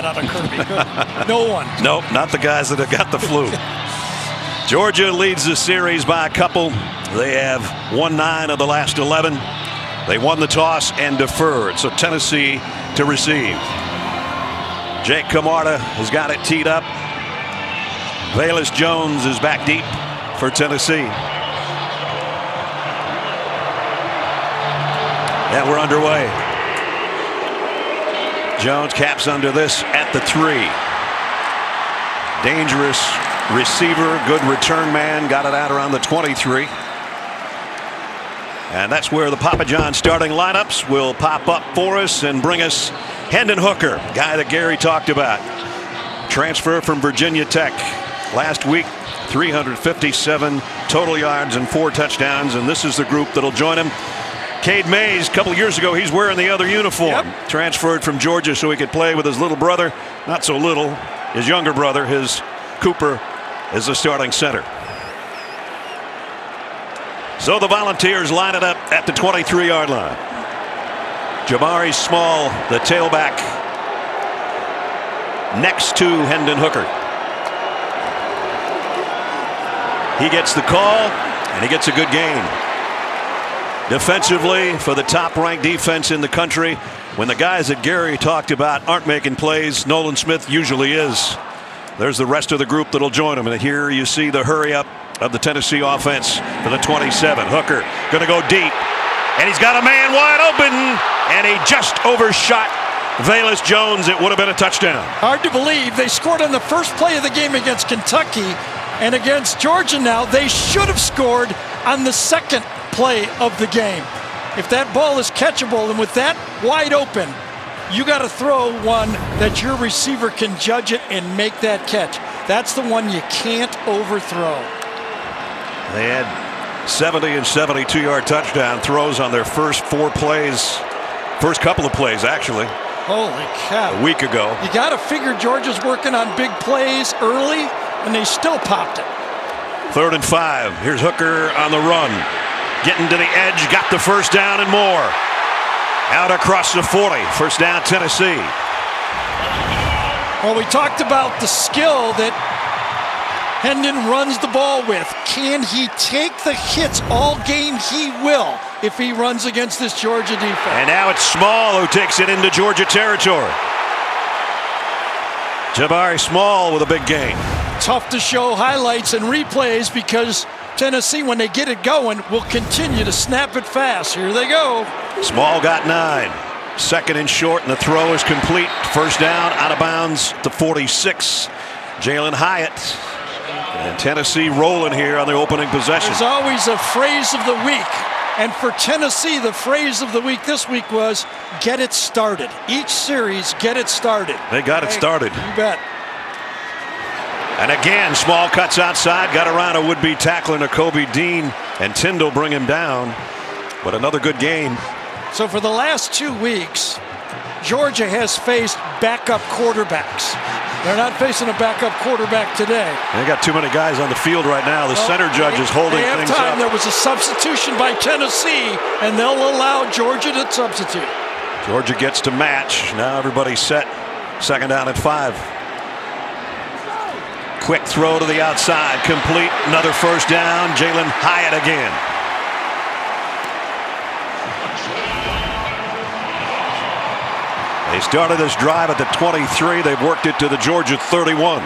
out of Kirby. No one. Nope, not the guys that have got the flu. Georgia leads the series by a couple. They have won 9 of the last 11. They won the toss and deferred, so Tennessee to receive. Jake Camarda has got it teed up. Velus Jones is back deep for Tennessee. And we're underway. Jones caps under this at the 3. Dangerous receiver, good return man, got it out around the 23. And that's where the Papa John starting lineups will pop up for us and bring us Hendon Hooker, guy that Gary talked about. Transfer from Virginia Tech. Last week, 357 total yards and 4 touchdowns, and this is the group that'll join him. Cade Mays, a couple of years ago, he's wearing the other uniform. Yep. Transferred from Georgia so he could play with his little brother. Not so little, his younger brother, his Cooper, is the starting center. So the Volunteers line it up at the 23-yard line. Jabari Small, the tailback, next to Hendon Hooker. He gets the call, and he gets a good gain. Defensively, for the top-ranked defense in the country, when the guys that Gary talked about aren't making plays, Nolan Smith usually is. There's the rest of the group that'll join him, and here you see the hurry-up of the Tennessee offense for the 27. Hooker going to go deep, and he's got a man wide open, and he just overshot Velus Jones. It would have been a touchdown. Hard to believe they scored on the first play of the game against Kentucky, and against Georgia now they should have scored on the second play of the game. If that ball is catchable and with that wide open, you got to throw one that your receiver can judge it and make that catch. That's the one you can't overthrow. They had 70 and 72-yard touchdown throws on their first 4 plays, first couple of plays actually. Holy cow. A week ago. You got to figure Georgia's working on big plays early, and they still popped it. 3rd and 5. Here's Hooker on the run. Getting to the edge, got the first down and more. Out across the 40. First down, Tennessee. Well, we talked about the skill that Hendon runs the ball with. Can he take the hits all game? He will if he runs against this Georgia defense. And now it's Small who takes it into Georgia territory. Jabari Small with a big gain. Tough to show highlights and replays because Tennessee, when they get it going, will continue to snap it fast. Here they go. Small got 9. 2nd and short, and the throw is complete. First down, out of bounds to 46. Jalen Hyatt. And Tennessee rolling here on the opening possession. There's always a phrase of the week. And for Tennessee, the phrase of the week this week was, get it started. Each series, get it started. They got it started. You bet. And again, Small cuts outside, got around a would-be tackler, Nakobe Dean, and Tyndall bring him down. But another good game. So for the last 2 weeks, Georgia has faced backup quarterbacks. They're not facing a backup quarterback today. They got too many guys on the field right now. The center judge is holding things up. There was a substitution by Tennessee, and they'll allow Georgia to substitute. Georgia gets to match. Now everybody's set. 2nd down at 5. Quick throw to the outside, complete. Another first down. Jalen Hyatt again. They started this drive at the 23. They've worked it to the Georgia 31.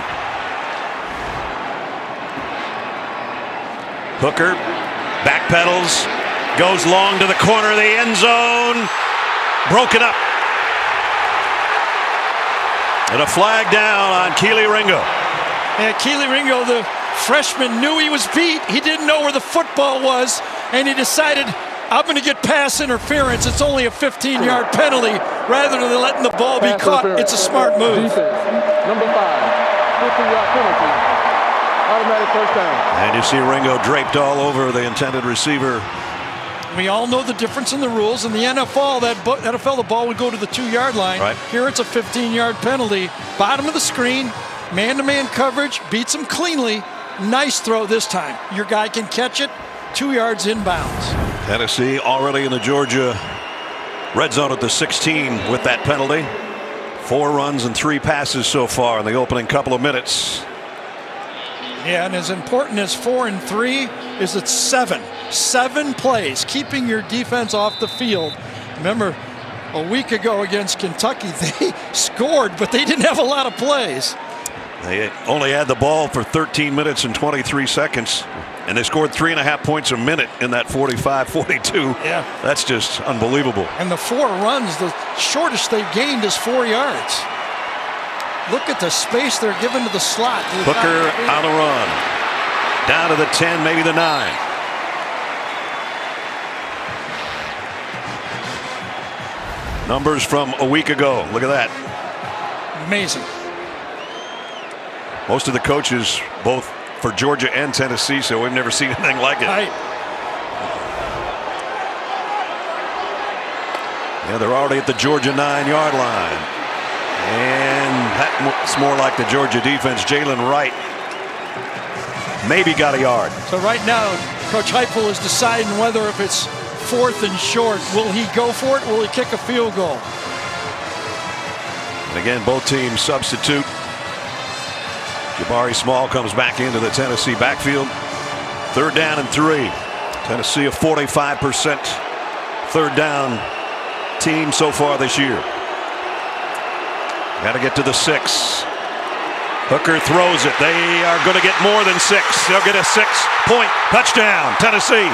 Hooker backpedals, goes long to the corner of the end zone. Broken up. And a flag down on Kelee Ringo. And Kelee Ringo, the freshman, knew he was beat. He didn't know where the football was, and he decided, I'm going to get pass interference. It's only a 15-yard penalty. Rather than letting the ball be caught, it's a smart move. Defense, number 5, 15-yard penalty, automatic first down. And you see Ringo draped all over the intended receiver. We all know the difference in the rules. In the NFL, the ball would go to the 2-yard line. Right. Here it's a 15-yard penalty. Bottom of the screen, man-to-man coverage, beats him cleanly. Nice throw this time. Your guy can catch it, 2 yards inbounds. Tennessee already in the Georgia red zone at the 16 with that penalty. 4 runs and 3 passes so far in the opening couple of minutes. Yeah, and as important as 4 and 3 is it's 7 plays, keeping your defense off the field. Remember, a week ago against Kentucky, they scored, but they didn't have a lot of plays. They only had the ball for 13 minutes and 23 seconds, and they scored 3.5 points a minute in that 45-42. Yeah. That's just unbelievable. And the 4 runs, the shortest they've gained is 4 yards. Look at the space they're given to the slot. Hooker on the run. Down to the 10, maybe the 9. Numbers from a week ago. Look at that. Amazing. Most of the coaches, both for Georgia and Tennessee, so we've never seen anything like it. Yeah, they're already at the Georgia 9-yard line. And that's more like the Georgia defense. Jalen Wright maybe got a yard. So right now, Coach Heupel is deciding whether if it's 4th and short, will he go for it? Will he kick a field goal? And again, both teams substitute. Jabari Small comes back into the Tennessee backfield. 3rd down and 3. Tennessee a 45% 3rd down team so far this year. Got to get to the 6. Hooker throws it. They are going to get more than 6. They'll get a 6-point touchdown, Tennessee.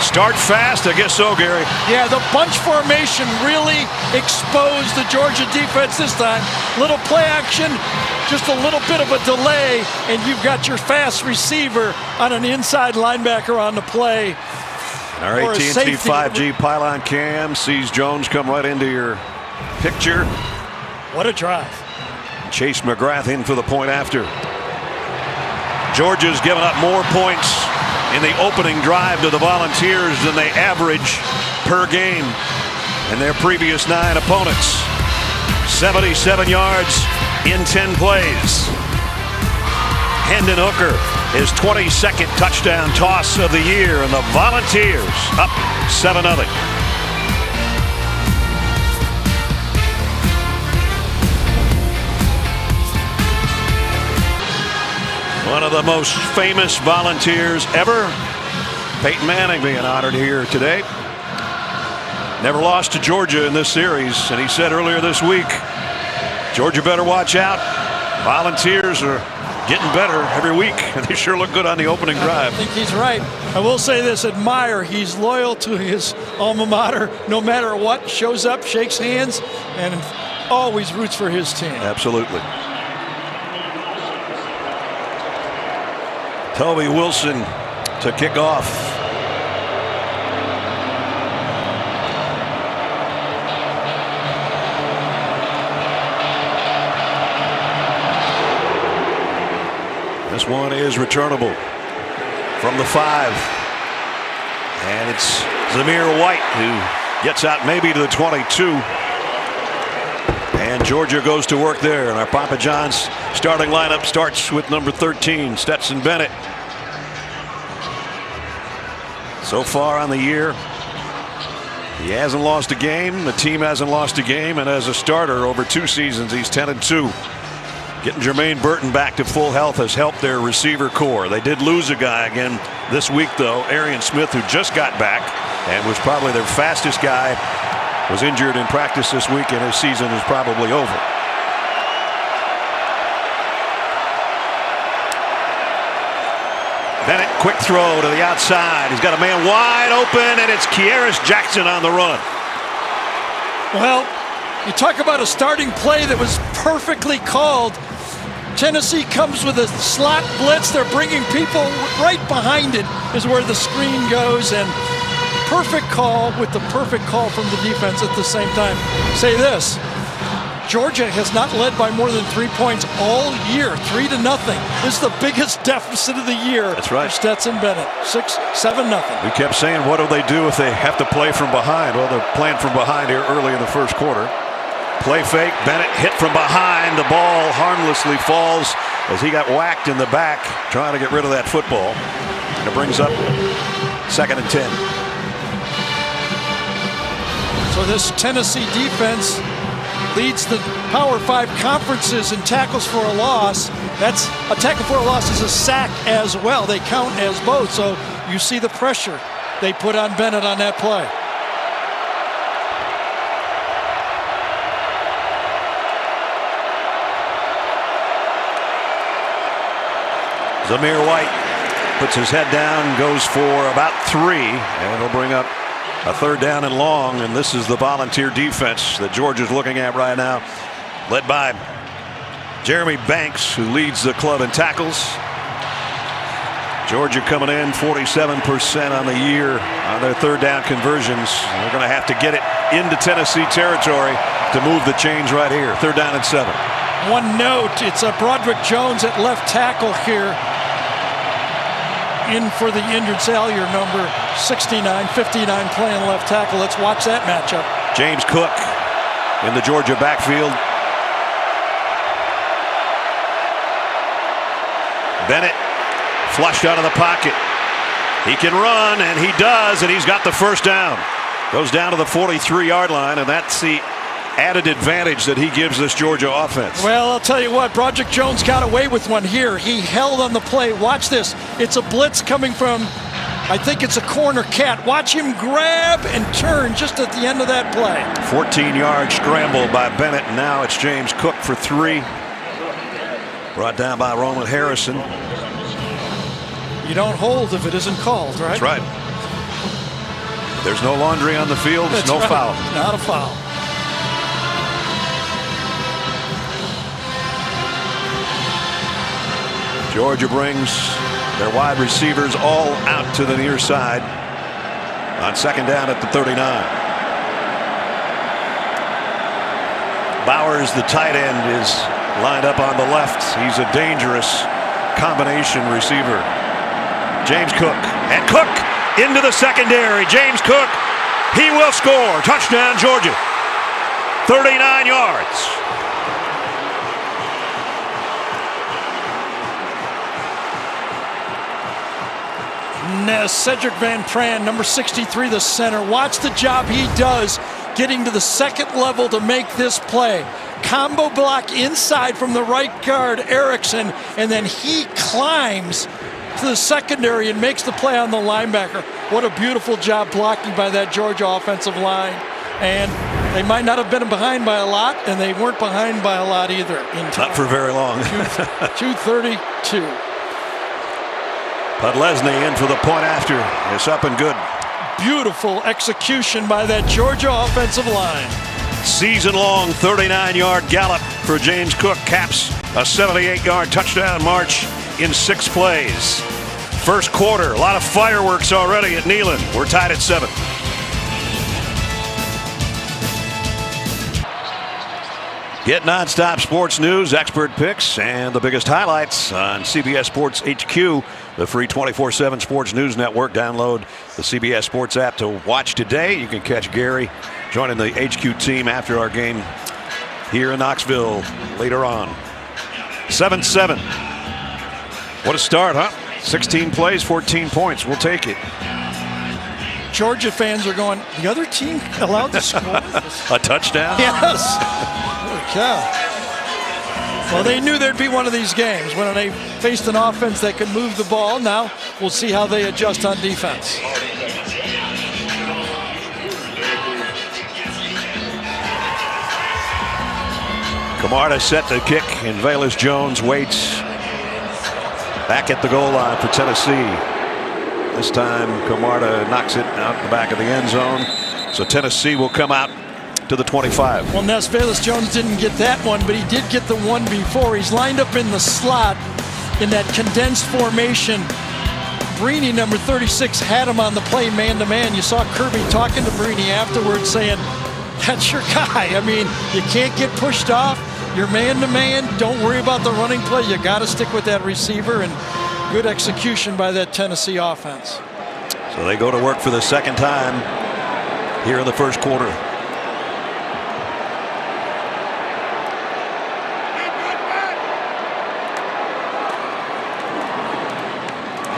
Start fast, I guess so, Gary. Yeah, the bunch formation really exposed the Georgia defense this time. Little play action, just a little bit of a delay, and you've got your fast receiver on an inside linebacker on the play. And our AT&T 5G pylon cam sees Jones come right into your picture. What a drive. Chase McGrath in for the point after. Georgia's given up more points in the opening drive to the Volunteers than they average per game in their previous 9 opponents. 77 yards in 10 plays. Hendon Hooker, his 22nd touchdown toss of the year, and the Volunteers up 7-0. One of the most famous Volunteers ever, Peyton Manning, being honored here today. Never lost to Georgia in this series, and he said earlier this week, Georgia better watch out. Volunteers are getting better every week, and they sure look good on the opening drive. I think he's right. I will say this, admire, he's loyal to his alma mater no matter what, shows up, shakes hands, and always roots for his team. Absolutely. Toby Wilson to kick off. This one is returnable from the 5. And it's Zamir White who gets out maybe to the 22. And Georgia goes to work there. And our Papa John's starting lineup starts with number 13, Stetson Bennett. So far on the year, he hasn't lost a game. The team hasn't lost a game. And as a starter over 2 seasons, he's 10-2. Getting Jermaine Burton back to full health has helped their receiver core. They did lose a guy again this week, though. Arian Smith, who just got back and was probably their fastest guy, was injured in practice this week, and his season is probably over. Bennett, quick throw to the outside. He's got a man wide open, and it's Kearis Jackson on the run. Well, you talk about a starting play that was perfectly called. Tennessee comes with a slot blitz. They're bringing people right behind it is where the screen goes, and perfect call with the perfect call from the defense at the same time. Say this, Georgia has not led by more than 3 points all year, 3-0. This is the biggest deficit of the year. That's right. For Stetson Bennett, 6-7-0. We kept saying, what do they do if they have to play from behind? Well, they're playing from behind here early in the first quarter. Play fake, Bennett hit from behind. The ball harmlessly falls as he got whacked in the back trying to get rid of that football. And it brings up 2nd and 10. So this Tennessee defense leads the Power 5 conferences in tackles for a loss. That's a tackle for a loss is a sack as well. They count as both. So you see the pressure they put on Bennett on that play. Zamir White puts his head down, goes for about 3, and it'll bring up a 3rd down and long. And this is the volunteer defense that Georgia's looking at right now, led by Jeremy Banks, who leads the club in tackles. Georgia coming in 47% on the year on their 3rd down conversions. They're going to have to get it into Tennessee territory to move the chains right here. 3rd down and 7. One note, it's a Broderick Jones at left tackle here. In for the injured Salyer, number 69, 59 playing left tackle. Let's watch that matchup. James Cook in the Georgia backfield. Bennett flushed out of the pocket. He can run, and he does, and he's got the 1st down. Goes down to the 43-yard line, and that's the added advantage that he gives this Georgia offense. Well, I'll tell you what, Broderick Jones got away with one here. He held on the play. Watch this. It's a blitz coming from, I think it's a corner cat. Watch him grab and turn just at the end of that play. 14-yard scramble by Bennett. Now it's James Cook for 3. Brought down by Roman Harrison. You don't hold if it isn't called, right? That's right. There's no laundry on the field. There's no foul. Not a foul. Georgia brings their wide receivers all out to the near side on 2nd down at the 39. Bowers, the tight end, is lined up on the left. He's a dangerous combination receiver. James Cook, and Cook into the secondary. James Cook, he will score. Touchdown, Georgia. 39 yards. Cedric Van Pran, number 63, the center. Watch the job he does getting to the 2nd level to make this play. Combo block inside from the right guard, Erickson, and then he climbs to the secondary and makes the play on the linebacker. What a beautiful job blocking by that Georgia offensive line. And they might not have been behind by a lot, and they weren't behind by a lot either. Not for very long. 2:32. Podlesny in for the point after. It's up and good. Beautiful execution by that Georgia offensive line. Season-long 39-yard gallop for James Cook caps a 78-yard touchdown march in 6 plays. First quarter, a lot of fireworks already at Neyland. We're tied at 7. Get nonstop sports news, expert picks, and the biggest highlights on CBS Sports HQ, the free 24/7 Sports News Network. Download the CBS Sports app to watch today. You can catch Gary joining the HQ team after our game here in Knoxville later on. 7-7. What a start, huh? 16 plays, 14 points. We'll take it. Georgia fans are going, the other team allowed to score? A touchdown? Yes. Holy cow. Well, they knew there'd be one of these games when they faced an offense that could move the ball. Now we'll see how they adjust on defense. Camarda set to kick, and Velus Jones waits back at the goal line for Tennessee. This time Camarda knocks it out the back of the end zone. So Tennessee will come out to the 25. Well, Ness Velus Jones didn't get that one, but he did get the one before. He's lined up in the slot in that condensed formation. Brini, number 36, had him on the play man-to-man. You saw Kirby talking to Brini afterwards saying, that's your guy. I mean, you can't get pushed off. You're man-to-man. Don't worry about the running play. You got to stick with that receiver, and good execution by that Tennessee offense. So they go to work for the second time here in the first quarter.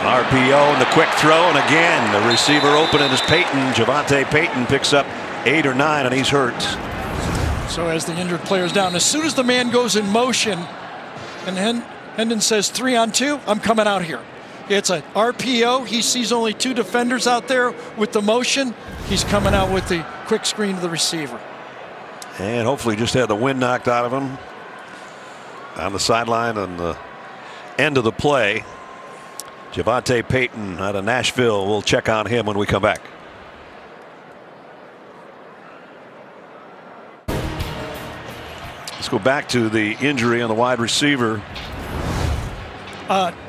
RPO and the quick throw, and again the receiver open, and is Payton. Javonte Payton picks up 8 or 9, and he's hurt. So as the injured player's down, as soon as the man goes in motion, and Hendon says 3 on 2, I'm coming out here. It's an RPO. He sees only 2 defenders out there with the motion. He's coming out with the quick screen to the receiver. And hopefully just had the wind knocked out of him on the sideline on the end of the play. Javonte Payton out of Nashville. We'll check on him when we come back. Let's go back to the injury on the wide receiver.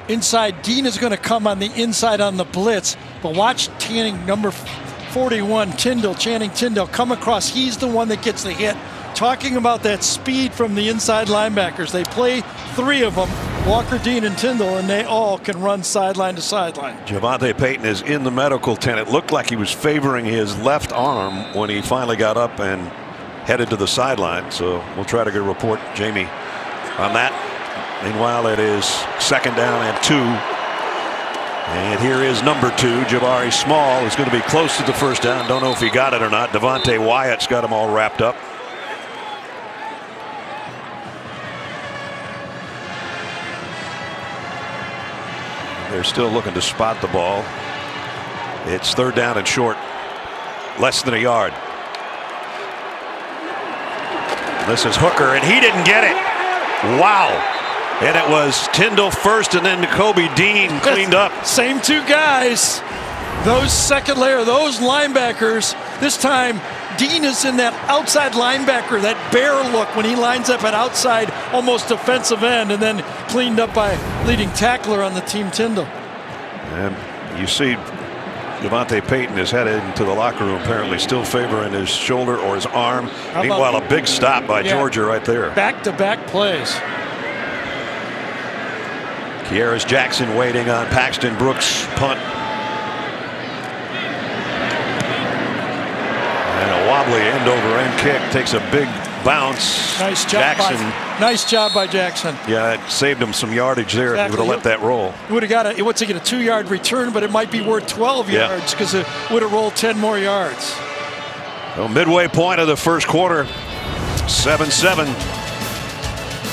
Inside, Dean is going to come on the inside on the blitz, but watch Channing, number 41, Channing Tindall, come across. He's the one that gets the hit. Talking about that speed from the inside linebackers. They play 3 of them, Walker, Dean, and Tindall, and they all can run sideline to sideline. Javonte Payton is in the medical tent. It looked like he was favoring his left arm when he finally got up and headed to the sideline. So we'll try to get a report, Jamie, on that. Meanwhile, it is 2nd down and 2. And here is number 2, Jabari Small, is going to be close to the first down. Don't know if he got it or not. Devontae Wyatt's got him all wrapped up. They're still looking to spot the ball. It's 3rd down and short, less than a yard. This is Hooker, and he didn't get it. Wow. And it was Tindall first, and then Nakobe Dean cleaned up. Same 2 guys. Those second layer, those linebackers. This time, Dean is in that outside linebacker, that bear look when he lines up at outside, almost defensive end, and then cleaned up by leading tackler on the team, Tindall. And you see Javonte Payton is headed into the locker room, apparently still favoring his shoulder or his arm. Meanwhile, a big stop by Georgia right there. Back-to-back plays. Kearis Jackson waiting on Paxton Brooks' punt. And a wobbly end-over-end kick, takes a big bounce. Nice job, nice job by Jackson. Yeah, it saved him some yardage there. Exactly. If he would have let that roll. He would have got a 2-yard return, but it might be worth 12 yards because it would have rolled 10 more yards. Well, midway point of the first quarter, 7-7.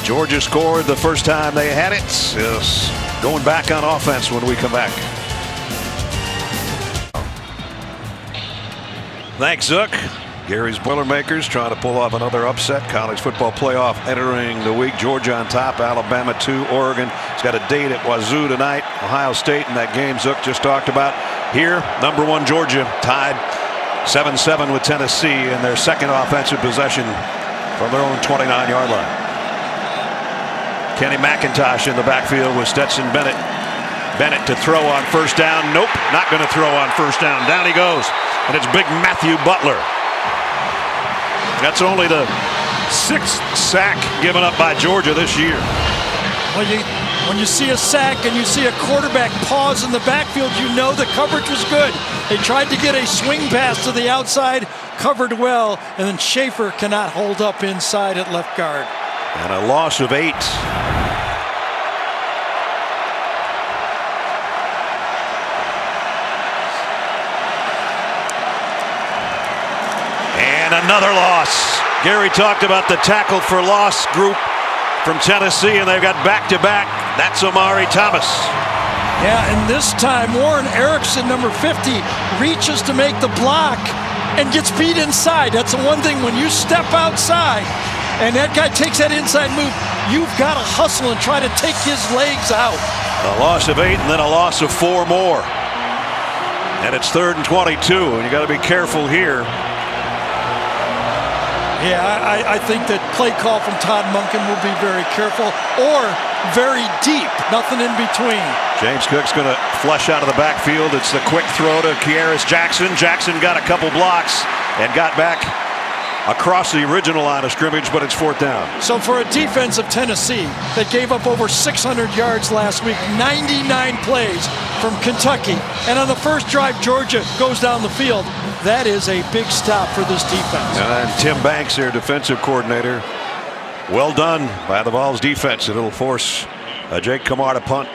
Georgia scored the first time they had it. Yes. Going back on offense when we come back. Thanks, Zook. Gary's Boilermakers trying to pull off another upset. College football playoff entering the week. Georgia on top, Alabama 2, Oregon. It's got a date at Wazoo tonight. Ohio State in that game Zook just talked about. Here, number 1 Georgia tied 7-7 with Tennessee in their second offensive possession from their own 29-yard line. Kenny McIntosh in the backfield with Stetson Bennett. Bennett to throw on first down. Nope, not going to throw on first down. Down he goes. And it's big Matthew Butler. That's only the 6th sack given up by Georgia this year. Well, when you see a sack and you see a quarterback pause in the backfield, you know the coverage was good. They tried to get a swing pass to the outside, covered well, and then Schaefer cannot hold up inside at left guard. And a loss of 8. And another loss. Gary talked about the tackle for loss group from Tennessee, and they've got back-to-back. That's Omari Thomas. Yeah, and this time Warren Erickson, number 50, reaches to make the block and gets beat inside. That's the one thing when you step outside and that guy takes that inside move, you've got to hustle and try to take his legs out. A loss of 8 and then a loss of 4 more. And it's 3rd and 22, and you got to be careful here. Yeah, I think that play call from Todd Monken will be very careful or very deep, nothing in between. James Cook's going to flush out of the backfield. It's the quick throw to Kearis Jackson. Jackson got a couple blocks and got back across the original line of scrimmage, but it's 4th down. So for a defense of Tennessee that gave up over 600 yards last week, 99 plays from Kentucky, and on the first drive Georgia goes down the field, that is a big stop for this defense. And Tim Banks, their defensive coordinator, well done by the Vols defense. It'll force Jake Kamar to punt.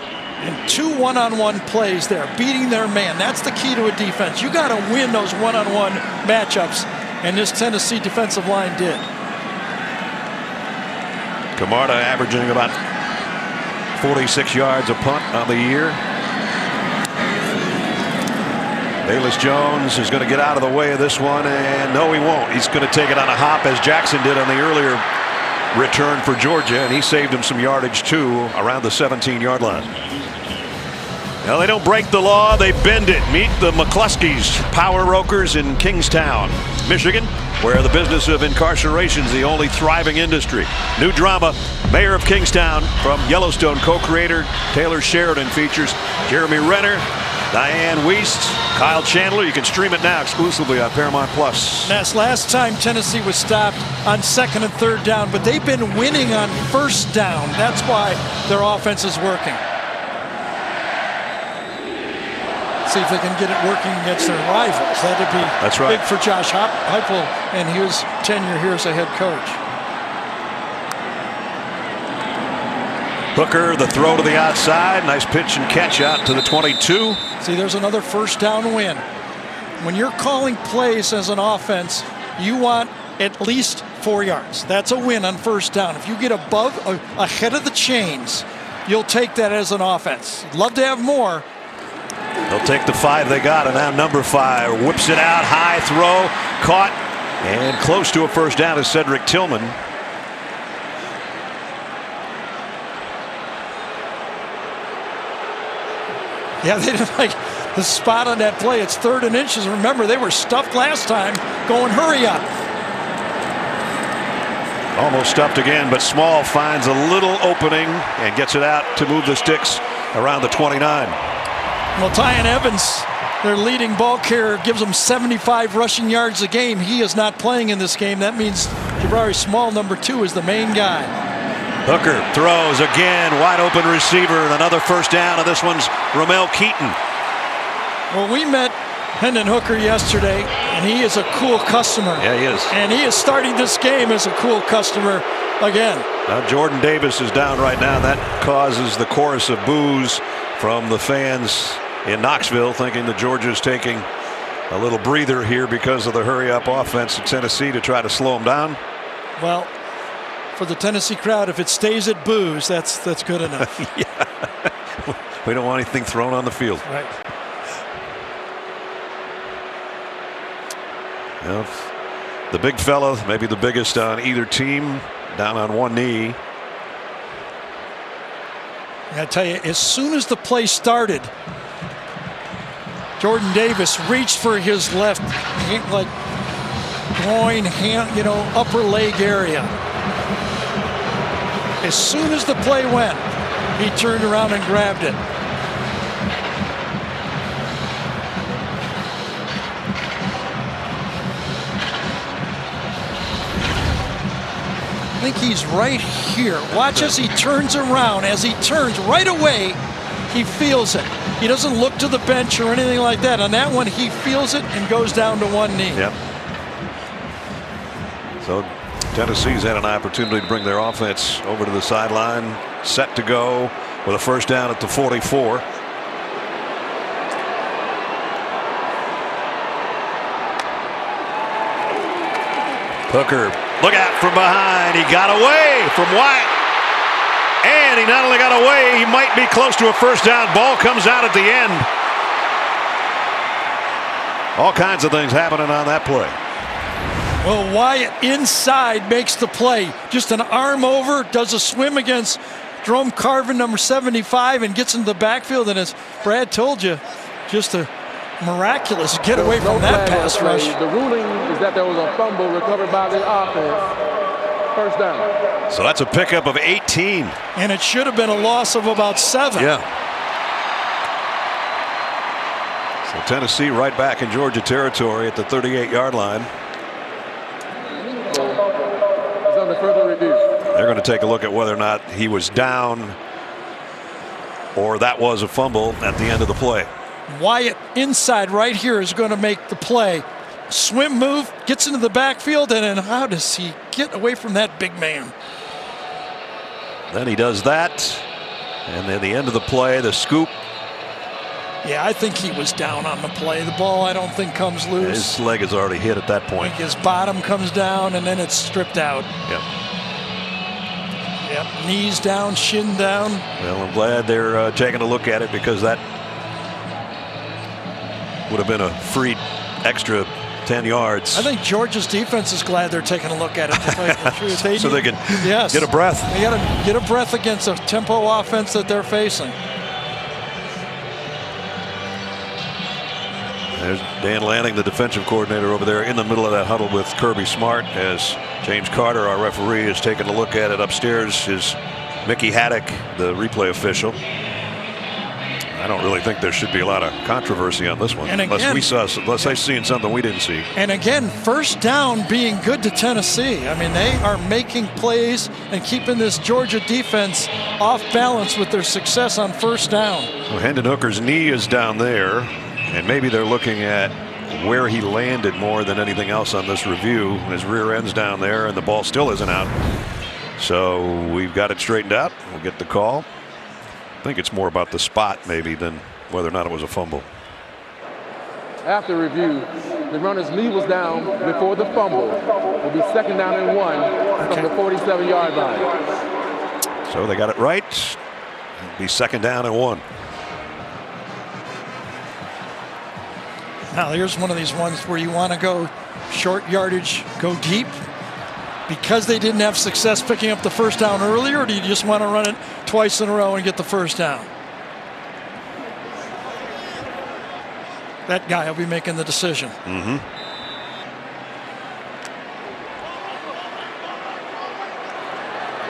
And 2 one-on-one plays there, beating their man. That's the key to a defense. You got to win those one-on-one matchups, and this Tennessee defensive line did. Camarda averaging about 46 yards a punt on the year. Bayless Jones is going to get out of the way of this one, and no, he won't. He's going to take it on a hop, as Jackson did on the earlier return for Georgia, and he saved him some yardage too around the 17-yard line. Now, they don't break the law, they bend it. Meet the McCluskey's Power Rokers in Kingstown, Michigan, where the business of incarceration is the only thriving industry. New drama, Mayor of Kingstown from Yellowstone co-creator Taylor Sheridan features Jeremy Renner, Diane Wiest, Kyle Chandler. You can stream it now exclusively on Paramount Plus. That's last time Tennessee was stopped on 2nd and 3rd down, but they've been winning on 1st down. That's why their offense is working. See if they can get it working against their rivals. That'd be big for Josh Heupel and his tenure here as a head coach. Hooker, the throw to the outside. Nice pitch and catch out to the 22. See, there's another 1st down win. When you're calling plays as an offense, you want at least 4 yards. That's a win on 1st down. If you get ahead of the chains, you'll take that as an offense. Love to have more. They'll take the 5 they got, and now number 5 whips it out, high throw, caught, and close to a 1st down is Cedric Tillman. Yeah, they didn't like the spot on that play. It's 3rd and inches. Remember, they were stuffed last time, going hurry up. Almost stuffed again, but Small finds a little opening and gets it out to move the sticks around the 29. Well, Tyon Evans, their leading ball carrier, gives them 75 rushing yards a game. He is not playing in this game. That means Jabari Small, number 2, is the main guy. Hooker throws again, wide open receiver, and another 1st down, and this one's Ramel Keaton. Well, we met Hendon Hooker yesterday, and he is a cool customer. Yeah, he is. And he is starting this game as a cool customer again. Now Jordan Davis is down right now. That causes the chorus of boos from the fans in Knoxville, thinking that Georgia's taking a little breather here because of the hurry-up offense of Tennessee to try to slow them down. Well, for the Tennessee crowd, if it stays at boos, that's good enough. Yeah. We don't want anything thrown on the field. Right. Well, the big fella, maybe the biggest on either team, down on one knee. I tell you, as soon as the play started, Jordan Davis reached for his left, like groin, hand, upper leg area. As soon as the play went, he turned around and grabbed it. I think he's right here. Watch as he turns around. As he turns right away, he feels it. He doesn't look to the bench or anything like that. On that one, he feels it and goes down to one knee. Yep. So Tennessee's had an opportunity to bring their offense over to the sideline, set to go with a 1st down at the 44. Hooker, look out from behind. He got away from Wyatt. And he not only got away, he might be close to a 1st down. Ball comes out at the end. All kinds of things happening on that play. Well, Wyatt inside makes the play. Just an arm over, does a swim against Jerome Carvin, number 75, and gets into the backfield. And as Brad told you, just a miraculous get away from that pass rush. The ruling is that there was a fumble recovered by the offense. 1st down. So that's a pickup of 18. And it should have been a loss of about 7. Yeah. So Tennessee right back in Georgia territory at the 38-yard line. It's under further review. They're going to take a look at whether or not he was down or that was a fumble at the end of the play. Wyatt inside right here is going to make the play. Swim move, gets into the backfield, and then how does he get away from that big man? Then he does that. And then the end of the play, the scoop. Yeah, I think he was down on the play. The ball, I don't think, comes loose. His leg is already hit at that I point. think his bottom comes down, and then it's stripped out. Yep. Yep, knees down, shin down. Well, I'm glad they're taking a look at it, because that would have been a free extra 10 yards. I think Georgia's defense is glad they're taking a look at it, to tell you the truth. So they can yes, get a breath. They got to get a breath against a tempo offense that they're facing. There's Dan Lanning, the defensive coordinator, over there in the middle of that huddle with Kirby Smart, as James Carter, our referee, is taking a look at it. Upstairs is Mickey Haddock, the replay official. I don't really think there should be a lot of controversy on this one, And again, unless they've seen something we didn't see. And again, first down being good to Tennessee. I mean, they are making plays and keeping this Georgia defense off balance with their success on first down. Well, Hendon Hooker's knee is down there, and maybe they're looking at where he landed more than anything else on this review. His rear end's down there, and the ball still isn't out. So we've got it straightened out. We'll get the call. I think it's more about the spot maybe than whether or not it was a fumble. After review, the runner's knee was down before the fumble. It will be 2nd down and 1 from the 47-yard line. So they got it right. It'll be 2nd down and 1. Now, here's one of these ones where you want to go short yardage, go deep. Because they didn't have success picking up the first down earlier, or do you just want to run it twice in a row and get the first down? That guy will be making the decision.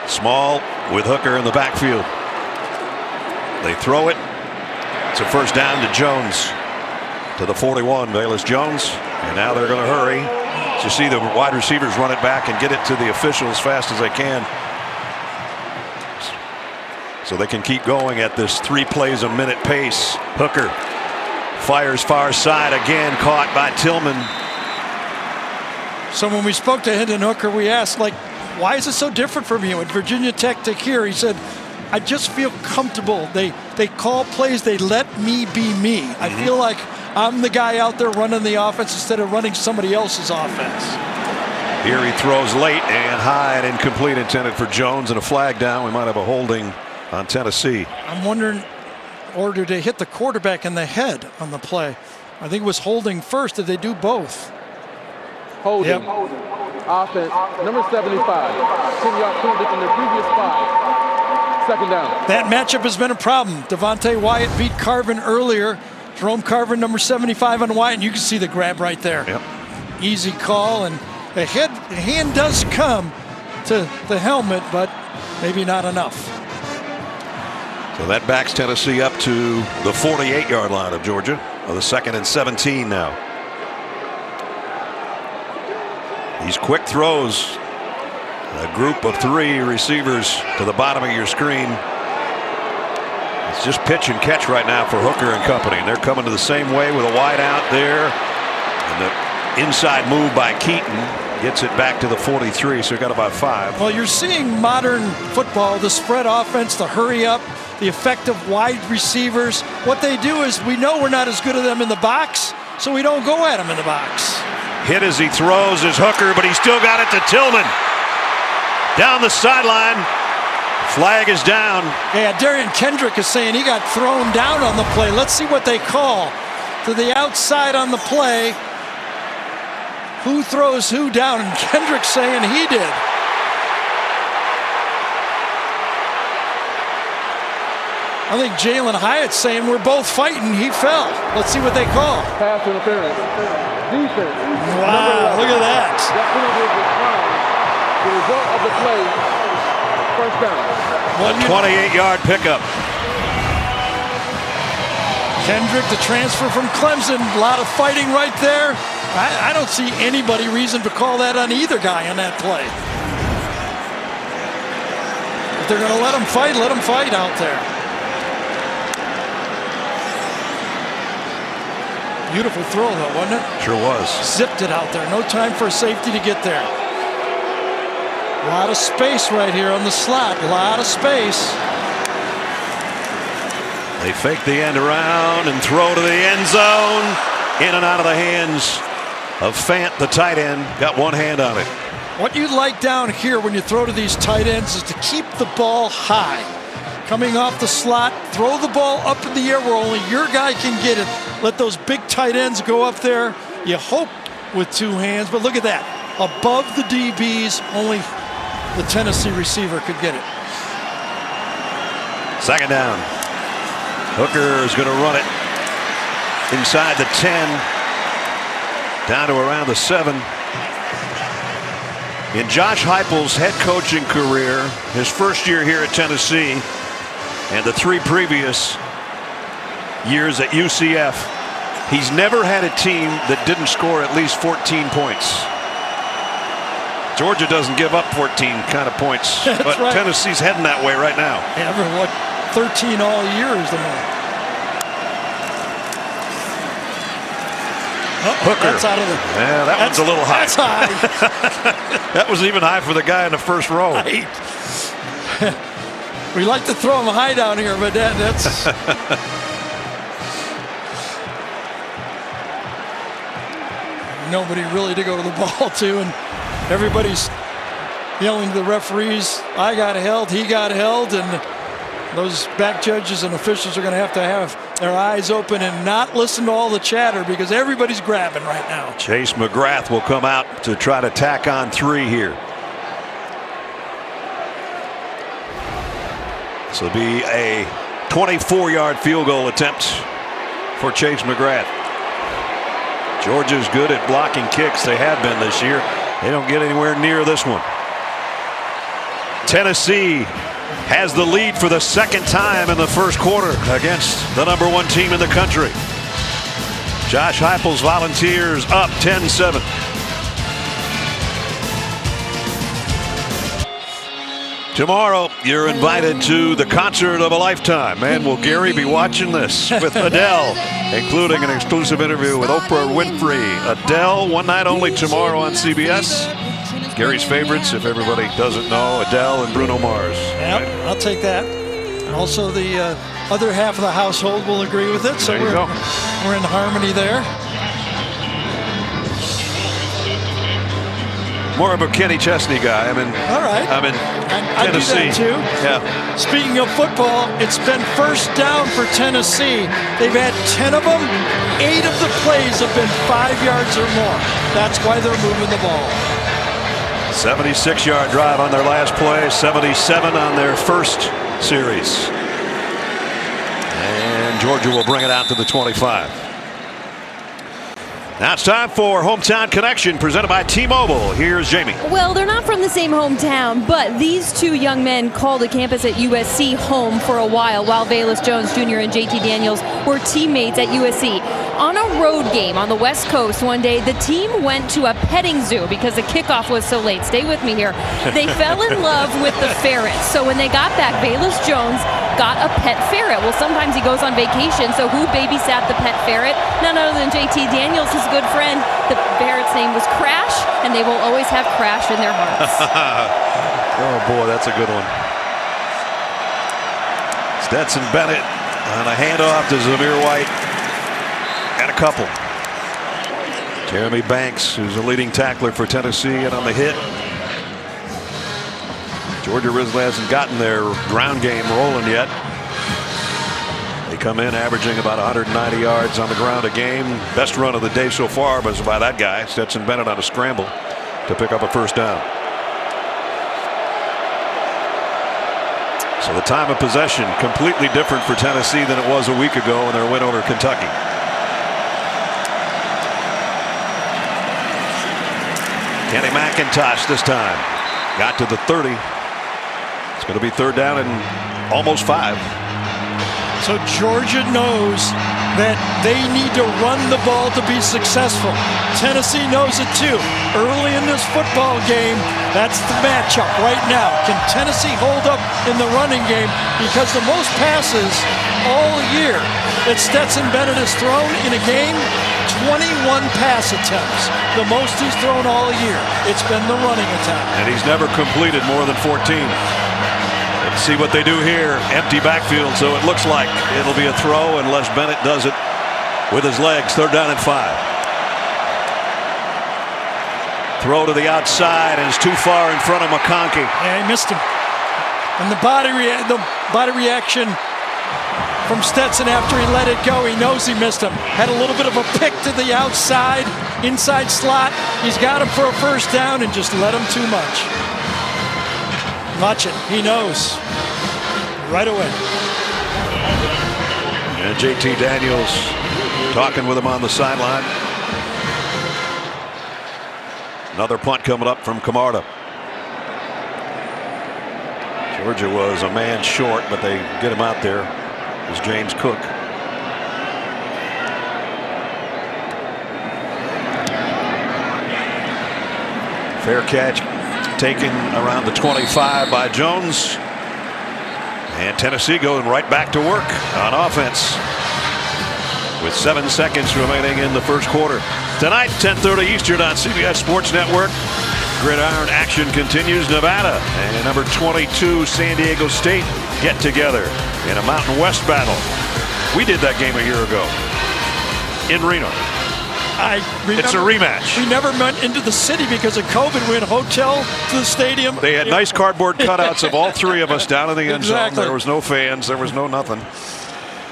Small with Hooker in the backfield. They throw it. It's a first down to Jones, to the 41, Velus Jones. And now they're going to hurry. So you see the wide receivers run it back and get it to the official as fast as they can, so they can keep going at this 3 plays a minute pace. Hooker fires far side, again caught by Tillman. So when we spoke to Hendon Hooker, we asked, like, why is it so different from you at Virginia Tech to here? He said, I just feel comfortable. They call plays. They let me be me. I feel like I'm the guy out there running the offense instead of running somebody else's offense. Here he throws late and high and incomplete, intended for Jones, and a flag down. We might have a holding on Tennessee. I'm wondering, or did they hit the quarterback in the head on the play? I think it was holding first. Did they do both? Holding. Yep. Offense, number 75. 10-yard penalty from the previous spot. 2nd down. That matchup has been a problem. Devontae Wyatt beat Carvin earlier. Jerome Carvin, number 75 on Wyatt, and you can see the grab right there. Yep. Easy call, and the hand does come to the helmet, but maybe not enough. So that backs Tennessee up to the 48-yard line of Georgia, or the 2nd and 17 now. These quick throws, a group of 3 receivers to the bottom of your screen. It's just pitch and catch right now for Hooker and company, and they're coming to the same way with a wide out there, and the inside move by Keaton gets it back to the 43, so we got about 5. Well, you're seeing modern football, the spread offense, the hurry up, the effective wide receivers. What they do is, we know we're not as good at them in the box, so we don't go at them in the box. Hit as he throws is Hooker, but he still got it to Tillman. Down the sideline. Flag is down. Yeah, Darian Kendrick is saying he got thrown down on the play. Let's see what they call. To the outside on the play. Who throws who down? And Kendrick saying he did. I think Jalen Hyatt's saying we're both fighting. He fell. Let's see what they call. Pass interference. Defense. Wow, look at that. That penalty is declined. The result of the play, first down. A 28-yard pickup. Kendrick, the transfer from Clemson. A lot of fighting right there. I don't see anybody reason to call that on either guy on that play. If they're going to let them fight out there. Beautiful throw, though, wasn't it? Sure was. Zipped it out there. No time for a safety to get there. A lot of space right here on the slot. A lot of space. They fake the end around and throw to the end zone. In and out of the hands of Fant, the tight end. Got one hand on it. What you like down here when you throw to these tight ends is to keep the ball high. Coming off the slot, throw the ball up in the air where only your guy can get it. Let those big tight ends go up there. You hope with two hands, but look at that. Above the DBs, only the Tennessee receiver could get it. Second down. Hooker is going to run it inside the 10, down to around the 7. In Josh Heupel's head coaching career, his first year here at Tennessee and the 3 previous years at UCF, he's never had a team that didn't score at least 14 points. Georgia doesn't give up 14 kind of points, but right. Tennessee's heading that way right now. Yeah, what 13 all year is the most. Hooker. That's out of the. Yeah, that one's a little high. That's high. That was even high for the guy in the first row. Right. We like to throw him high down here, but that's. Nobody really to go to the ball to, and everybody's yelling to the referees, I got held, he got held, and those back judges and officials are going to have their eyes open and not listen to all the chatter because everybody's grabbing right now. Chase McGrath will come out to try to tack on 3 here. This will be a 24-yard field goal attempt for Chase McGrath. Georgia's good at blocking kicks. They have been this year. They don't get anywhere near this one. Tennessee has the lead for the second time in the first quarter against the #1 team in the country. Josh Heupel's Volunteers up 10-7. Tomorrow, you're invited to the concert of a lifetime. Man, will Gary be watching this with Adele, including an exclusive interview with Oprah Winfrey. Adele, one night only tomorrow on CBS. Gary's favorites, if everybody doesn't know, Adele and Bruno Mars. Yep, right. I'll take that. Also, the other half of the household will agree with it, so we're in harmony there. More of a Kenny Chesney guy. I'm in Tennessee. I do that too. Yeah. Speaking of football, it's been first down for Tennessee. They've had 10 of them. 8 of the plays have been 5 yards or more. That's why they're moving the ball. 76-yard drive on their last play, 77 on their first series. And Georgia will bring it out to the 25. Now it's time for Hometown Connection presented by T-Mobile. Here's Jamie. Well, they're not from the same hometown, but these 2 young men called a campus at USC home for a while Velus Jones Jr. and JT Daniels were teammates at USC. On a road game on the West Coast one day, the team went to a petting zoo because the kickoff was so late. Stay with me here. They fell in love with the ferrets. So when they got back, Velus Jones got a pet ferret. Well, sometimes he goes on vacation, so who babysat the pet ferret? None other than JT Daniels, his good friend. The ferret's name was Crash, and they will always have Crash in their hearts. Oh, boy, that's a good one. Stetson Bennett on a handoff to Zamir White. And a couple. Jeremy Banks, who's a leading tackler for Tennessee, and on the hit. Georgia really hasn't gotten their ground game rolling yet. They come in averaging about 190 yards on the ground a game. Best run of the day so far was by that guy, Stetson Bennett, on a scramble to pick up a first down. So the time of possession completely different for Tennessee than it was a week ago in their win over Kentucky. Kenny McIntosh this time got to the 30. It's going to be third down and almost 5. So Georgia knows that they need to run the ball to be successful. Tennessee knows it too. Early in this football game, that's the matchup right now. Can Tennessee hold up in the running game? Because the most passes all year that Stetson Bennett has thrown in a game, 21 pass attempts. The most he's thrown all year. It's been the running attack. And he's never completed more than 14. It Let's see what they do here. Empty backfield, so it looks like it'll be a throw unless Bennett does it with his legs. 3rd down and 5. Throw to the outside, and it's too far in front of McConkey. Yeah, he missed him. And the body reaction from Stetson after he let it go, he knows he missed him. Had a little bit of a pick to the outside, inside slot. He's got him for a 1st down and just let him too much. Watch it. He knows. Right away. And JT Daniels talking with him on the sideline. Another punt coming up from Camarda. Georgia was a man short, but they get him out there. Is James Cook. Fair catch taken around the 25 by Jones. And Tennessee going right back to work on offense with 7 seconds remaining in the 1st quarter. Tonight, 10:30 Eastern on CBS Sports Network. Gridiron action continues. Nevada and number 22 San Diego State get together in a Mountain West battle. We did that game a year ago in Reno. It's a rematch. We never went into the city because of COVID. We had a hotel to the stadium. They had nice cardboard cutouts of all 3 of us down in the end zone. Exactly. There was no fans. There was no nothing.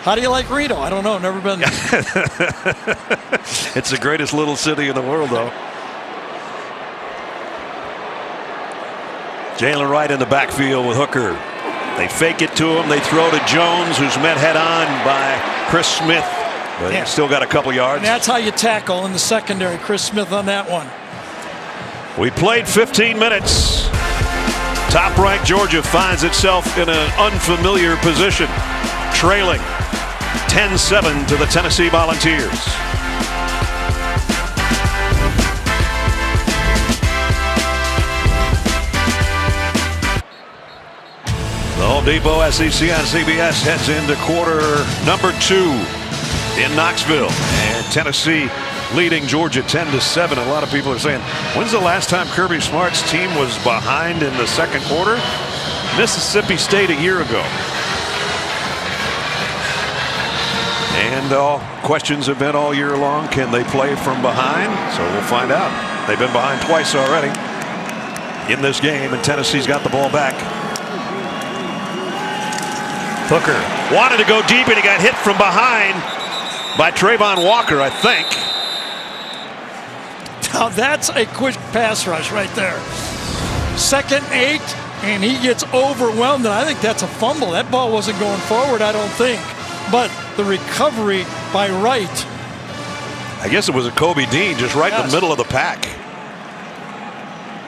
How do you like Reno? I don't know. Never been there. It's the greatest little city in the world, though. Jalen Wright in the backfield with Hooker. They fake it to him. They throw to Jones, who's met head on by Chris Smith. But he's still got a couple yards. And that's how you tackle in the secondary. Chris Smith on that one. We played 15 minutes. Top-ranked Georgia finds itself in an unfamiliar position, trailing 10-7 to the Tennessee Volunteers. The Home Depot SEC on CBS heads into quarter number 2 in Knoxville, and Tennessee leading Georgia 10-7. A lot of people are saying, when's the last time Kirby Smart's team was behind in the 2nd quarter? Mississippi State a year ago. And questions have been all year long, can they play from behind? So we'll find out. They've been behind twice already in this game, and Tennessee's got the ball back. Hooker wanted to go deep, and he got hit from behind by Trayvon Walker, I think. Now that's a quick pass rush right there. 2nd and 8, and he gets overwhelmed, and I think that's a fumble. That ball wasn't going forward, I don't think. But the recovery by Wright. I guess it was a Kobe Dean just right in the middle of the pack.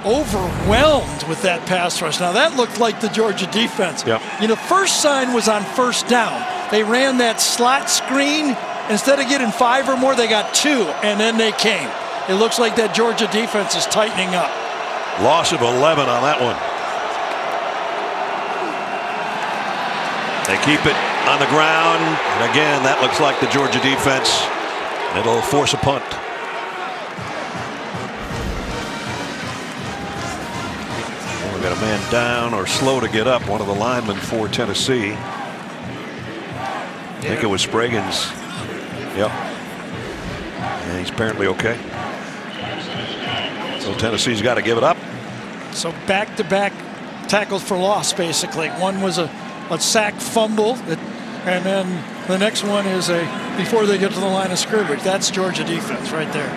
Overwhelmed with that pass rush. Now that looked like the Georgia defense. Yep. You know, first sign was on 1st down. They ran that slot screen. Instead of getting 5 or more, they got 2, and then they came. It looks like that Georgia defense is tightening up. Loss of 11 on that one. They keep it on the ground, and again, that looks like the Georgia defense. It'll force a punt. We got a man down or slow to get up. One of the linemen for Tennessee. I think it was Spraggins. Yep. And he's apparently okay. So Tennessee's got to give it up. So back-to-back tackles for loss, basically. One was a sack fumble, and then the next one is before they get to the line of scrimmage. That's Georgia defense right there.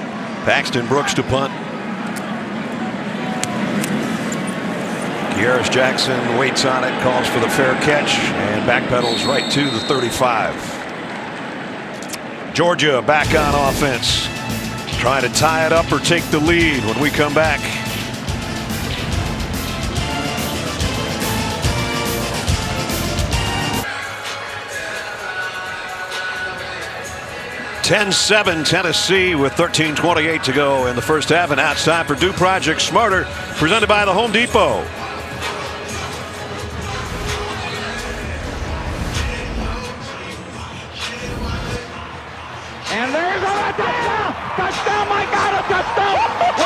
Paxton Brooks to punt. Kearis Jackson waits on it, calls for the fair catch, and backpedals right to the 35. Georgia back on offense, trying to tie it up or take the lead when we come back. (10-7) Tennessee with 13:28 to go in the 1st half, and now it's time for Do Project Smarter, presented by the Home Depot. And there's a touchdown! Touchdown, my God, a touchdown!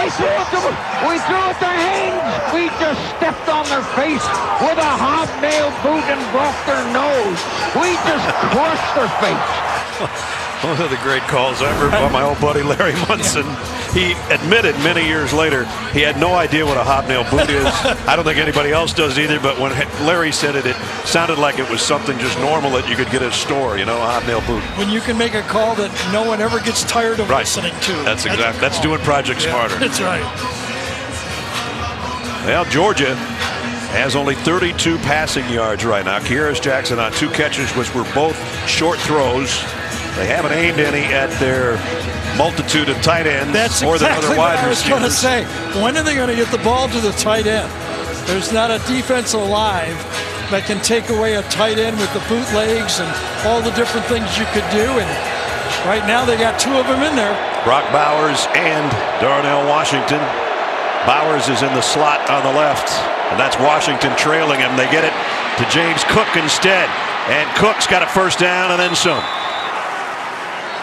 We We threw it to Haynes. We just stepped on their face with a hobnail boot and broke their nose. We just crushed their face. One of the great calls ever by my old buddy Larry Munson. He admitted many years later he had no idea what a hobnail boot is. I don't think anybody else does either, but when Larry said it, it sounded like it was something just normal that you could get at a store, you know, a hobnail boot. When you can make a call that no one ever gets tired of listening to. That's exactly. That's doing Project Smarter. That's right. Well, Georgia has only 32 passing yards right now. Kearis Jackson on 2 catches, which were both short throws. They haven't aimed any at their multitude of tight ends or their other wide receivers. That's exactly what I was going to say. When are they going to get the ball to the tight end? There's not a defense alive that can take away a tight end with the bootlegs and all the different things you could do. And right now they got 2 of them in there. Brock Bowers and Darnell Washington. Bowers is in the slot on the left, and that's Washington trailing him. They get it to James Cook instead, and Cook's got a first down and then some.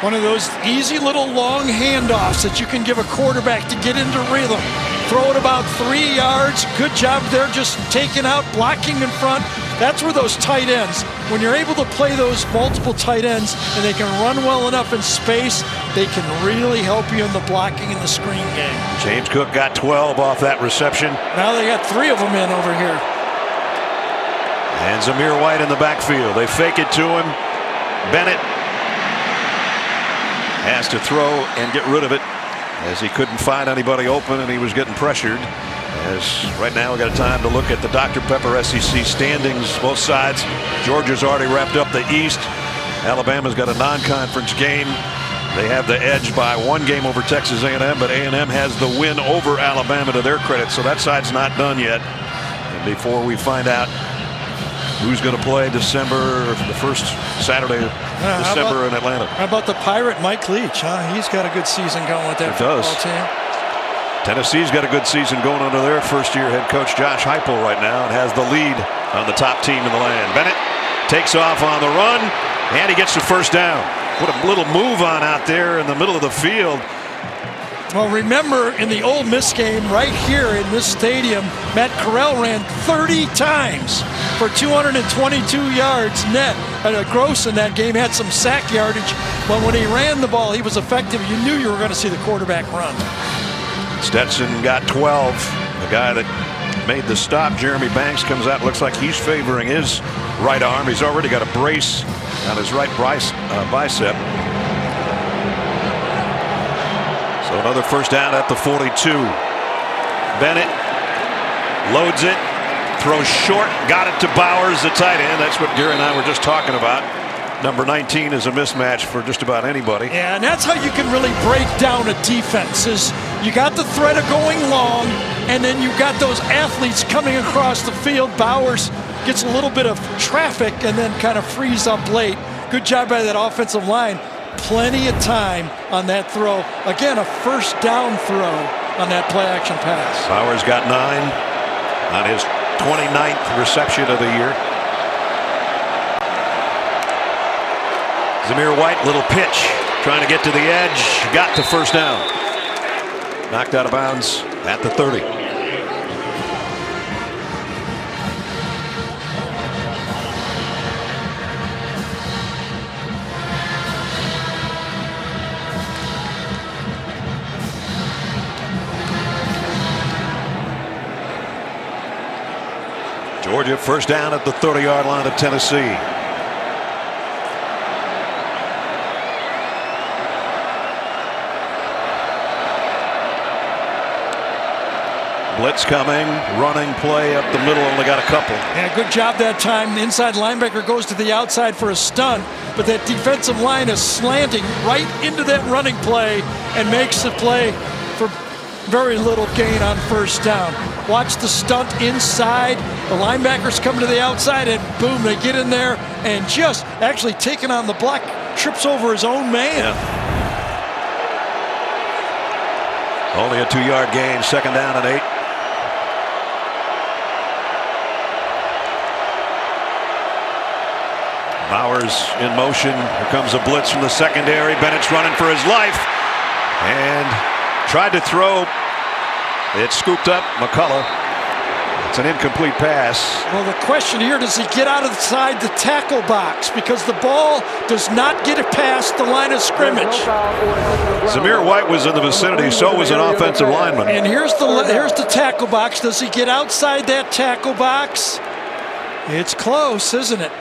One of those easy little long handoffs that you can give a quarterback to get into rhythm. Throw it about 3 yards. Good job there, just taking out, blocking in front. That's where those tight ends, when you're able to play those multiple tight ends and they can run well enough in space, they can really help you in the blocking and the screen game. James Cook got 12 off that reception. Now they got 3 of them in over here. And Zamir White in the backfield. They fake it to him. Bennett has to throw and get rid of it as he couldn't find anybody open and he was getting pressured. As right now we got time to look at the Dr. Pepper SEC standings. Both sides. Georgia's already wrapped up the East. Alabama's got a non-conference game. They have the edge by 1 game over Texas A&M, but A&M has the win over Alabama to their credit, so that side's not done yet. And before we find out who's going to play December, the first Saturday of December in Atlanta. How about the Pirate Mike Leach? He's got a good season going with that football team. Tennessee's got a good season going under their first-year head coach Josh Heupel right now and has the lead on the top team in the land. Bennett takes off on the run, and he gets the first down. What a little move on out there in the middle of the field. Well, remember in the Ole Miss game right here in this stadium, Matt Corral ran 30 times for 222 yards net. Gross in that game had some sack yardage, but when he ran the ball, he was effective. You knew you were going to see the quarterback run. Stetson got 12. The guy that made the stop, Jeremy Banks, comes out. Looks like he's favoring his right arm. He's already got a brace on his right bicep. So another first down at the 42. Bennett loads it, throws short, got it to Bowers, the tight end. That's what Gary and I were just talking about. Number 19 is a mismatch for just about anybody. Yeah, and that's how you can really break down a defense. Is you got the threat of going long, and then you got those athletes coming across the field. Bowers gets a little bit of traffic and then kind of frees up late. Good job by that offensive line. Plenty of time on that throw. Again, a first down throw on that play action pass. Bowers got 9 on his 29th reception of the year. Zamir White, little pitch, trying to get to the edge, got the first down. Knocked out of bounds at the 30. Georgia first down at the 30-yard line of Tennessee. Blitz coming, running play up the middle, only got a couple. Yeah, good job that time. The inside linebacker goes to the outside for a stunt, but that defensive line is slanting right into that running play and makes the play for very little gain on first down. Watch the stunt inside. The linebackers come to the outside and boom, they get in there and just actually taking on the block, trips over his own man. Yeah. Only a 2-yard gain, second down and 8. Bowers in motion. Here comes a blitz from the secondary. Bennett's running for his life and tried to throw It's scooped up. McCullough. It's an incomplete pass. Well, the question here, does he get out of the tackle box? Because the ball does not get it past the line of scrimmage. Zamir White was in the vicinity, so was an offensive lineman. And here's the tackle box. Does he get outside that tackle box? It's close, isn't it?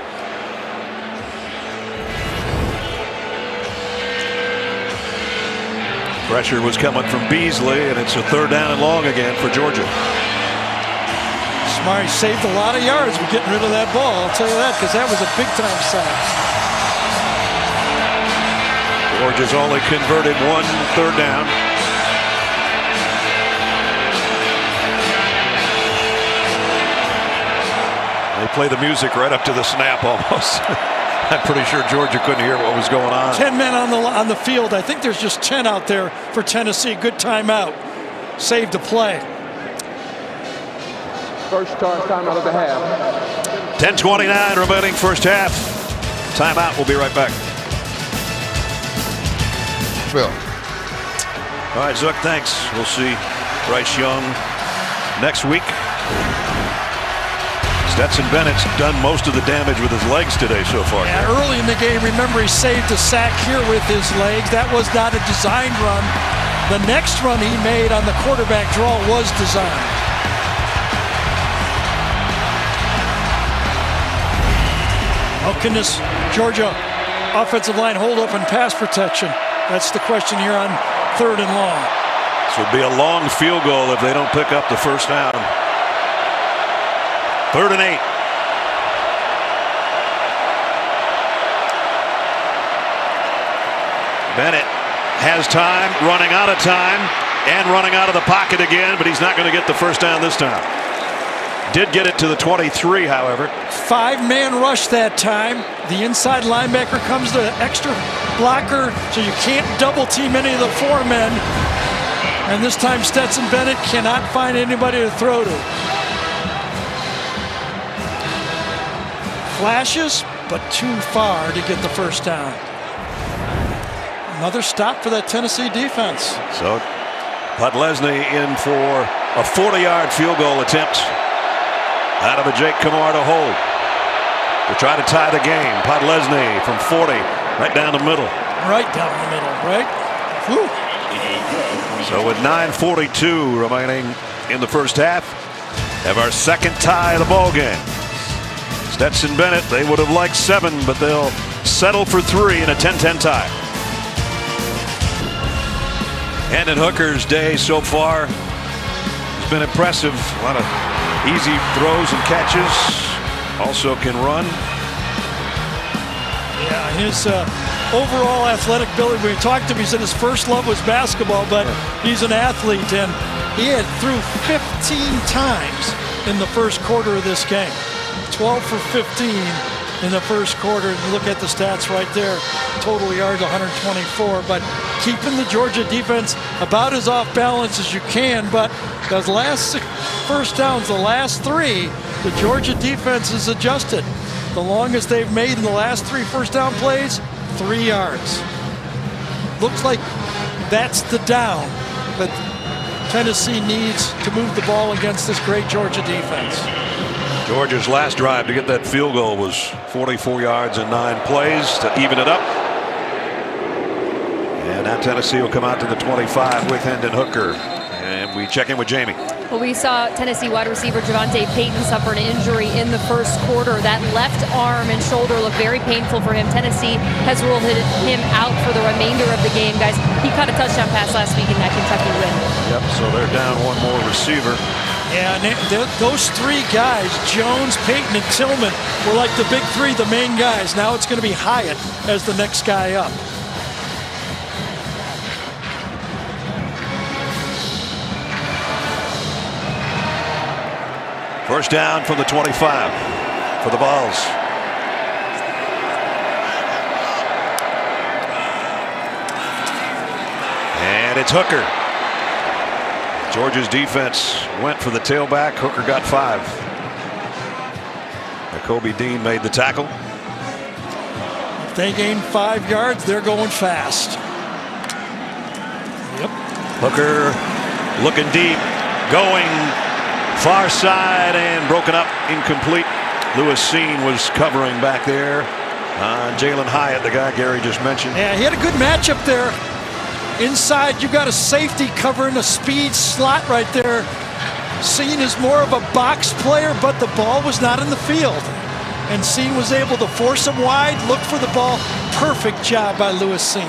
Pressure was coming from Beasley, and it's a 3rd down and long again for Georgia. Smart saved a lot of yards with getting rid of that ball. I'll tell you that, because that was a big-time sack. Georgia's only converted 1 3rd down. They play the music right up to the snap almost. I'm pretty sure Georgia couldn't hear what was going on. 10 men on the field. I think there's just 10 out there for Tennessee. Good timeout. Saved the play. First timeout of the half. 10:29 remaining first half. Timeout. We'll be right back. Phil. All right, Zook, thanks. We'll see Bryce Young next week. Stetson Bennett's done most of the damage with his legs today so far. Yeah, early in the game, remember, he saved a sack here with his legs. That was not a designed run. The next run he made on the quarterback draw was designed. How can this Georgia offensive line hold up in pass protection? That's the question here on 3rd and long. This would be a long field goal if they don't pick up the first down. 3rd and 8. Bennett has time, running out of time, and running out of the pocket again, but he's not going to get the first down this time. Did get it to the 23, however. 5-man rush that time. The inside linebacker comes to extra blocker, so you can't double team any of the 4 men. And this time Stetson Bennett cannot find anybody to throw to. Flashes, but too far to get the first down. Another stop for that Tennessee defense. So Podlesny in for a 40-yard field goal attempt out of a Jake Camarda hold to try to tie the game. Podlesny from 40, right down the middle. Right down the middle, right? Whew. So with 9:42 remaining in the first half, have our second tie of the ball game. Stetson Bennett, they would have liked 7, but they'll settle for 3 in a 10-10 tie. Hendon Hooker's day so far has been impressive. A lot of easy throws and catches. Also can run. Yeah, his overall athletic ability, when we talked to him, he said his first love was basketball, but he's an athlete, and he had threw 15 times in the first quarter of this game. 12 for 15 in the first quarter. And look at the stats right there. Total yards 124. But keeping the Georgia defense about as off balance as you can. But those last 6 first downs, the last 3, the Georgia defense is adjusted. The longest they've made in the last 3 first down plays, 3 yards. Looks like that's the down that Tennessee needs to move the ball against this great Georgia defense. Georgia's last drive to get that field goal was 44 yards and 9 plays to even it up. And now Tennessee will come out to the 25 with Hendon Hooker. And we check in with Jamie. Well, we saw Tennessee wide receiver Javonte Payton suffer an injury in the first quarter. That left arm and shoulder look very painful for him. Tennessee has ruled him out for the remainder of the game. Guys, he caught a touchdown pass last week in that Kentucky win. Yep, so they're down 1 more receiver. Yeah, and those 3 guys, Jones, Payton, and Tillman, were like the big 3, the main guys. Now it's going to be Hyatt as the next guy up. First down from the 25 for the Vols. And it's Hooker. Georgia's defense went for the tailback. Hooker got 5. Kobe Dean made the tackle. If they gain 5 yards, they're going fast. Yep. Hooker looking deep. going far side and broken up, incomplete. Lewis Cine was covering back there. Jalen Hyatt, the guy Gary just mentioned. Yeah, he had a good matchup there. Inside, you got a safety covering a speed slot right there. Cine is more of a box player, but the ball was not in the field. And Cine was able to force him wide, look for the ball. Perfect job by Lewis Cine.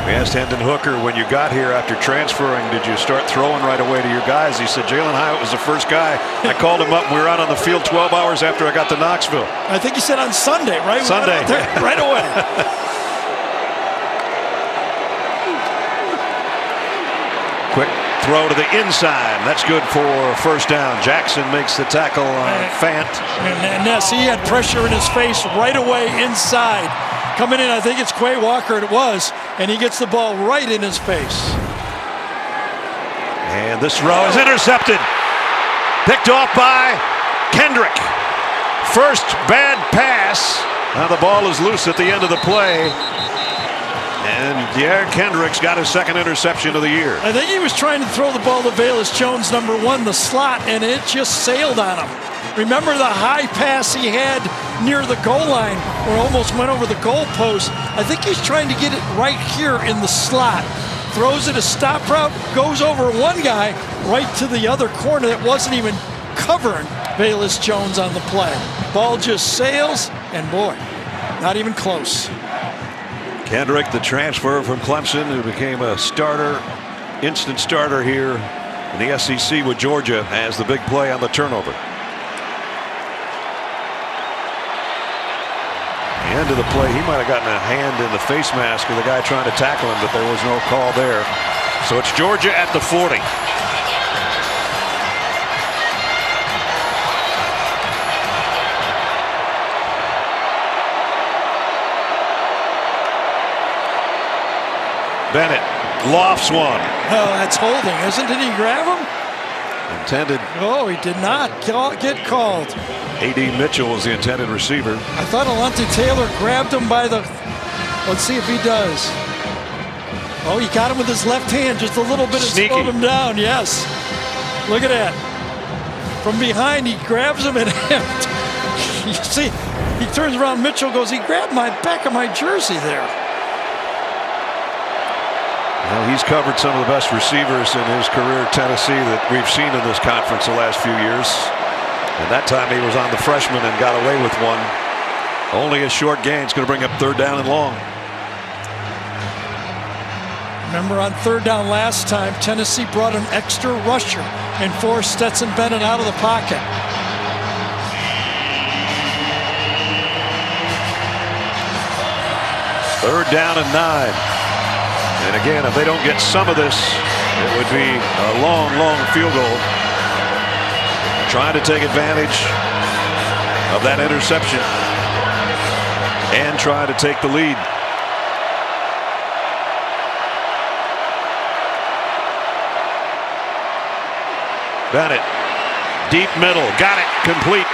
We asked Hendon Hooker, when you got here after transferring, did you start throwing right away to your guys? He said Jalen Hyatt was the first guy. I called him up and we were out on the field 12 hours after I got to Knoxville. I think he said on Sunday, right? Sunday. We went out there right away. Quick throw to the inside. That's good for first down. Jackson makes the tackle on Fant. And Ness, he had pressure in his face right away inside. Coming in, I think it's Quay Walker, it was, and he gets the ball right in his face. And this throw is intercepted. Picked off by Kendrick. First bad pass. Now the ball is loose at the end of the play. And Jair Kendrick's got his second interception of the year. I think he was trying to throw the ball to Velus Jones, number 1, the slot, and it just sailed on him. Remember the high pass he had near the goal line where it almost went over the goal post? I think he's trying to get it right here in the slot. Throws it a stop route, goes over one guy right to the other corner that wasn't even covering Velus Jones on the play. Ball just sails, and boy, not even close. Kendrick, the transfer from Clemson, who became a starter, instant starter here in the SEC with Georgia, has the big play on the turnover. The end of the play, he might have gotten a hand in the face mask of the guy trying to tackle him, but there was no call there. So it's Georgia at the 40. Bennett lofts one. Oh, that's holding, isn't it? Did he grab him? Intended. Oh, he did not get called. A.D. Mitchell was the intended receiver. I thought Alontae Taylor grabbed him by the... Let's see if he does. Oh, he got him with his left hand just a little bit and slowed him down. Yes. Look at that. From behind, he grabs him and you see, he turns around. Mitchell goes, he grabbed my back of my jersey there. Well, he's covered some of the best receivers in his career at Tennessee that we've seen in this conference the last few years. And that time he was on the freshman and got away with one. Only a short gain. It's going to bring up 3rd down and long. Remember on 3rd down last time, Tennessee brought an extra rusher and forced Stetson Bennett out of the pocket. Third down and 9. And again, if they don't get some of this, it would be a long, long field goal. Trying to take advantage of that interception and try to take the lead. Bennett, deep middle, got it, complete.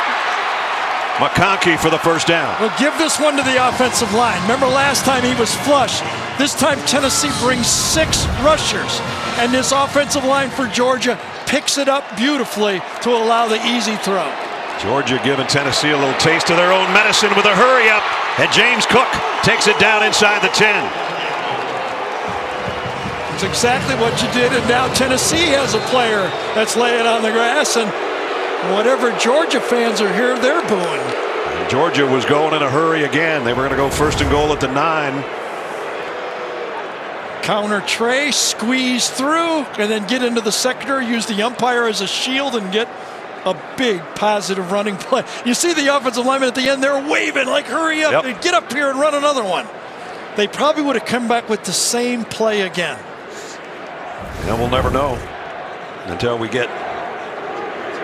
McConkey for the first down. Well, give this one to the offensive line. Remember last time he was flush. This time Tennessee brings 6 rushers. And this offensive line for Georgia picks it up beautifully to allow the easy throw. Georgia giving Tennessee a little taste of their own medicine with a hurry up. And James Cook takes it down inside the 10. It's exactly what you did. And now Tennessee has a player that's laying on the grass. And whatever Georgia fans are here, they're booing. And Georgia was going in a hurry again. They were going to go 1st and goal at the 9. Counter Trey, squeeze through, and then get into the secondary, use the umpire as a shield, and get a big positive running play. You see the offensive lineman at the end, they're waving like, hurry up, and get up here and run another one. They probably would have come back with the same play again. And we'll never know until we get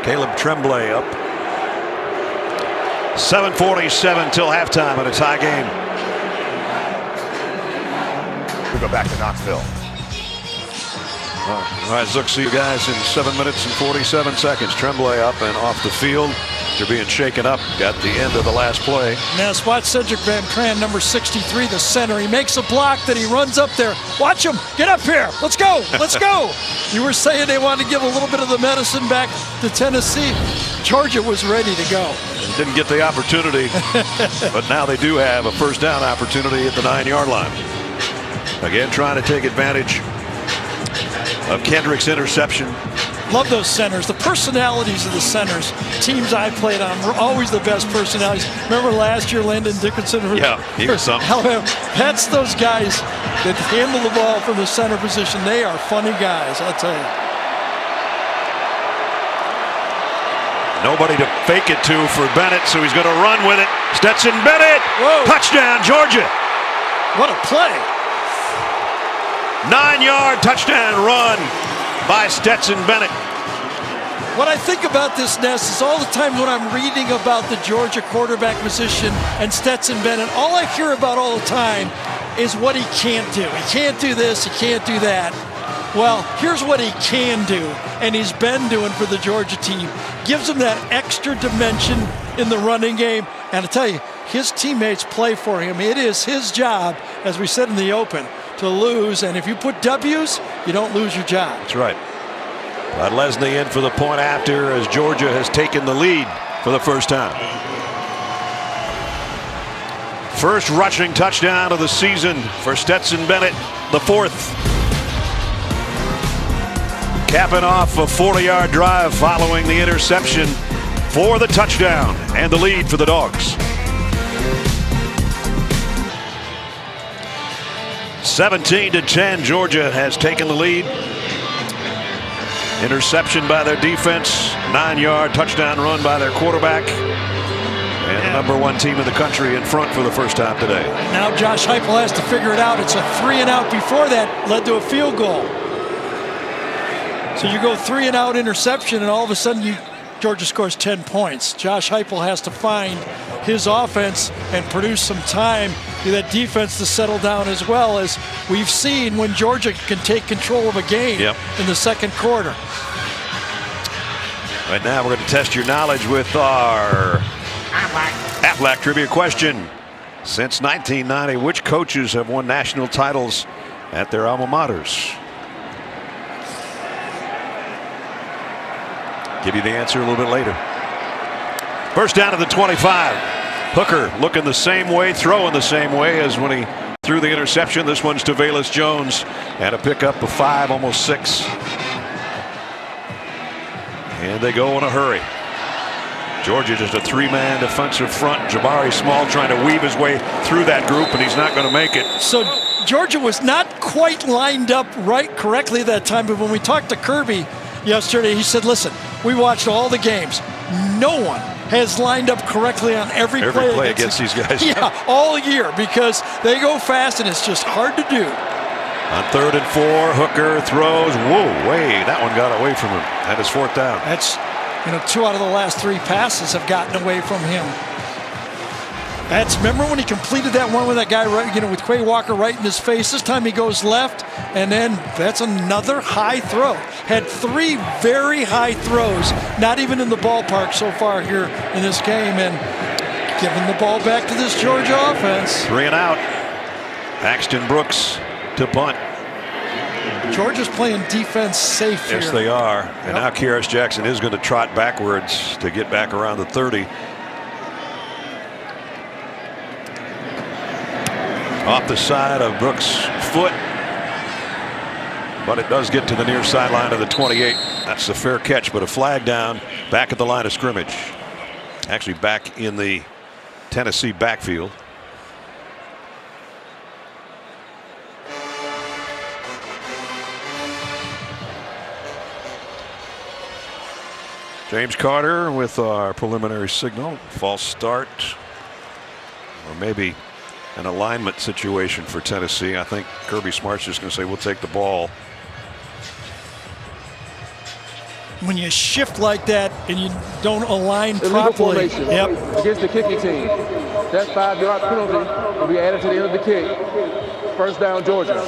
Caleb Tremblay up. 7:47 till halftime, and a tie game. We go back to Knoxville. All right, Zook, see you guys in 7 minutes and 47 seconds. Tremblay up and off the field. after being shaken up at the end of the last play. Now spot Cedric Van Tran, number 63, the center. He makes a block, then he runs up there. Watch him. Get up here. Let's go. Let's go. You were saying they wanted to give a little bit of the medicine back to Tennessee. Georgia was ready to go. Didn't get the opportunity, but now they do have a first down opportunity at the 9-yard line. Again, trying to take advantage of Kendrick's interception. Love those centers. The personalities of the centers, teams I played on, were always the best personalities. Remember last year, Landon Dickinson? Yeah, he was something. That's those guys that handle the ball from the center position. They are funny guys, I'll tell you. Nobody to fake it to for Bennett, so he's going to run with it. Stetson Bennett, Whoa. Touchdown, Georgia. What a play. 9-yard touchdown run by Stetson Bennett. What I think about this, Ness, is all the time when I'm reading about the Georgia quarterback position and Stetson Bennett, all I hear about all the time is what he can't do. He can't do this, he can't do that. Well, here's what he can do, and he's been doing for the Georgia team. Gives him that extra dimension in the running game. And I tell you, his teammates play for him. It is his job, as we said in the open, to lose. And if you put W's, you don't lose your job. That's right. But Leslie in for the point after as Georgia has taken the lead for the first time. First rushing touchdown of the season for Stetson Bennett, the 4th. Capping off a 40-yard drive following the interception for the touchdown and the lead for the Dogs. 17-10, Georgia has taken the lead. Interception by their defense, 9-yard touchdown run by their quarterback. And the number 1 team in the country in front for the first time today. Now Josh Heupel has to figure it out. It's a 3-and-out before that, led to a field goal. So you go 3-and-out interception, and all of a sudden Georgia scores 10 points. Josh Heupel has to find his offense and produce some time for that defense to settle down, as well as we've seen when Georgia can take control of a game in the second quarter. Right now we're going to test your knowledge with our Aflac trivia question. Since 1990, which coaches have won national titles at their alma maters? Give you the answer a little bit later. First down to the 25. Hooker looking the same way, throwing the same way as when he threw the interception. This one's to Velus Jones, and a pickup of 5, almost 6. And they go in a hurry. Georgia just a 3-man defensive front. Jabari Small trying to weave his way through that group, and he's not going to make it. So Georgia was not quite lined up correctly that time, but when we talked to Kirby yesterday, he said, listen, we watched all the games. No one has lined up correctly on every play against these guys. Yeah, all year, because they go fast and it's just hard to do. On 3rd and 4, Hooker throws. Whoa, that one got away from him. That is 4th down. That's, 2 out of the last 3 passes have gotten away from him. Remember when he completed that one with that guy, with Quay Walker right in his face? This time he goes left, and then that's another high throw. Had 3 very high throws, not even in the ballpark so far here in this game, and giving the ball back to this Georgia offense. 3-and-out. Axton Brooks to punt. Georgia's playing defense safe here. Yes, they are. And now Kearis Jackson is going to trot backwards to get back around the 30. Off the side of Brooks' foot, but it does get to the near sideline of the 28. That's a fair catch, but a flag down back at the line of scrimmage. Actually back in the Tennessee backfield. James Carter with our preliminary signal. False start, or maybe an alignment situation for Tennessee. I think Kirby Smart's just going to say, we'll take the ball. When you shift like that and you don't align properly. Against the kicking team. That 5-yard penalty will be added to the end of the kick. First down, Georgia.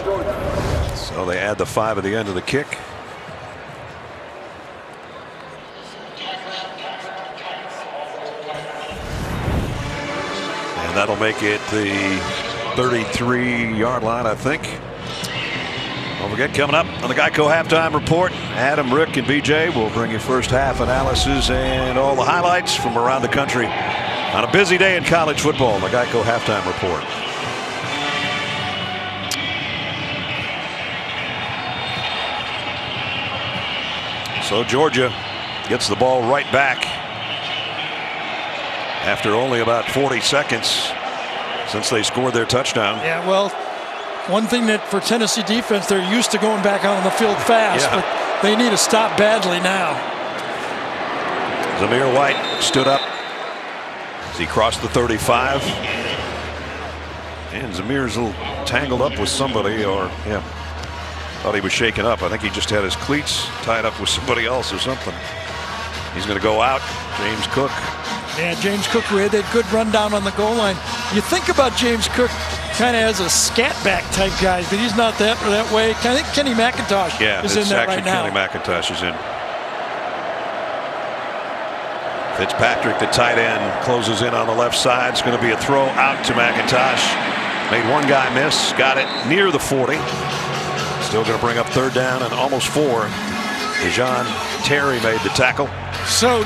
So they add the 5 at the end of the kick. And that'll make it the 33-yard line, I think. Don't forget, coming up on the Geico Halftime Report, Adam, Rick, and BJ will bring you first half analysis and all the highlights from around the country on a busy day in college football. The Geico Halftime Report. So Georgia gets the ball right back after only about 40 seconds since they scored their touchdown. Yeah, well, one thing that for Tennessee defense, they're used to going back out on the field fast, but they need to stop badly now. Zamir White stood up as he crossed the 35. And Zamir's a little tangled up with somebody, or thought he was shaken up. I think he just had his cleats tied up with somebody else or something. He's going to go out. James Cook. Yeah, James Cook, we had that good rundown on the goal line. You think about James Cook kind of as a scat back type guy, but he's not that way. I think Kenny McIntosh is in there right now. Kenny McIntosh is in. Fitzpatrick, the tight end, closes in on the left side. It's going to be a throw out to McIntosh. Made one guy miss. Got it near the 40. Still going to bring up third down and almost 4. Dejon Terry made the tackle. So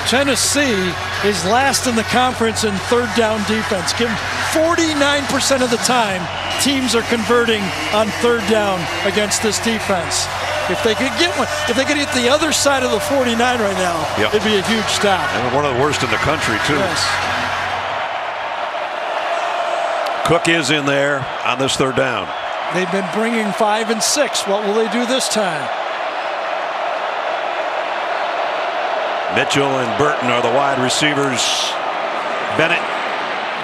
Tennessee is last in the conference in third down defense. Give 49% of the time teams are converting on third down against this defense. If they could get one, if they could hit the other side of the 49 right now, it'd be a huge stop. And one of the worst in the country, too. Yes. Cook is in there on this third down. They've been bringing 5 and 6. What will they do this time? Mitchell and Burton are the wide receivers. Bennett.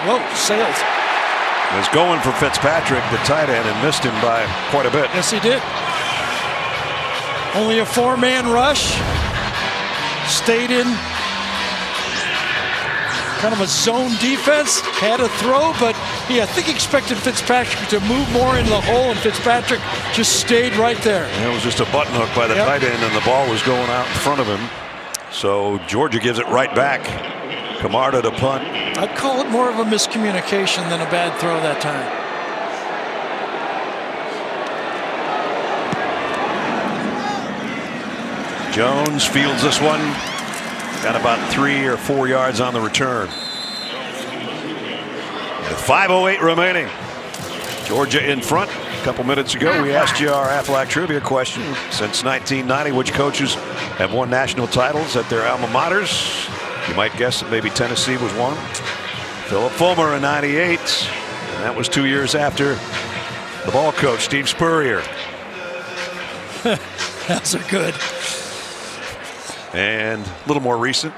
Whoa, sailed. Was going for Fitzpatrick, the tight end, and missed him by quite a bit. Yes, he did. Only a 4-man rush. Stayed in kind of a zone defense. Had a throw, but he, I think, expected Fitzpatrick to move more into the hole, and Fitzpatrick just stayed right there. And it was just a button hook by the tight end, and the ball was going out in front of him. So Georgia gives it right back. Camarda to punt. I'd call it more of a miscommunication than a bad throw that time. Jones fields this one. Got about 3 or 4 yards on the return. With 5:08 remaining. Georgia in front. A couple minutes ago, we asked you our Aflac trivia question. Since 1990, which coaches have won national titles at their alma maters? You might guess that maybe Tennessee was one. Philip Fulmer in '98. And that was 2 years after the ball coach, Steve Spurrier. Those are good. And a little more recent.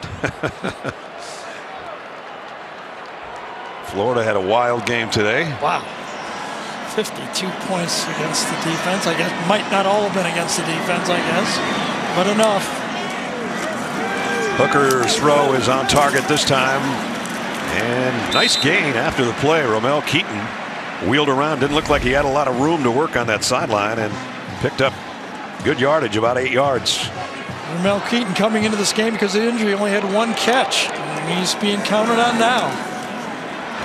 Florida had a wild game today. Wow. 52 points against the defense. I guess might not all have been against the defense, I guess, but enough. Hooker's throw is on target this time. And nice gain after the play. Romel Keaton wheeled around. Didn't look like he had a lot of room to work on that sideline, and picked up good yardage, about 8 yards. Romel Keaton coming into this game because of the injury only had 1 catch. And he's being counted on now.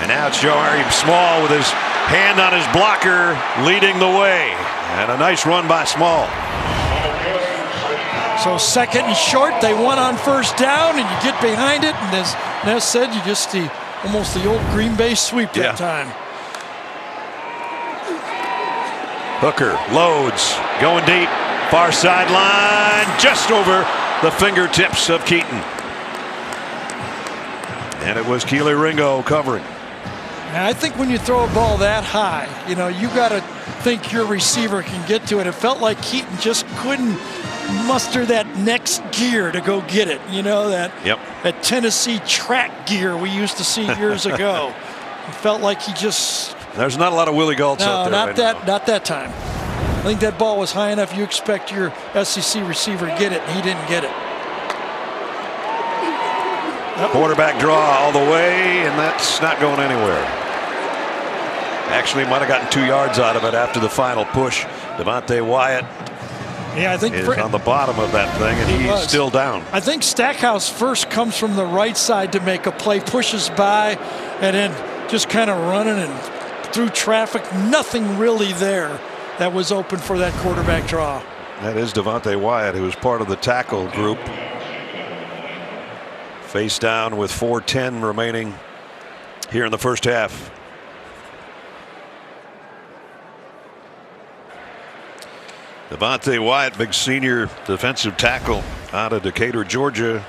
And now it's Jahari Small with his hand on his blocker, leading the way. And a nice run by Small. So second and short, they won on first down, and you get behind it, and as Ness said, you just see almost the old Green Bay sweep that time. Hooker loads, going deep, far sideline, just over the fingertips of Keaton. And it was Keely Ringo covering. And I think when you throw a ball that high, you know, you got to think your receiver can get to it. It felt like Keaton just couldn't muster that next gear to go get it. You know, that Tennessee track gear we used to see years ago. It felt like he just... There's not a lot of Willie Gaultz out there. Not that time. I think that ball was high enough. You expect your SEC receiver to get it, and he didn't get it. Quarterback draw all the way, and that's not going anywhere. Actually, might have gotten 2 yards out of it after the final push. Devontae Wyatt I think is on the bottom of that thing, and he's still down. I think Stackhouse first comes from the right side to make a play, pushes by, and then just kind of running and through traffic. Nothing really there that was open for that quarterback draw. That is Devontae Wyatt, who was part of the tackle group. Face down with 4:10 remaining here in the first half. Devontae Wyatt, big senior defensive tackle out of Decatur, Georgia,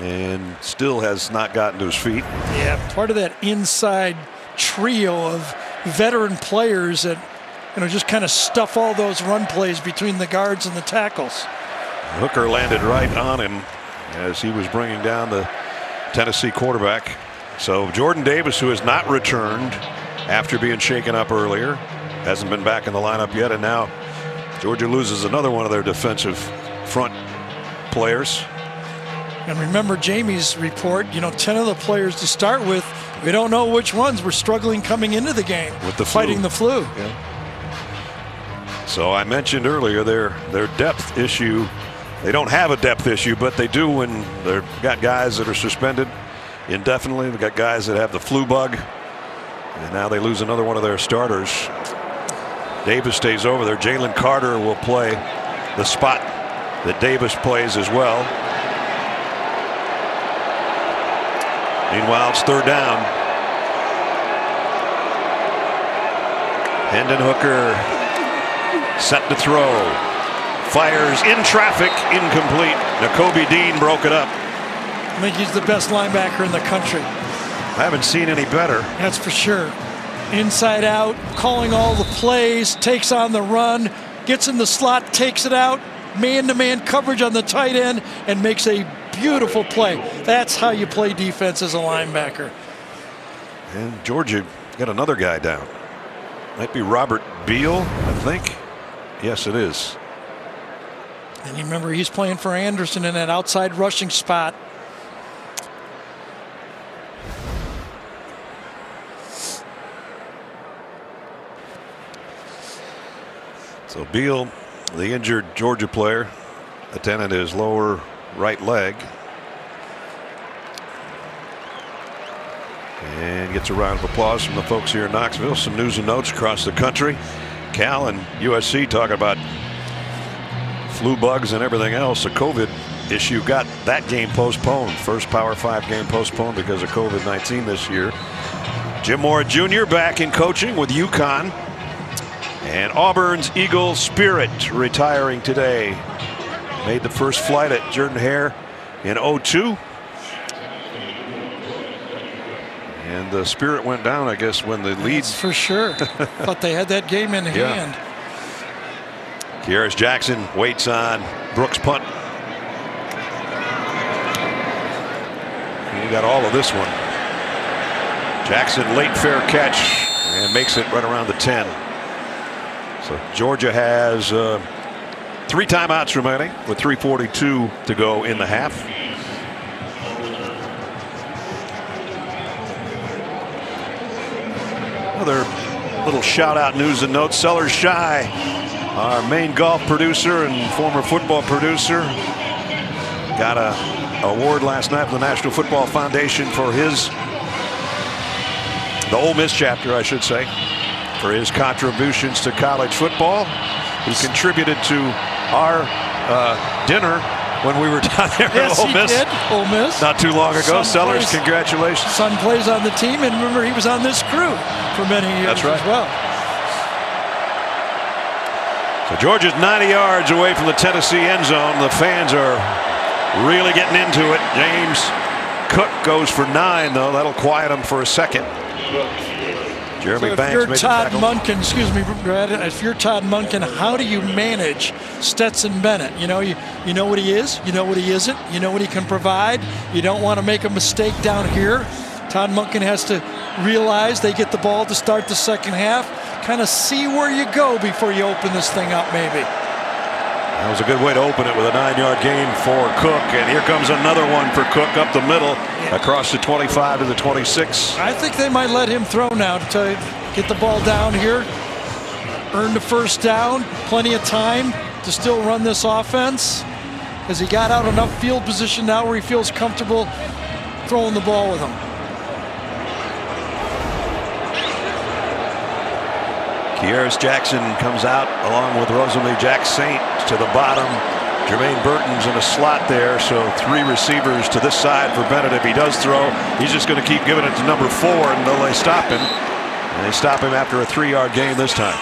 and still has not gotten to his feet. Yeah, part of that inside trio of veteran players that just kind of stuff all those run plays between the guards and the tackles. Hooker landed right on him as he was bringing down the Tennessee quarterback. So Jordan Davis, who has not returned after being shaken up earlier, hasn't been back in the lineup yet, and now Georgia loses another one of their defensive front players. And remember Jamie's report, 10 of the players to start with, we don't know which ones were struggling coming into the game with the fighting the flu. Yeah. So I mentioned earlier their depth issue. They don't have a depth issue, but they do when they've got guys that are suspended indefinitely. They've got guys that have the flu bug, and now they lose another one of their starters. Davis stays over there. Jalen Carter will play the spot that Davis plays as well. Meanwhile, it's third down. Hendon Hooker set to throw. Fires in traffic, incomplete. Nakobe Dean broke it up. I think he's the best linebacker in the country. I haven't seen any better. That's for sure. Inside out, calling all the plays, takes on the run, gets in the slot, takes it out, man-to-man coverage on the tight end, and makes a beautiful play. That's how you play defense as a linebacker. And Georgia got another guy down. Might be Robert Beal, I think. Yes, it is. And you remember he's playing for Anderson in that outside rushing spot. So Beal, the injured Georgia player, attended his lower right leg. And gets a round of applause from the folks here in Knoxville. Some news and notes across the country. Cal and USC talking about flu bugs and everything else. The COVID issue got that game postponed. First Power 5 game postponed because of COVID-19 this year. Jim Mora Jr. back in coaching with UConn. And Auburn's Eagle Spirit retiring today. Made the first flight at Jordan-Hare in 2002. And the Spirit went down, I guess, when the lead. That's for sure. But they had that game in hand. Kearis Jackson waits on Brooks' punt. You got all of this one. Jackson late fair catch and makes it right around the 10. So Georgia has 3 timeouts remaining with 3:42 to go in the half. Another little shout out news and notes. Sellers Shy, our main golf producer and former football producer, got a award last night from the National Football Foundation for the Ole Miss chapter, I should say, for his contributions to college football. He contributed to our dinner when we were down there at Ole Miss. He did. Ole Miss. Not too long ago. Sellers, congratulations. Son plays on the team, and remember he was on this crew for many years. That's right. As well. So Georgia's 90 yards away from the Tennessee end zone. The fans are really getting into it. James Cook goes for 9, though. That'll quiet him for a second. Jeremy Banks. If you're makes Todd a tackle. Monken, excuse me, Brad, if you're Todd Monken, how do you manage Stetson Bennett? You know what he is, you know what he isn't, you know what he can provide. You don't want to make a mistake down here. Todd Monken has to realize they get the ball to start the second half. Kind of see where you go before you open this thing up, maybe. That was a good way to open it with a 9-yard gain for Cook. And here comes another one for Cook up the middle, across the 25 to the 26. I think they might let him throw now to get the ball down here, earn the first down, plenty of time to still run this offense. Has he got out enough field position now where he feels comfortable throwing the ball with him? Kearis Jackson comes out along with Rosalie Jack Saint to the bottom. Jermaine Burton's in a slot there, so 3 receivers to this side for Bennett. If he does throw, he's just going to keep giving it to number 4 until they stop him. And they stop him after a 3-yard gain this time.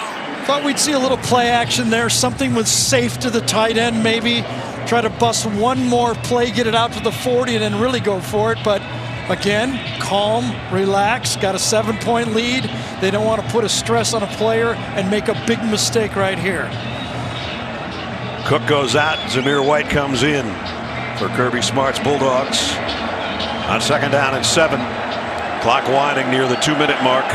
Thought we'd see a little play action there, something with safe to the tight end, maybe try to bust one more play, get it out to the 40, and then really go for it. But again, calm, relax, got a 7-point lead. They don't want to put a stress on a player and make a big mistake right here. Cook goes out. Zamir White comes in for Kirby Smart's Bulldogs on 2nd down and 7. Clock winding near the 2-minute mark.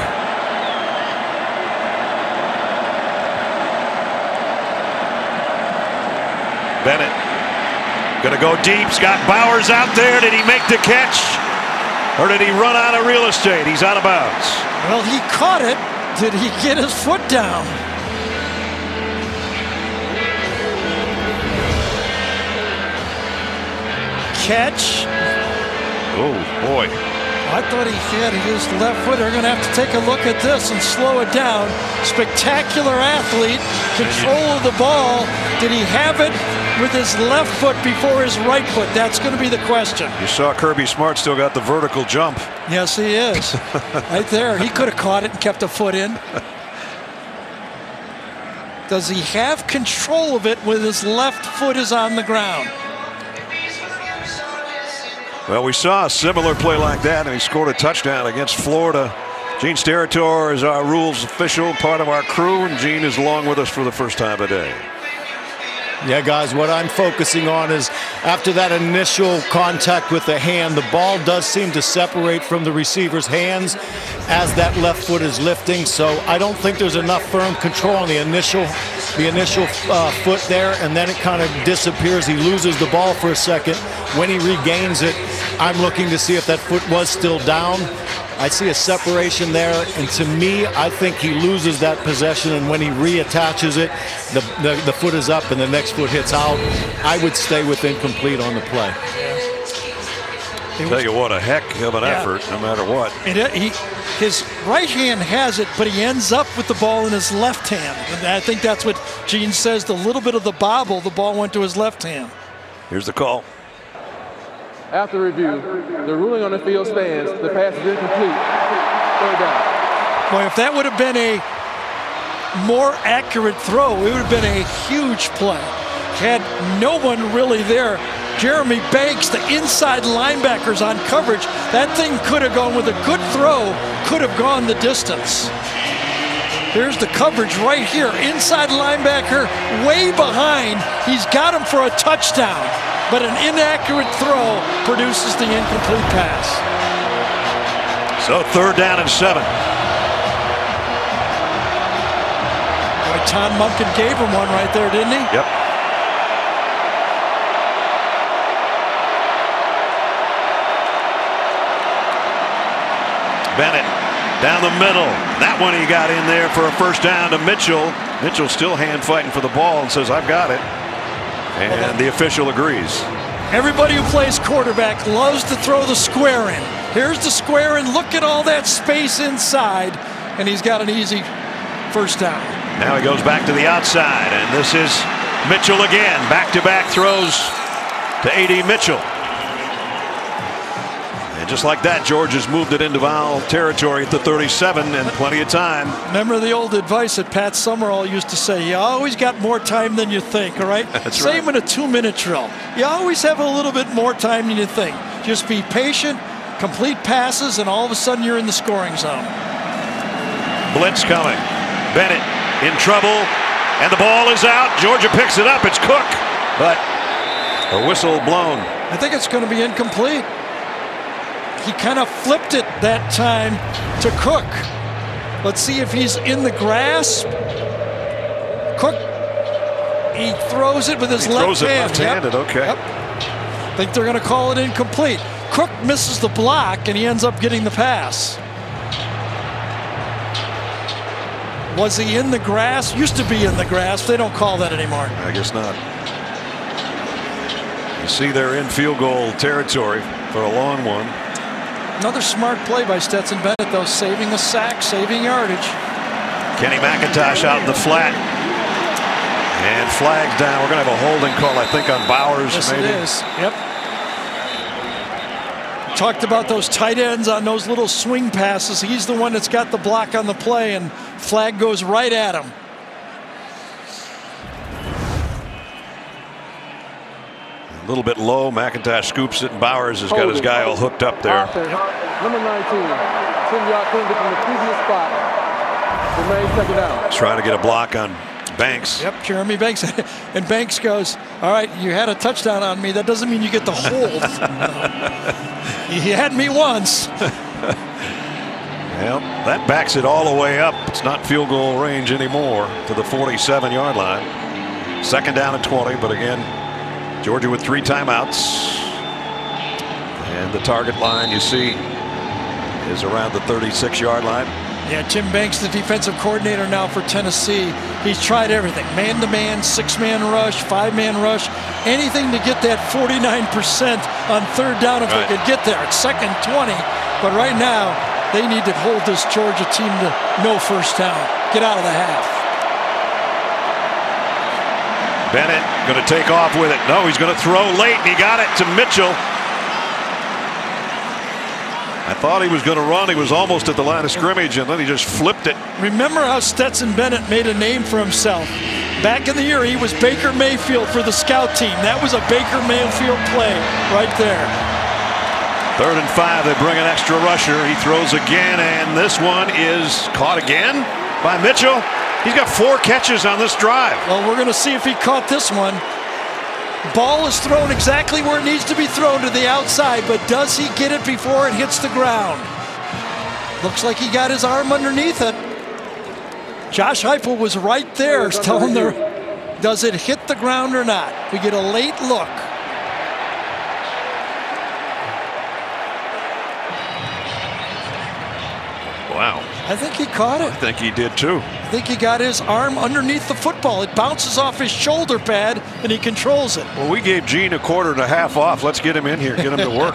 Bennett going to go deep. Scott Bowers out there. Did he make the catch? Or did he run out of real estate? He's out of bounds. Well, he caught it. Did he get his foot down? Catch. Oh, boy. I thought he had his left foot. They're going to have to take a look at this and slow it down. Spectacular athlete. Control of the ball. Did he have it with his left foot before his right foot? That's going to be the question. You saw Kirby Smart still got the vertical jump. Yes, he is. Right there. He could have caught it and kept a foot in. Does he have control of it when his left foot is on the ground? Well, we saw a similar play like that, and he scored a touchdown against Florida. Gene Steratore is our rules official, part of our crew, and Gene is along with us for the first time today. Yeah, guys, what I'm focusing on is after that initial contact with the hand, the ball does seem to separate from the receiver's hands as that left foot is lifting. So I don't think there's enough firm control on the initial foot there, and then it kind of disappears. He loses the ball for a second. When he regains it, I'm looking to see if that foot was still down. I see a separation there, and to me, I think he loses that possession, and when he reattaches it, the foot is up and the next foot hits out. I would stay with incomplete on the play. Tell you what, a heck of an effort, no matter what. His right hand has it, but he ends up with the ball in his left hand. And I think that's what Gene says, the little bit of the bobble, the ball went to his left hand. Here's the call. After review, the ruling on the field stands. The pass is incomplete. 3rd down. Boy, if that would have been a more accurate throw, it would have been a huge play. Had no one really there. Jeremy Banks, the inside linebackers on coverage. That thing could have gone with a good throw, could have gone the distance. Here's the coverage right here. Inside linebacker way behind. He's got him for a touchdown. But an inaccurate throw produces the incomplete pass. So 3rd down and 7. Boy, Tom Monken gave him one right there, didn't he? Yep. Bennett down the middle. That one he got in there for a 1st down to Mitchell. Mitchell still hand fighting for the ball and says, I've got it. And the official agrees. Everybody who plays quarterback loves to throw the square in. Here's the square in. Look at all that space inside. And he's got an easy 1st down. Now he goes back to the outside. And this is Mitchell again. Back-to-back throws to A.D. Mitchell. And just like that, George has moved it into foul territory at the 37 and plenty of time. Remember the old advice that Pat Summerall used to say, you always got more time than you think, all right? That's Same right. in a 2-minute drill. You always have a little bit more time than you think. Just be patient, complete passes, and all of a sudden you're in the scoring zone. Blitz coming. Bennett in trouble, and the ball is out. Georgia picks it up. It's Cook, but a whistle blown. I think it's going to be incomplete. He kind of flipped it that time to Cook. Let's see if he's in the grasp. Cook, he throws it with his left hand. Left-handed, okay. Yep. I think they're going to call it incomplete. Cook misses the block, and he ends up getting the pass. Was he in the grasp? Used to be in the grasp. They don't call that anymore. I guess not. You see they're in field goal territory for a long one. Another smart play by Stetson Bennett, though, saving a sack, saving yardage. Kenny McIntosh out in the flat. And flags down. We're going to have a holding call, I think, on Bowers. Yes, maybe. it is. Yep. Talked about those tight ends on those little swing passes. He's the one that's got the block on the play, and flag goes right at him. A little bit low. McIntosh scoops it, and Bowers has got his guy all hooked up there. Offense, number 19, 10-yard penalty from the previous spot. Remains second down. Trying to get a block on Banks. Yep, Jeremy Banks. And Banks goes, all right, you had a touchdown on me. That doesn't mean you get the hold. He had me once. Well, that backs it all the way up. It's not field goal range anymore to the 47-yard line. Second down and 20, but again, Georgia with 3 timeouts. And the target line, you see, is around the 36-yard line. Yeah, Tim Banks, the defensive coordinator now for Tennessee. He's tried everything. Man-to-man, 6-man rush, 5-man rush, anything to get that 49% on third down if they could get there. It's second 20, but right now they need to hold this Georgia team to no first down. Get out of the half. Bennett going to take off with it. No, he's going to throw late, and he got it to Mitchell. I thought he was going to run. He was almost at the line of scrimmage, and then he just flipped it. Remember how Stetson Bennett made a name for himself. Back in the year, he was Baker Mayfield for the scout team. That was a Baker Mayfield play right there. 3rd and 5, they bring an extra rusher. He throws again, and this one is caught again by Mitchell. He's got 4 catches on this drive. Well, we're going to see if he caught this one. Ball is thrown exactly where it needs to be thrown, to the outside, but does he get it before it hits the ground? Looks like he got his arm underneath it. Josh Heupel was right there telling the, does it hit the ground or not? We get a late look. Wow. I think he caught it. I think he did too. I think he got his arm underneath the football. It bounces off his shoulder pad, and he controls it. Well, we gave Gene a quarter and a half off. Let's get him in here, get him to work.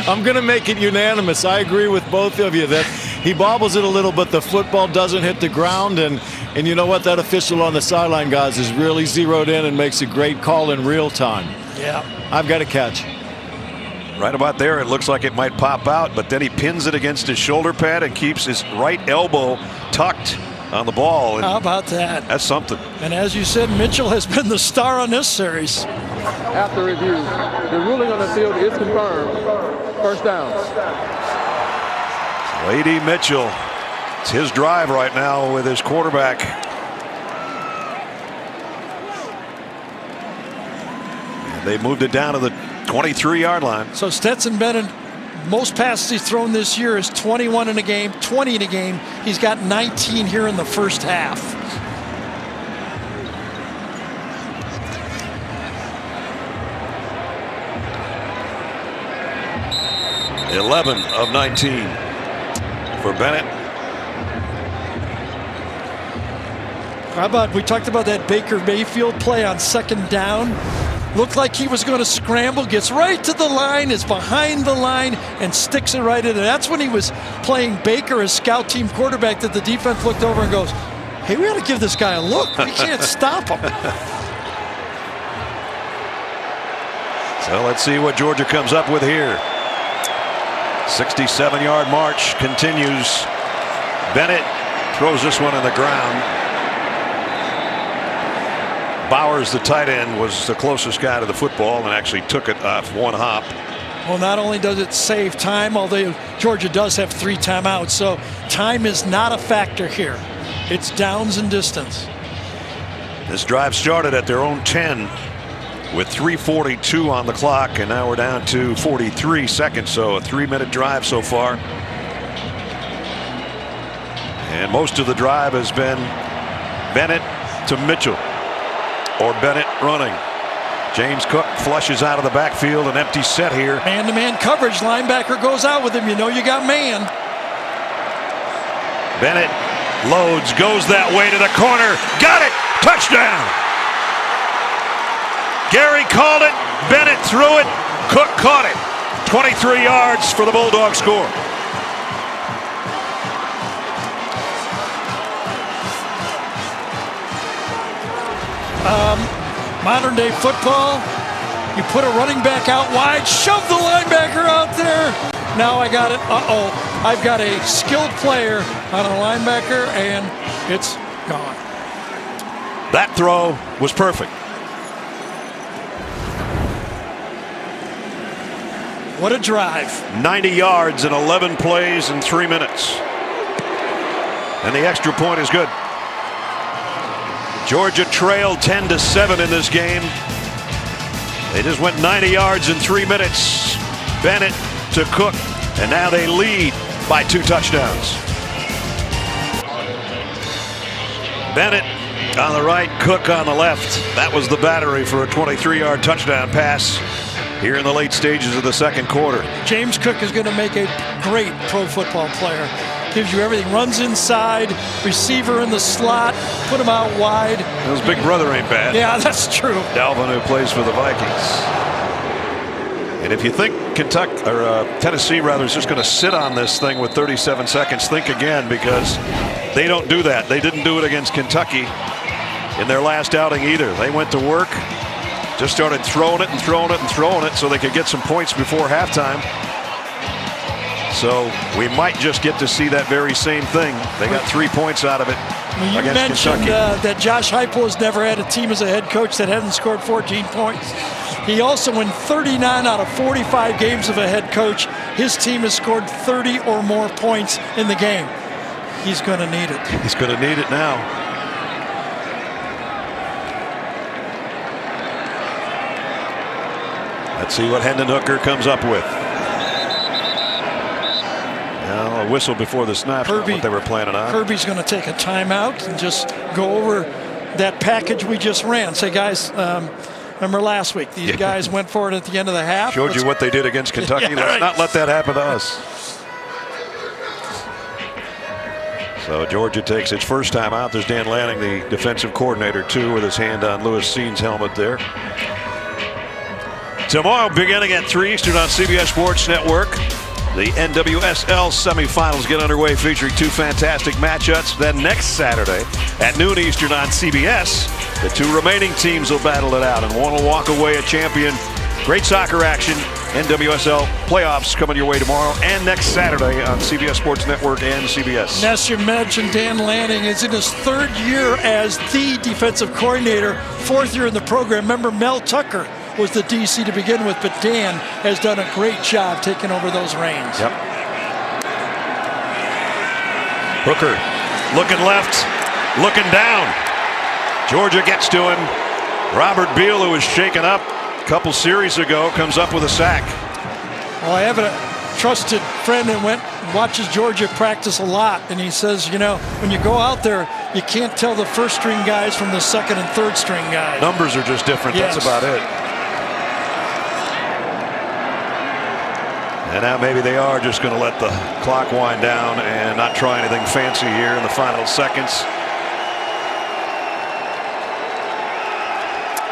I'm going to make it unanimous. I agree with both of you that he bobbles it a little, but the football doesn't hit the ground. And you know what? That official on the sideline, guys, is really zeroed in and makes a great call in real time. Yeah. I've got a catch. Right about there, it looks like it might pop out, but then he pins it against his shoulder pad and keeps his right elbow tucked on the ball. And how about that? That's something. And as you said, Mitchell has been the star on this series. After review, the ruling on the field is confirmed. First down. Lady Mitchell. It's his drive right now with his quarterback. And they moved it down to the 23-yard line. So Stetson Bennett, most passes he's thrown this year is 21 in a game, 20 in a game. He's got 19 here in the first half. (11 of 19 for Bennett. How about, we talked about that Baker Mayfield play on second down. Looked like he was going to scramble, gets right to the line, is behind the line, and sticks it right in there. That's when he was playing Baker as scout team quarterback, that the defense looked over and goes, hey, we got to give this guy a look. We can't stop him. So let's see what Georgia comes up with here. 67-yard march continues. Bennett throws this one on the ground. Bowers, the tight end, was the closest guy to the football and actually took it off one hop. Well, not only does it save time, although Georgia does have 3 timeouts, so time is not a factor here. It's downs and distance. This drive started at their own 10 with 3:42 on the clock, and now we're down to 43 seconds, so a 3-minute drive so far. And most of the drive has been Bennett to Mitchell, or Bennett running. James Cook flushes out of the backfield, an empty set here. Man-to-man coverage, linebacker goes out with him. You know you got man. Bennett loads, goes that way to the corner, got it, touchdown. Gary called it, Bennett threw it, Cook caught it. 23 yards for the Bulldog score. modern day football. You put a running back out wide, shove the linebacker out there. Now I got it. I've got a skilled player on a linebacker, and it's gone. That throw was perfect. What a drive. 90 yards in 11 plays in 3 minutes. And the extra point is good. Georgia trailed 10-7 in this game. They just went 90 yards in 3 minutes. Bennett to Cook, and now they lead by 2 touchdowns. Bennett on the right, Cook on the left. That was the battery for a 23-yard touchdown pass here in the late stages of the second quarter. James Cook is going to make a great pro football player. Gives you everything. Runs inside, receiver in the slot, put him out wide. His big brother ain't bad. Yeah, that's true. Dalvin, who plays for the Vikings. And if you think Tennessee rather is just going to sit on this thing with 37 seconds, think again, because they don't do that. They didn't do it against Kentucky in their last outing either. They went to work, just started throwing it and throwing it and throwing it so they could get some points before halftime. So we might just get to see that very same thing. They got 3 points out of it You against mentioned Kentucky. that Josh Heupel has never had a team as a head coach that hasn't scored 14 points. He also, in 39 out of 45 games of a head coach, his team has scored 30 or more points in the game. He's going to need it. He's going to need it now. Let's see what Hendon Hooker comes up with. Now, a whistle before the snap. What they were planning on. Kirby's going to take a timeout and just go over that package we just ran. Say, guys, remember last week, these guys went for it at the end of the half. Showed you what they did against Kentucky. Yeah, Let's right. not let that happen to us. So Georgia takes its first time out. There's Dan Lanning, the defensive coordinator, too, with his hand on Lewis Seen's helmet there. Tomorrow, beginning at 3 Eastern on CBS Sports Network, the NWSL semifinals get underway, featuring 2 fantastic matchups. Then next Saturday at noon Eastern on CBS, the 2 remaining teams will battle it out, and one will walk away a champion. Great soccer action. NWSL playoffs coming your way tomorrow and next Saturday on CBS Sports Network and CBS. As you mentioned, Dan Lanning is in his 3rd year as the defensive coordinator, 4th year in the program. Remember, Mel Tucker was the DC to begin with, but Dan has done a great job taking over those reins. Yep. Hooker looking left, looking down. Georgia gets to him. Robert Beal, who was shaken up a couple series ago, comes up with a sack. Well, I have a trusted friend that went and watches Georgia practice a lot, and he says, you know, when you go out there, you can't tell the first string guys from the second and third string guys. Numbers are just different. Yes. That's about it. And now maybe they are just going to let the clock wind down and not try anything fancy here in the final seconds.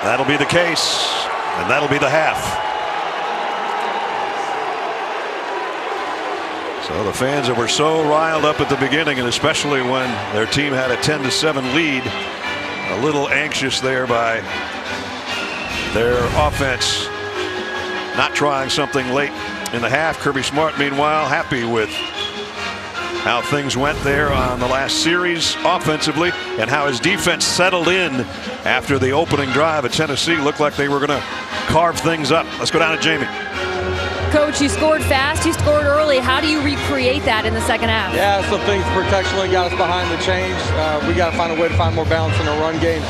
That'll be the case, and that'll be the half. So the fans that were so riled up at the beginning, and especially when their team had a 10-7 lead, a little anxious there by their offense not trying something late in the half. Kirby Smart, meanwhile, happy with how things went there on the last series offensively and how his defense settled in after the opening drive at Tennessee. Looked like they were going to carve things up. Let's go down to Jamie. Coach, you scored fast, you scored early. How do you recreate that in the second half? Yeah, some things protectionally got us behind the change. We got to find a way to find more balance in the run game.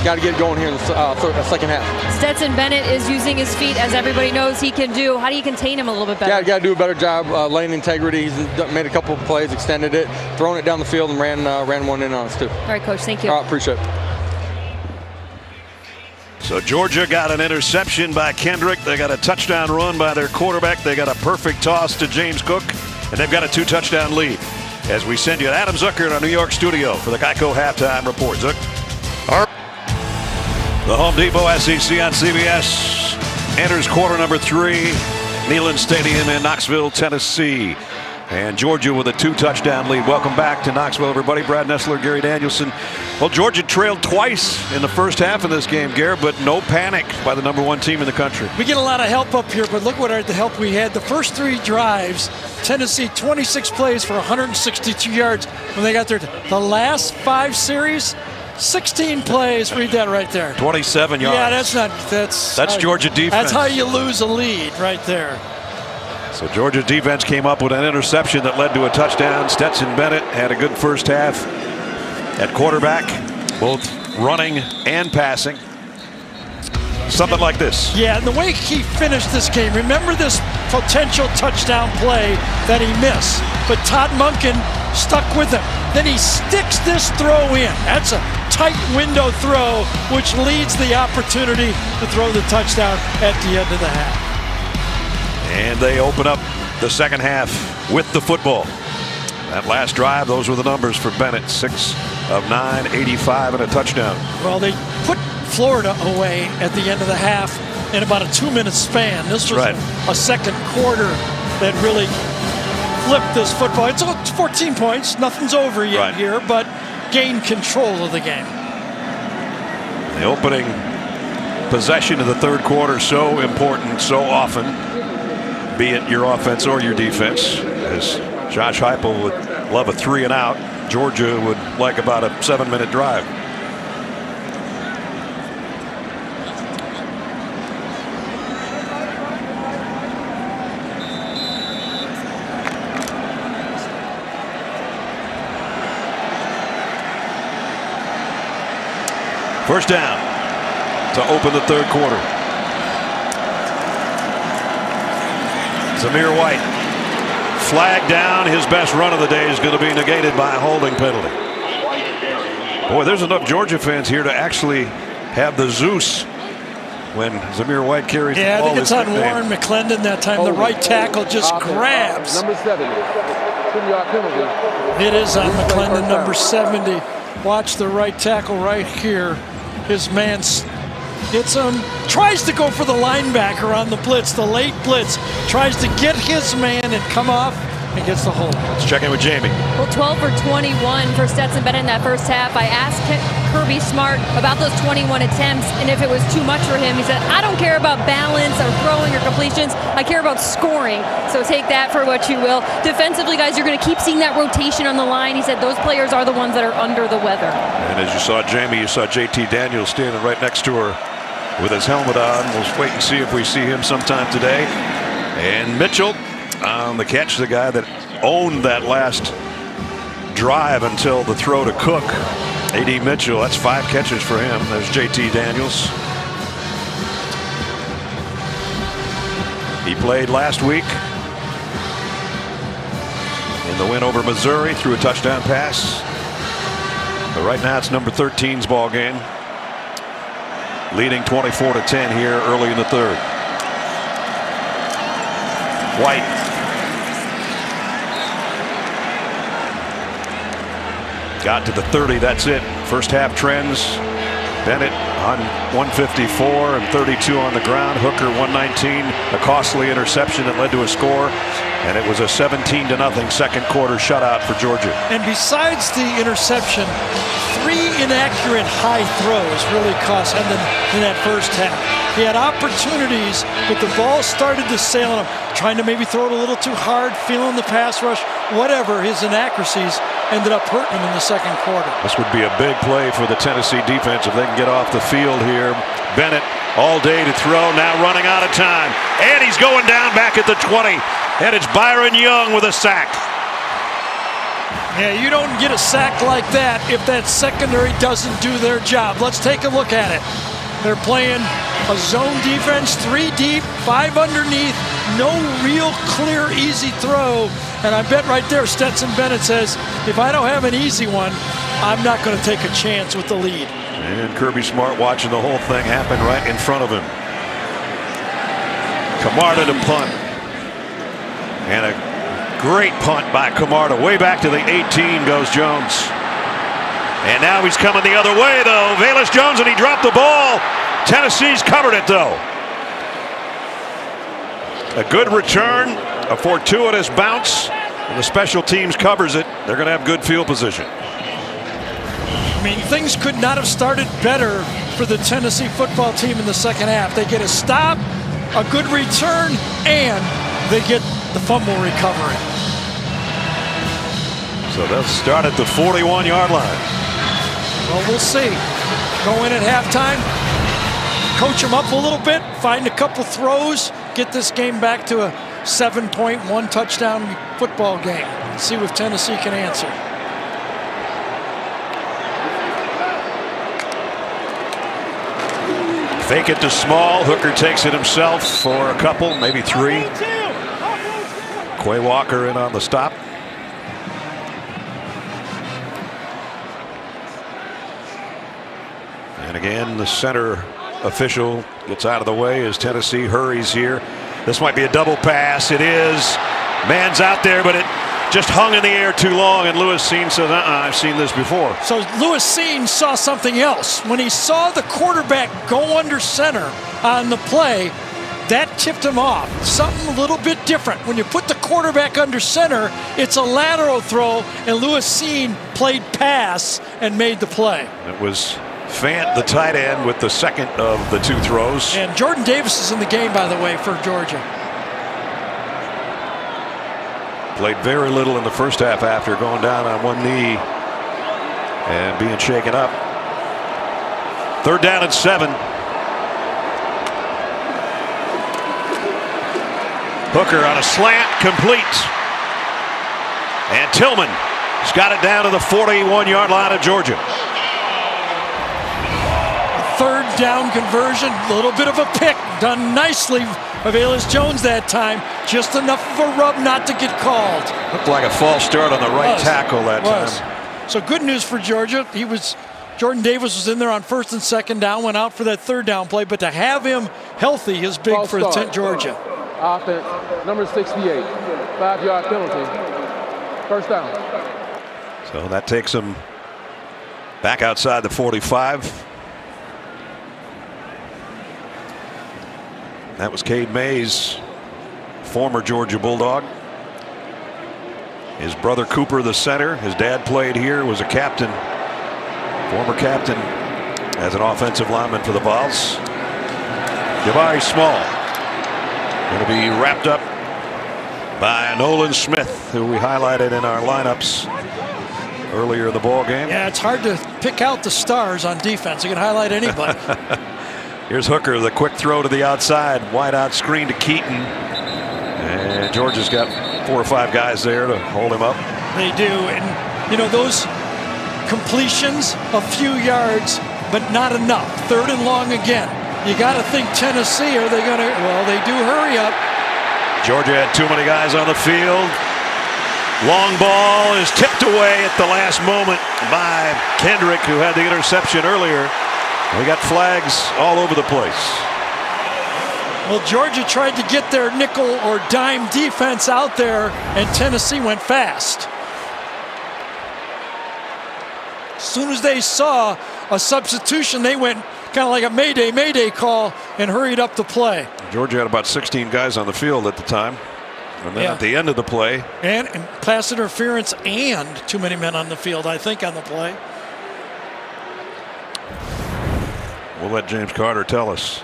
Got to get it going here in the second half. Stetson Bennett is using his feet, as everybody knows he can do. How do you contain him a little bit better? Yeah, got to do a better job lane integrity. He's made a couple of plays, extended it, thrown it down the field, and ran one in on us too. All right, Coach, thank you. All right, appreciate it. So Georgia got an interception by Kendrick. They got a touchdown run by their quarterback. They got a perfect toss to James Cook, and they've got a 2-touchdown lead. As we send you Adam Zucker in our New York studio for the Geico Halftime Report. Zuck. The Home Depot SEC on CBS enters quarter number 3. Neyland Stadium in Knoxville, Tennessee. And Georgia with a 2-touchdown lead. Welcome back to Knoxville, everybody. Brad Nessler, Gary Danielson. Well, Georgia trailed twice in the first half of this game, Garrett, but no panic by the #1 team in the country. We get a lot of help up here, but look what the help we had. The first 3 drives, Tennessee 26 plays for 162 yards when they got there. The last 5 series, 16 plays. Read that right there. 27 yards. Yeah, that's Georgia defense. That's how you lose a lead right there. So Georgia defense came up with an interception that led to a touchdown. Stetson Bennett had a good first half at quarterback, both running and passing. Something like this. Yeah, and the way he finished this game, remember this potential touchdown play that he missed, but Todd Monken stuck with him. Then he sticks this throw in. That's a tight window throw, which leads the opportunity to throw the touchdown at the end of the half. And they open up the second half with the football. That last drive, those were the numbers for Bennett. 6 of 9, 85 and a touchdown. Well, they put Florida away at the end of the half in about a 2-minute span. This was a second quarter that really flipped this football. It's 14 points. Nothing's over yet here, but gained control of the game. The opening possession of the third quarter, so important so often, be it your offense or your defense, as Josh Heupel would love a 3 and out. Georgia would like about a 7-minute drive. First down to open the third quarter. Zamir White flagged down. His best run of the day is going to be negated by a holding penalty. Boy, there's enough Georgia fans here to actually have the Zeus when Zamir White carries the ball. Yeah, I think it's on Warren McClendon that time. The right tackle just grabs. Number 70. 2-yard penalty. It is on McClendon, number 70. Watch the right tackle right here. His man hits him, tries to go for the linebacker on the blitz, the late blitz, tries to get his man and come off and gets the hold. Let's check in with Jamie. Well, 12 for 21 for Stetson Bennett in that first half. I asked Kirby Smart about those 21 attempts and if it was too much for him. He said, I don't care about balance or throwing or completions. I care about scoring. So take that for what you will. Defensively, guys, you're going to keep seeing that rotation on the line. He said those players are the ones that are under the weather. And as you saw Jamie, you saw JT Daniels standing right next to her with his helmet on. We'll wait and see if we see him sometime today. And Mitchell on the catch, the guy that owned that last drive until the throw to Cook. A.D. Mitchell, that's 5 catches for him. There's JT Daniels. He played last week in the win over Missouri, threw a touchdown pass. But right now it's number 13's ball game, leading 24-10 here early in the third. White got to the 30. That's it. First half trends. Bennett on 154 and 32 on the ground. Hooker 119. A costly interception that led to a score. And it was a 17-0 second quarter shutout for Georgia. And besides the interception, 3 inaccurate high throws really cost Hendon in that first half. He had opportunities, but the ball started to sail on him, trying to maybe throw it a little too hard, feeling the pass rush, whatever. His inaccuracies ended up hurting him in the second quarter. This would be a big play for the Tennessee defense if they can get off the field here. Bennett all day to throw, now running out of time. And he's going down back at the 20. And it's Byron Young with a sack. Yeah, you don't get a sack like that if that secondary doesn't do their job. Let's take a look at it. They're playing a zone defense, 3 deep, 5 underneath, no real clear, easy throw. And I bet right there Stetson Bennett says, if I don't have an easy one, I'm not going to take a chance with the lead. And Kirby Smart watching the whole thing happen right in front of him. Camarda to punt. And a great punt by Camarda. Way back to the 18 goes Jones. And now he's coming the other way, though. Velus Jones, and he dropped the ball. Tennessee's covered it, though. A good return, a fortuitous bounce, and the special teams covers it. They're going to have good field position. I mean, things could not have started better for the Tennessee football team in the second half. They get a stop, a good return, and they get the fumble recovery. So they'll start at the 41-yard line. Well, we'll see. Go in at halftime, coach them up a little bit, find a couple throws, get this game back to a 7-point, 1-touchdown football game. See if Tennessee can answer. Fake it to Small. Hooker takes it himself for a couple, maybe three. Quay Walker in on the stop. And again, the center official gets out of the way as Tennessee hurries here. This might be a double pass. It is. Man's out there, but it just hung in the air too long, and Lewis Cine says, I've seen this before. So Lewis Cine saw something else. When he saw the quarterback go under center on the play, that tipped him off. Something a little bit different. When you put the quarterback under center, it's a lateral throw, and Lewis Cine played pass and made the play. It was Fant, the tight end, with the second of the two throws. And Jordan Davis is in the game, by the way, for Georgia. Played very little in the first half after going down on one knee and being shaken up. 3rd down and 7. Hooker on a slant, complete. And Tillman's got it down to the 41-yard line of Georgia. 3rd down conversion, a little bit of a pick, done nicely by Velus Jones that time. Just enough of a rub not to get called. Looked like a false start on the right tackle that time. So good news for Georgia. Jordan Davis was in there on 1st and 2nd down, went out for that 3rd down play, but to have him healthy is big for Georgia. Offense, number 68, 5-yard penalty, 1st down. So that takes him back outside the 45. That was Cade Mays, former Georgia Bulldog. His brother Cooper, the center. His dad played here, was a captain, former captain as an offensive lineman for the Vols. Jabari Small going to be wrapped up by Nolan Smith, who we highlighted in our lineups earlier in the ball game. Yeah, it's hard to pick out the stars on defense. You can highlight anybody. Here's Hooker, the quick throw to the outside, wide out screen to Keaton. And Georgia's got 4 or 5 guys there to hold him up. They do, and you know, those completions, a few yards, but not enough. 3rd and long again. You got to think Tennessee, are they going to, well, they do hurry up. Georgia had too many guys on the field. Long ball is tipped away at the last moment by Kendrick, who had the interception earlier. We got flags all over the place. Well, Georgia tried to get their nickel or dime defense out there, and Tennessee went fast. As soon as they saw a substitution, they went kind of like a mayday call and hurried up the play. Georgia had about 16 guys on the field at the time. And then at the end of the play. And pass interference and too many men on the field, I think, on the play. We'll let James Carter tell us.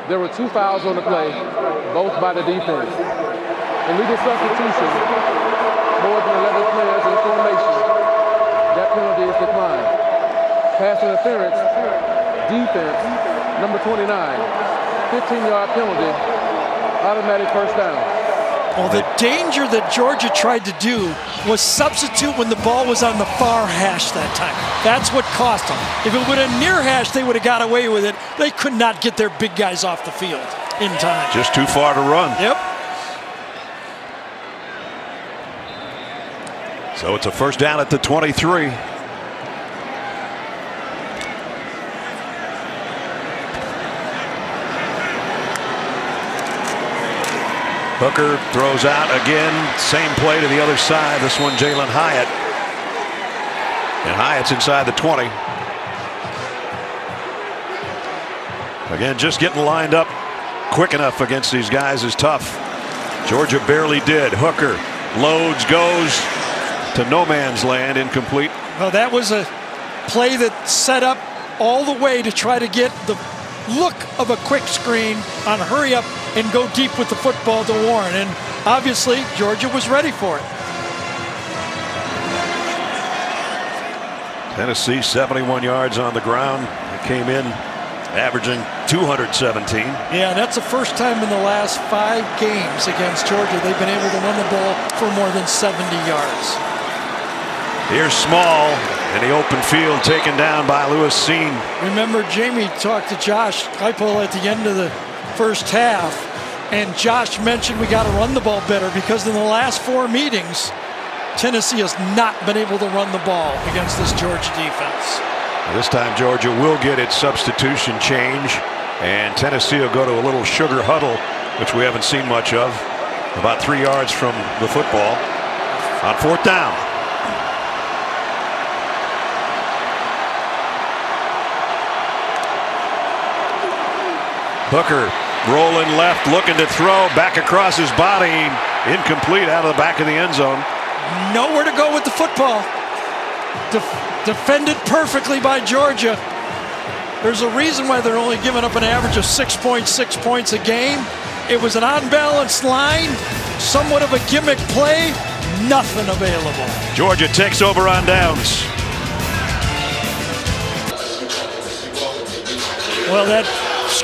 There were 2 fouls on the play, both by the defense. Illegal substitution, more than 11 players in formation. That penalty is declined. Pass interference, defense, number 29, 15-yard penalty, automatic 1st down. Well, the danger that Georgia tried to do was substitute when the ball was on the far hash that time. That's what cost them. If it would have near hash, they would have got away with it. They could not get their big guys off the field in time. Just too far to run. Yep. So it's a 1st down at the 23. Hooker throws out again. Same play to the other side. This one, Jalen Hyatt. And Hyatt's inside the 20. Again, just getting lined up quick enough against these guys is tough. Georgia barely did. Hooker loads, goes to no man's land, incomplete. Well, that was a play that set up all the way to try to get the look of a quick screen on hurry up and go deep with the football to Warren. And obviously, Georgia was ready for it. Tennessee 71 yards on the ground. It came in averaging 217. Yeah, and that's the first time in the last 5 games against Georgia they've been able to run the ball for more than 70 yards. Here's Small in the open field, taken down by Lewis Cine. Remember, Jamie talked to Josh Heupel at the end of the first half, and Josh mentioned we got to run the ball better because in the last 4 meetings, Tennessee has not been able to run the ball against this Georgia defense. This time Georgia will get its substitution change, and Tennessee will go to a little sugar huddle, which we haven't seen much of, about 3 yards from the football on 4th down. Hooker rolling left, looking to throw, back across his body, incomplete out of the back of the end zone. Nowhere to go with the football. Defended perfectly by Georgia. There's a reason why they're only giving up an average of 6.6 points a game. It was an unbalanced line, somewhat of a gimmick play, nothing available. Georgia takes over on downs. Well, that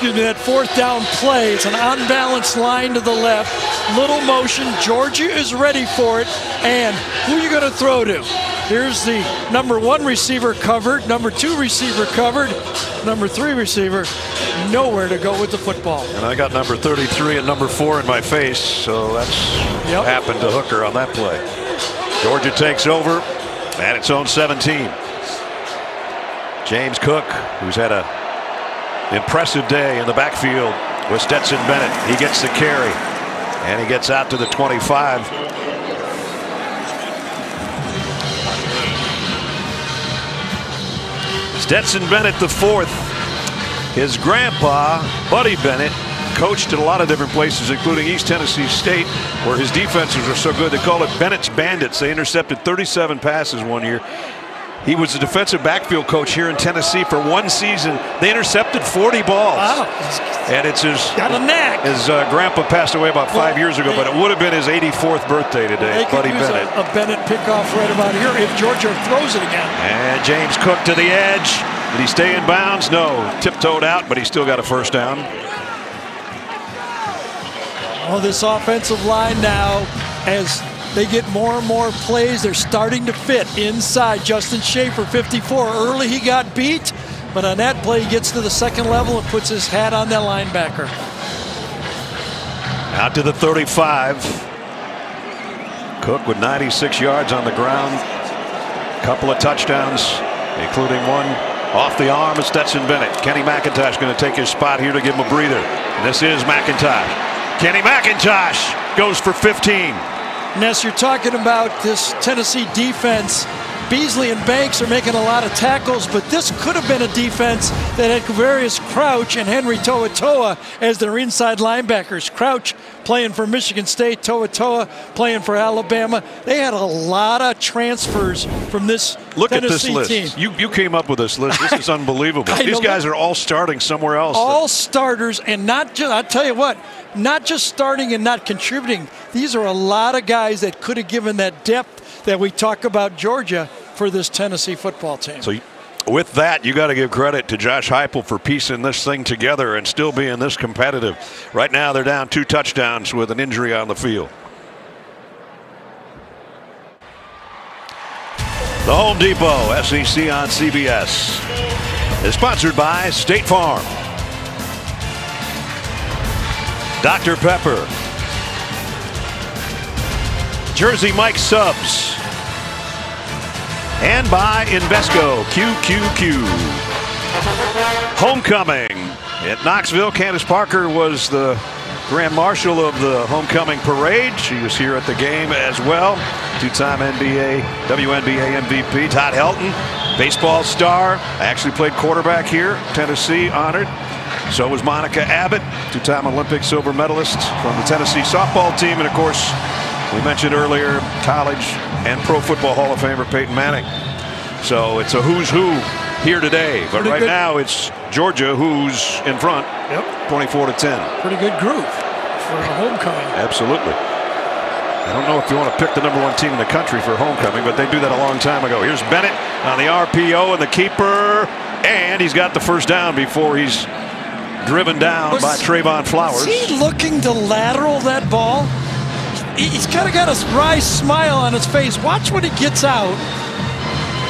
4th down play, it's an unbalanced line to the left, little motion. Georgia is ready for it, and who are you going to throw to? Here's the number 1 receiver covered, number 2 receiver covered, number 3 receiver nowhere to go with the football. And I got number 33 and number 4 in my face, so that's happened to Hooker on that play. Georgia takes over at its own 17. James Cook, who's had a impressive day in the backfield with Stetson Bennett. He gets the carry, and he gets out to the 25. Stetson Bennett, the 4th. His grandpa, Buddy Bennett, coached at a lot of different places, including East Tennessee State, where his defenses were so good they called it Bennett's Bandits. They intercepted 37 passes one year. He was the defensive backfield coach here in Tennessee for 1 season. They intercepted 40 balls. Wow. And it's his grandpa passed away about 5 years ago, but it would have been his 84th birthday today, Buddy Bennett. A Bennett pickoff right about here if Georgia throws it again. And James Cook to the edge. Did he stay in bounds? No. Tiptoed out, but he still got a 1st down. Oh, this offensive line now, as they get more and more plays, they're starting to fit inside. Justin Schaefer, 54. Early he got beat, but on that play he gets to the 2nd level and puts his hat on that linebacker. Out to the 35. Cook with 96 yards on the ground. Couple of touchdowns, including one off the arm of Stetson Bennett. Kenny McIntosh going to take his spot here to give him a breather. And this is McIntosh. Kenny McIntosh goes for 15. Ness, you're talking about this Tennessee defense. Beasley and Banks are making a lot of tackles, but this could have been a defense that had Quavarius Crouch and Henry To'oTo'o as their inside linebackers. Crouch playing for Michigan State, To'oTo'o playing for Alabama. They had a lot of transfers from this Tennessee team. You came up with this list. This is unbelievable. These guys are all starting somewhere else. All starters, and not just, I'll tell you what, not just starting and not contributing. These are a lot of guys that could have given that depth that we talk about Georgia for this Tennessee football team. So with that, you got to give credit to Josh Heupel for piecing this thing together and still being this competitive. Right now they're down 2 touchdowns with an injury on the field. The Home Depot SEC on CBS is sponsored by State Farm, Dr. Pepper, Jersey Mike Subs, and by Invesco QQQ. Homecoming at Knoxville. Candace Parker was the Grand Marshal of the homecoming parade. She was here at the game as well. 2-time WNBA MVP Todd Helton, baseball star, actually played quarterback here. Tennessee honored. So was Monica Abbott, 2-time Olympic silver medalist from the Tennessee softball team. And of course, we mentioned earlier, college and Pro Football Hall of Famer Peyton Manning. So it's a who's who here today. But Pretty right good. now it's Georgia who's in front. Yep. 24-10. Pretty good group for a homecoming. Absolutely. I don't know if you want to pick the #1 team in the country for homecoming, but they do that a long time ago. Here's Bennett on the RPO and the keeper, and he's got the first down before he's driven down by Trayvon Flowers. Is he looking to lateral that ball? He's kind of got a wry smile on his face. Watch when he gets out.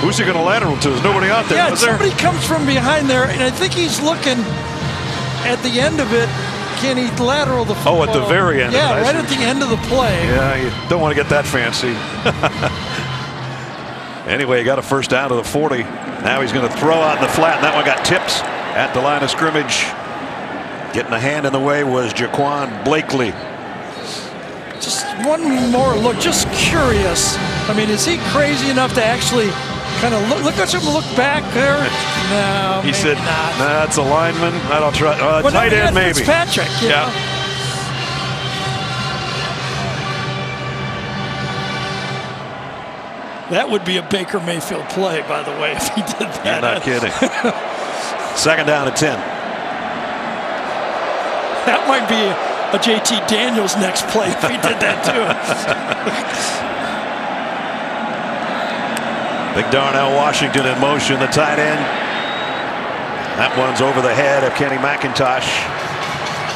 Who's he going to lateral to? There's nobody out there. Yeah, Was there? somebody comes from behind there, and I think he's looking at the end of it. Can he lateral the football? Oh, at the very end. Yeah, of it. right at the end of the play. Yeah, you don't want to get that fancy. Anyway, he got a first down to the 40. Now he's going to throw out in the flat, and that one got tipped at the line of scrimmage. Getting a hand in the way was Jaquan Blakely. Just one more look, just curious. I mean, is he crazy enough to actually kind of look at him, look back there? No, He maybe said, not. "Nah, it's a lineman. I don't try. Well, Tight no, end, maybe." Fitzpatrick, you Yeah. know? That would be a Baker Mayfield play, by the way, if he did that. You're not kidding. Second down at 10. That might be a JT Daniels next play if he did that too. Big Darnell Washington in motion, the tight end. That one's over the head of Kenny McIntosh.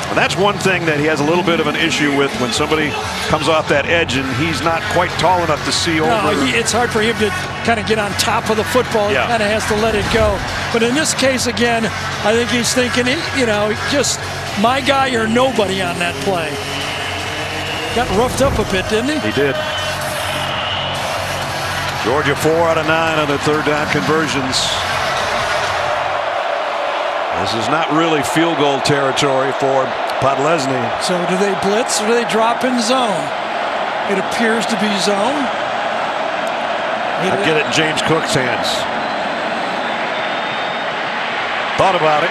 And that's one thing that he has a little bit of an issue with when somebody comes off that edge and he's not quite tall enough to see over. No, it's hard for him to kind of get on top of the football. Yeah. He kind of has to let it go. But in this case, again, I think he's thinking, you know, just my guy or nobody on that play. Got roughed up a bit, didn't he? He did. Georgia 4 out of 9 on the third down conversions. This is not really field goal territory for Podlesny. So do they blitz or do they drop in zone? It appears to be zone. I get it in James Cook's hands. Thought about it.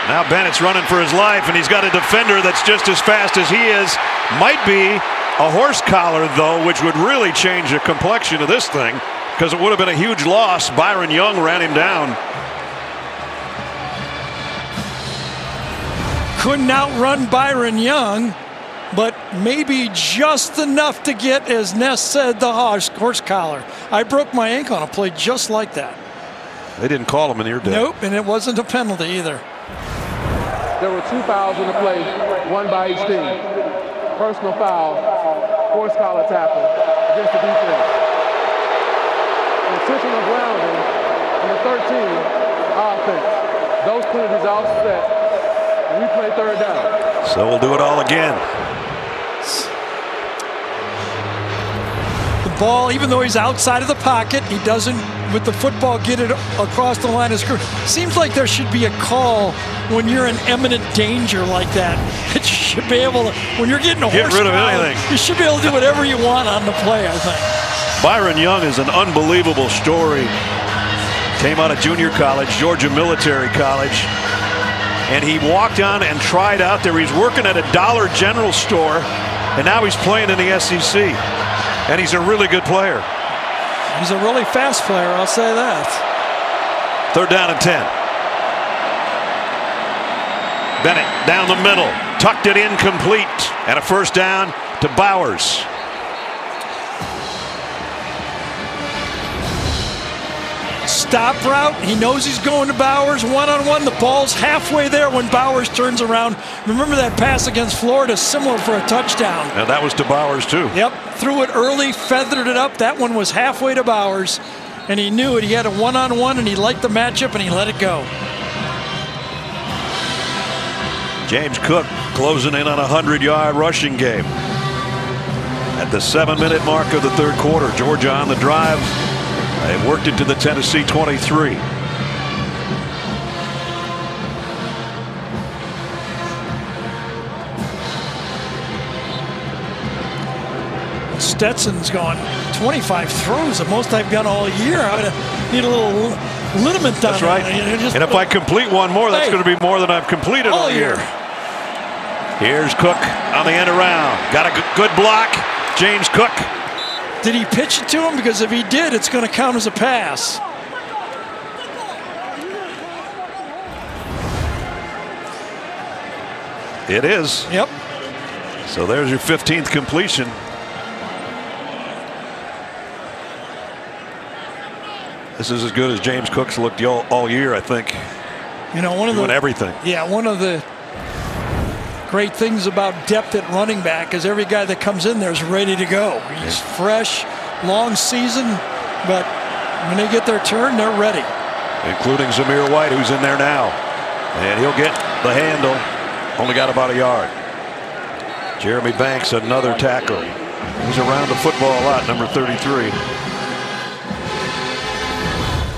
Now Bennett's running for his life, and he's got a defender that's just as fast as he is. Might be a horse collar, though, which would really change the complexion of this thing, because it would have been a huge loss. Byron Young ran him down. Couldn't outrun Byron Young, but maybe just enough to get, as Ness said, the horse collar. I broke my ankle on a play just like that. They didn't call him in your day. Nope, and it wasn't a penalty either. There were 2 fouls on the play, one by each team. Personal foul, horse collar tackle against the defense. Intentional grounding on the 13 offense. Those penalties offset. We play third down. So we'll do it all again. The ball, even though he's outside of the pocket, he doesn't, with the football, get it across the line of scrimmage. Seems like there should be a call when you're in imminent danger like that. It should be able to, when you're getting a Get horse rid of collar, anything. you should be able to do whatever you want on the play, I think. Byron Young is an unbelievable story. Came out of junior college, Georgia Military College. And he walked on and tried out there. He's working at a Dollar General store, and now he's playing in the SEC. And he's a really good player. He's a really fast player, I'll say that. Third down and 10. Bennett down the middle, tucked it in complete, and a first down to Bowers. Stop route. He knows he's going to Bowers. One-on-one. The ball's halfway there when Bowers turns around. Remember that pass against Florida, similar for a touchdown. And that was to Bowers, too. Yep. Threw it early, feathered it up. That one was halfway to Bowers, and he knew it. He had a one-on-one, and he liked the matchup, and he let it go. James Cook closing in on a 100-yard rushing game. At the 7-minute mark of the third quarter, Georgia on the drive. They worked it to the Tennessee 23. Stetson's gone 25 throws, the most I've got all year. I'm going to need a little liniment done. That's right. And if I complete one more, that's going to be more than I've completed all year. Here's Cook on the end around. Got a good block. James Cook Did he pitch it to him? Because if he did, it's going to count as a pass. It is. Yep. So there's your 15th completion. This is as good as James Cook's looked all year, I think. You know, one of Doing everything. Yeah, one of the great things about depth at running back is every guy that comes in there is ready to go. He's fresh, long season, but when they get their turn, they're ready. Including Zamir White, who's in there now. And he'll get the handle. Only got about a yard. Jeremy Banks, another tackle. He's around the football a lot, number 33.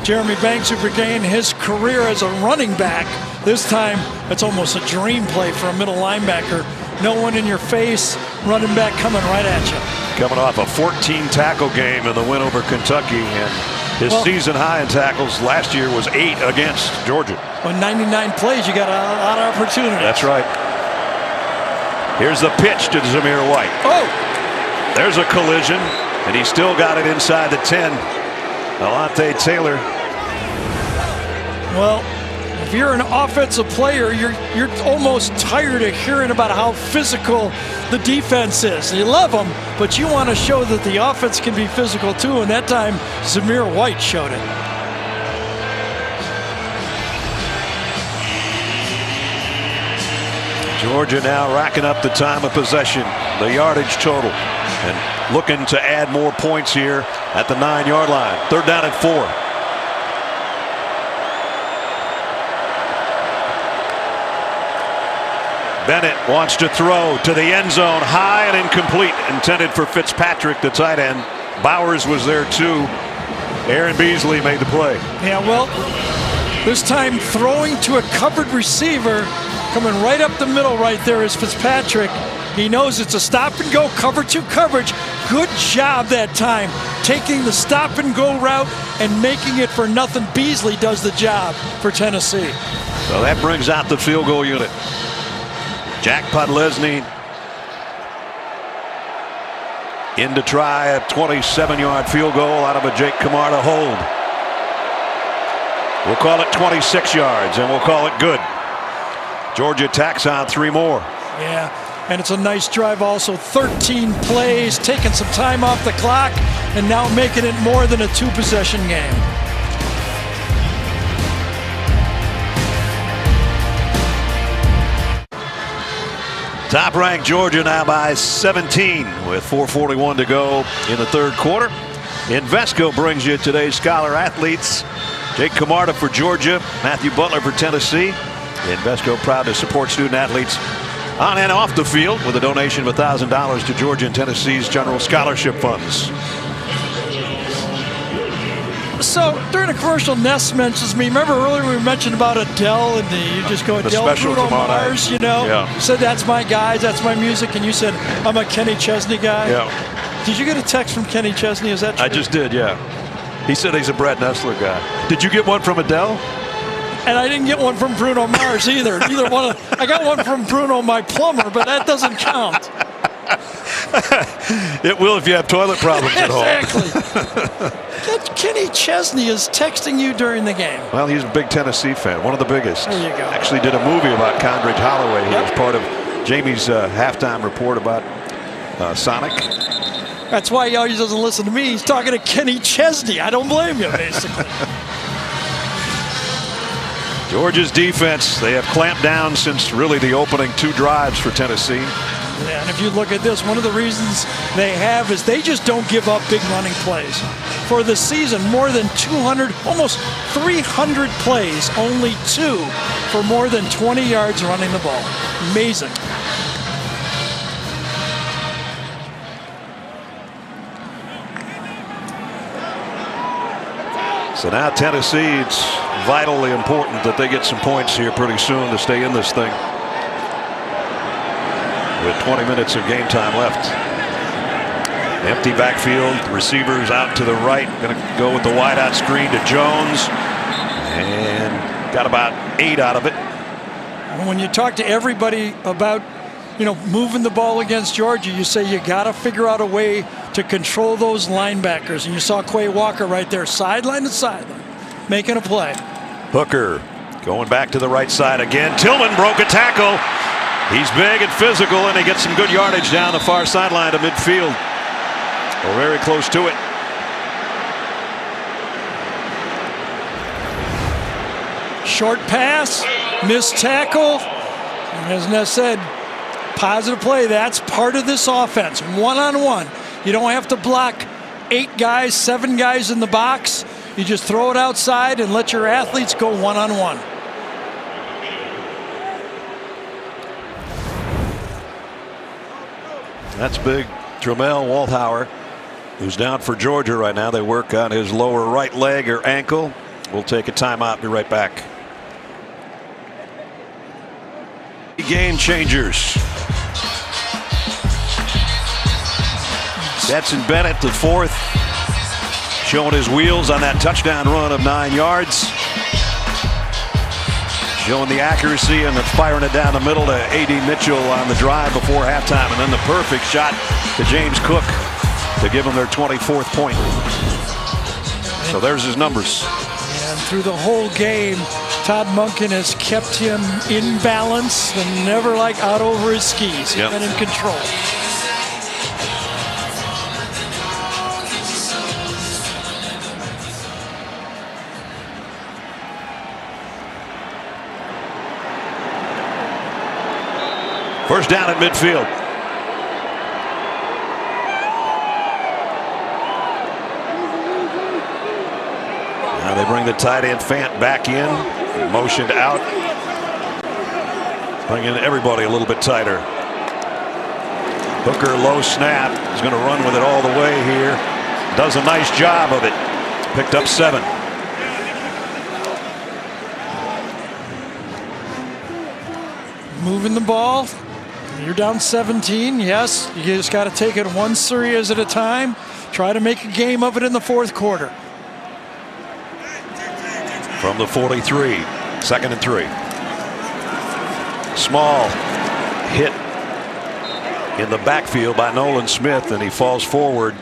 Jeremy Banks, who began his career as a running back, this time it's almost a dream play for a middle linebacker. No one in your face, running back coming right at you. Coming off a 14 tackle game in the win over Kentucky, and his season high in tackles last year was 8 against Georgia. On 99 plays, you got a lot of opportunity. That's right. Here's the pitch to Zamir White. Oh! There's a collision, and he still got it inside the 10. Alante Taylor. Well, if you're an offensive player, you're almost tired of hearing about how physical the defense is. You love them, but you want to show that the offense can be physical too, and that time Zamir White showed it. Georgia now racking up the time of possession, the yardage total, and looking to add more points here at the 9-yard line. 3rd down and 4. Bennett wants to throw to the end zone, high and incomplete, intended for Fitzpatrick, the tight end. Bowers was there too. Aaron Beasley made the play. Yeah, well, this time throwing to a covered receiver, coming right up the middle right there is Fitzpatrick. He knows it's a stop and go, cover 2 coverage. Good job that time, taking the stop and go route and making it for nothing. Beasley does the job for Tennessee. So that brings out the field goal unit. Jack Podlesny in to try a 27-yard field goal out of a Jake Camarda hold. We'll call it 26 yards, and we'll call it good. Georgia tacks on 3 more. Yeah, and it's a nice drive also. 13 plays, taking some time off the clock, and now making it more than a 2-possession game. Top-ranked Georgia now by 17 with 4:41 to go in the 3rd quarter. Invesco brings you today's Scholar Athletes. Jake Camarda for Georgia, Matthew Butler for Tennessee. Invesco proud to support student athletes on and off the field with a donation of $1,000 to Georgia and Tennessee's general scholarship funds. So during the commercial, Ness mentions me. Remember earlier we mentioned about Adele, and you just go Adele, Bruno Mars, you know? Yeah. You said that's my guys, that's my music, and you said I'm a Kenny Chesney guy. Yeah. Did you get a text from Kenny Chesney? Is that true? I just did, yeah. He said he's a Brad Nessler guy. Did you get one from Adele? And I didn't get one from Bruno Mars either. Neither one. I got one from Bruno, my plumber, but that doesn't count. It will if you have toilet problems at home. Exactly. Kenny Chesney is texting you during the game. Well, he's a big Tennessee fan, one of the biggest. There you go. Actually did a movie about Condredge Holloway. He was part of Jamie's halftime report about Sonic. That's why he always doesn't listen to me. He's talking to Kenny Chesney. I don't blame you, basically. Georgia's defense, they have clamped down since really the opening 2 drives for Tennessee. Yeah, and if you look at this, one of the reasons they have is they just don't give up big running plays. For the season, more than 200, almost 300 plays, only 2 for more than 20 yards running the ball. Amazing. So now Tennessee, it's vitally important that they get some points here pretty soon to stay in this thing. With 20 minutes of game time left. Empty backfield, receivers out to the right. Going to go with the wide out screen to Jones. And got about 8 out of it. When you talk to everybody about, moving the ball against Georgia, you say you got to figure out a way to control those linebackers. And you saw Quay Walker right there, sideline to sideline, making a play. Hooker going back to the right side again. Tillman broke a tackle. He's big and physical, and he gets some good yardage down the far sideline to midfield. We're very close to it. Short pass, missed tackle. And as Ness said, positive play. That's part of this offense. One-on-one. You don't have to block 8 guys, 7 guys in the box. You just throw it outside and let your athletes go one-on-one. That's big Tramel Walthauer, who's down for Georgia right now. They work on his lower right leg or ankle. We'll take a timeout. Be right back. Game changers. Stetson Bennett, the 4th, showing his wheels on that touchdown run of 9 yards. Showing the accuracy and the firing it down the middle to A.D. Mitchell on the drive before halftime. And then the perfect shot to James Cook to give them their 24th point. So there's his numbers. And through the whole game, Todd Monken has kept him in balance and never like out over his skis. He's been in control. First down at midfield. Now they bring the tight end Fant back in, motioned out, bringing everybody a little bit tighter. Hooker low snap, is going to run with it all the way here. Does a nice job of it. Picked up 7. Moving the ball. You're down 17. Yes, you just got to take it one series at a time. Try to make a game of it in the 4th quarter. From the 43, 2nd and 3. Small hit in the backfield by Nolan Smith, and he falls forward.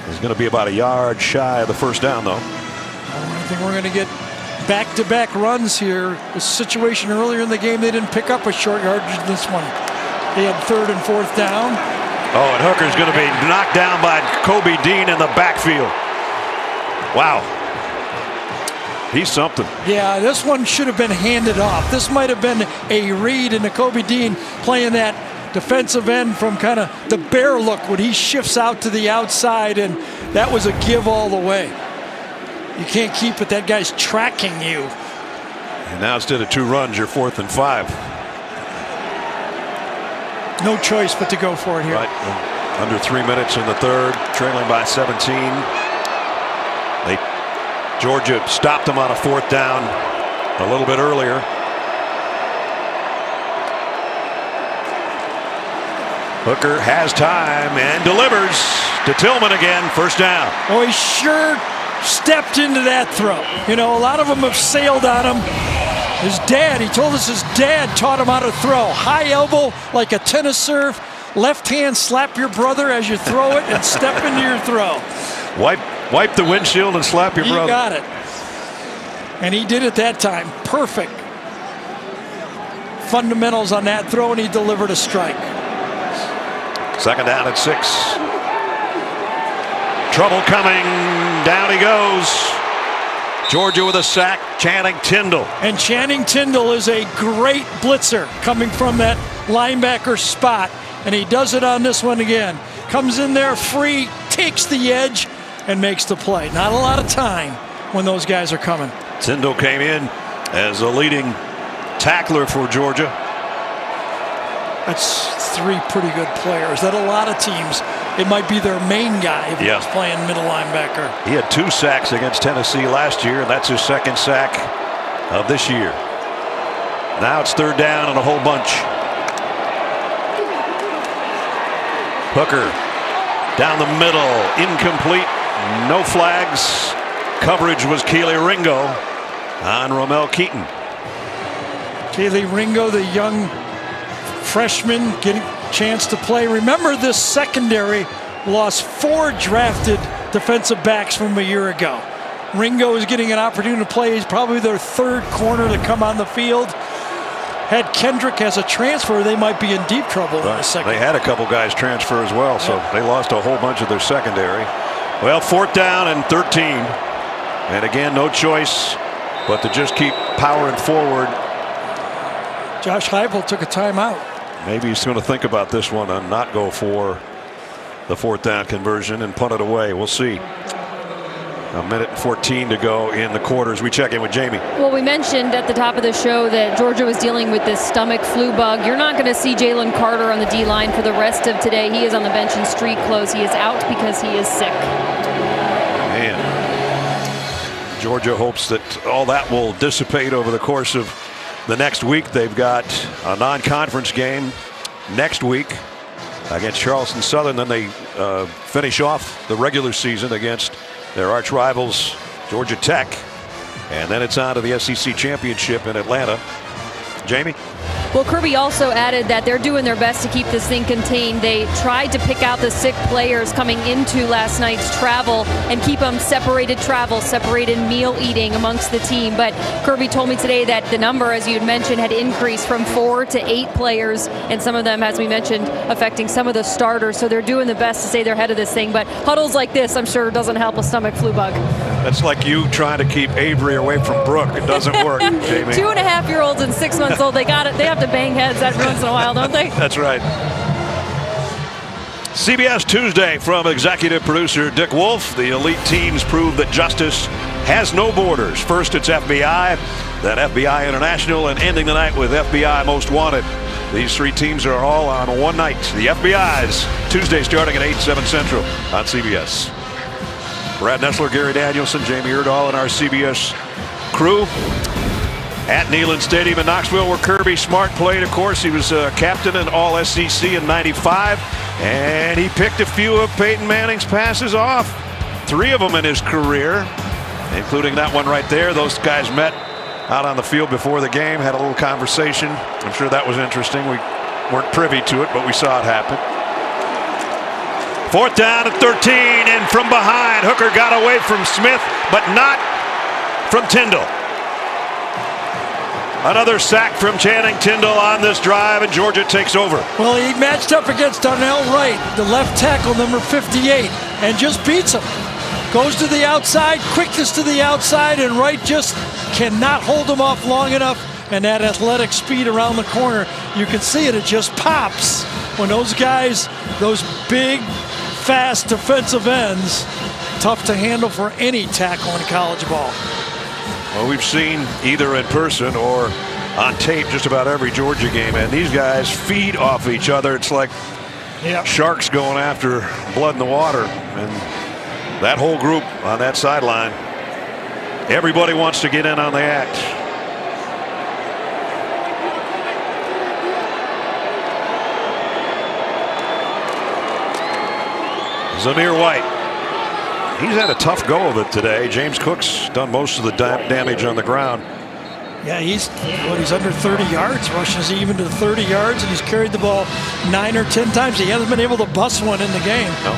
He's going to be about a yard shy of the first down, though. I think we're going to get back-to-back runs here. The situation earlier in the game, they didn't pick up a short yardage in this one. They had 3rd and 4th down. Oh, and Hooker's going to be knocked down by Kobe Dean in the backfield. Wow. He's something. Yeah, this one should have been handed off. This might have been a read into Kobe Dean playing that defensive end from kind of the bear look when he shifts out to the outside, and that was a give all the way. You can't keep it. That guy's tracking you. And now instead of 2 runs, you're 4th and 5. No choice but to go for it here. Right. Under 3 minutes in the 3rd, trailing by 17. Georgia stopped them on a 4th down a little bit earlier. Hooker has time and delivers to Tillman again. First down. Oh, he sure stepped into that throw. You know, a lot of them have sailed on him. His dad, he told us his dad taught him how to throw. High elbow like a tennis serve. Left hand slap your brother as you throw it and step into your throw. Wipe the windshield and slap your brother. You got it. And he did it that time. Perfect fundamentals on that throw, and he delivered a strike. 2nd down at 6. Trouble coming. Down he goes. Georgia with a sack. Channing Tindall. And Channing Tindall is a great blitzer coming from that linebacker spot. And he does it on this one again. Comes in there free, takes the edge, and makes the play. Not a lot of time when those guys are coming. Tindall came in as a leading tackler for Georgia. That's 3 pretty good players. That a lot of teams, it might be their main guy if he's playing middle linebacker. He had 2 sacks against Tennessee last year, and that's his 2nd sack of this year. Now it's 3rd down and a whole bunch. Hooker down the middle, incomplete, no flags. Coverage was Kelee Ringo on Romel Keaton. Kelee Ringo, the young freshman, getting a chance to play. Remember, this secondary lost 4 drafted defensive backs from a year ago. Ringo is getting an opportunity to play. He's probably their 3rd corner to come on the field. Had Kendrick as a transfer, they might be in deep trouble in a second. They had a couple guys transfer as well, so they lost a whole bunch of their secondary. Well, 4th down and 13. And again, no choice but to just keep powering forward. Josh Heupel took a timeout. Maybe he's going to think about this one and not go for the 4th down conversion and punt it away. We'll see. A minute and 14 to go in the quarters. We check in with Jamie. Well, we mentioned at the top of the show that Georgia was dealing with this stomach flu bug. You're not going to see Jalen Carter on the D-line for the rest of today. He is on the bench in street clothes. He is out because he is sick. Man, Georgia hopes that all that will dissipate over the course of the next week. They've got a non-conference game next week against Charleston Southern. Then they finish off the regular season against their arch rivals Georgia Tech, and then it's on to the SEC championship in Atlanta. Jamie? Well, Kirby also added that they're doing their best to keep this thing contained. They tried to pick out the sick players coming into last night's travel and keep them separated travel, separated meal eating amongst the team. But Kirby told me today that the number, as you had mentioned, had increased from 4 to 8 players, and some of them, as we mentioned, affecting some of the starters. So they're doing the best to stay ahead of this thing. But huddles like this, I'm sure, doesn't help a stomach flu bug. That's like you trying to keep Avery away from Brooke. It doesn't work, Jamie. 2.5-year-olds and 6 months old, they got it. They have to bang heads every once in a while, don't they? That's right. CBS Tuesday from executive producer Dick Wolf. The elite teams prove that justice has no borders. First it's FBI, then FBI International, and ending the night with FBI Most Wanted. These 3 teams are all on one night. The FBI's Tuesday starting at 8, 7 Central on CBS. Brad Nessler, Gary Danielson, Jamie Erdahl, and our CBS crew at Neyland Stadium in Knoxville, where Kirby Smart played. Of course, he was captain and all SEC in '95, and he picked a few of Peyton Manning's passes off. 3 of them in his career, including that one right there. Those guys met out on the field before the game, had a little conversation. I'm sure that was interesting. We weren't privy to it, but we saw it happen. 4th down and 13, and from behind, Hooker got away from Smith, but not from Tyndall. Another sack from Channing Tyndall on this drive, and Georgia takes over. Well, he matched up against Darnell Wright, the left tackle, number 58, and just beats him. Goes to the outside, quickness to the outside, and Wright just cannot hold him off long enough. And that athletic speed around the corner, you can see it, it just pops when those guys, those big, fast defensive ends, tough to handle for any tackle in college ball. Well, we've seen either in person or on tape just about every Georgia game, and these guys feed off each other. It's like sharks going after blood in the water, and that whole group on that sideline, everybody wants to get in on the act. Zamir White. He's had a tough go of it today. James Cook's done most of the damage on the ground. Yeah, he's under 30 yards, rushes even to 30 yards, and he's carried the ball 9 or 10 times. He hasn't been able to bust one in the game. No.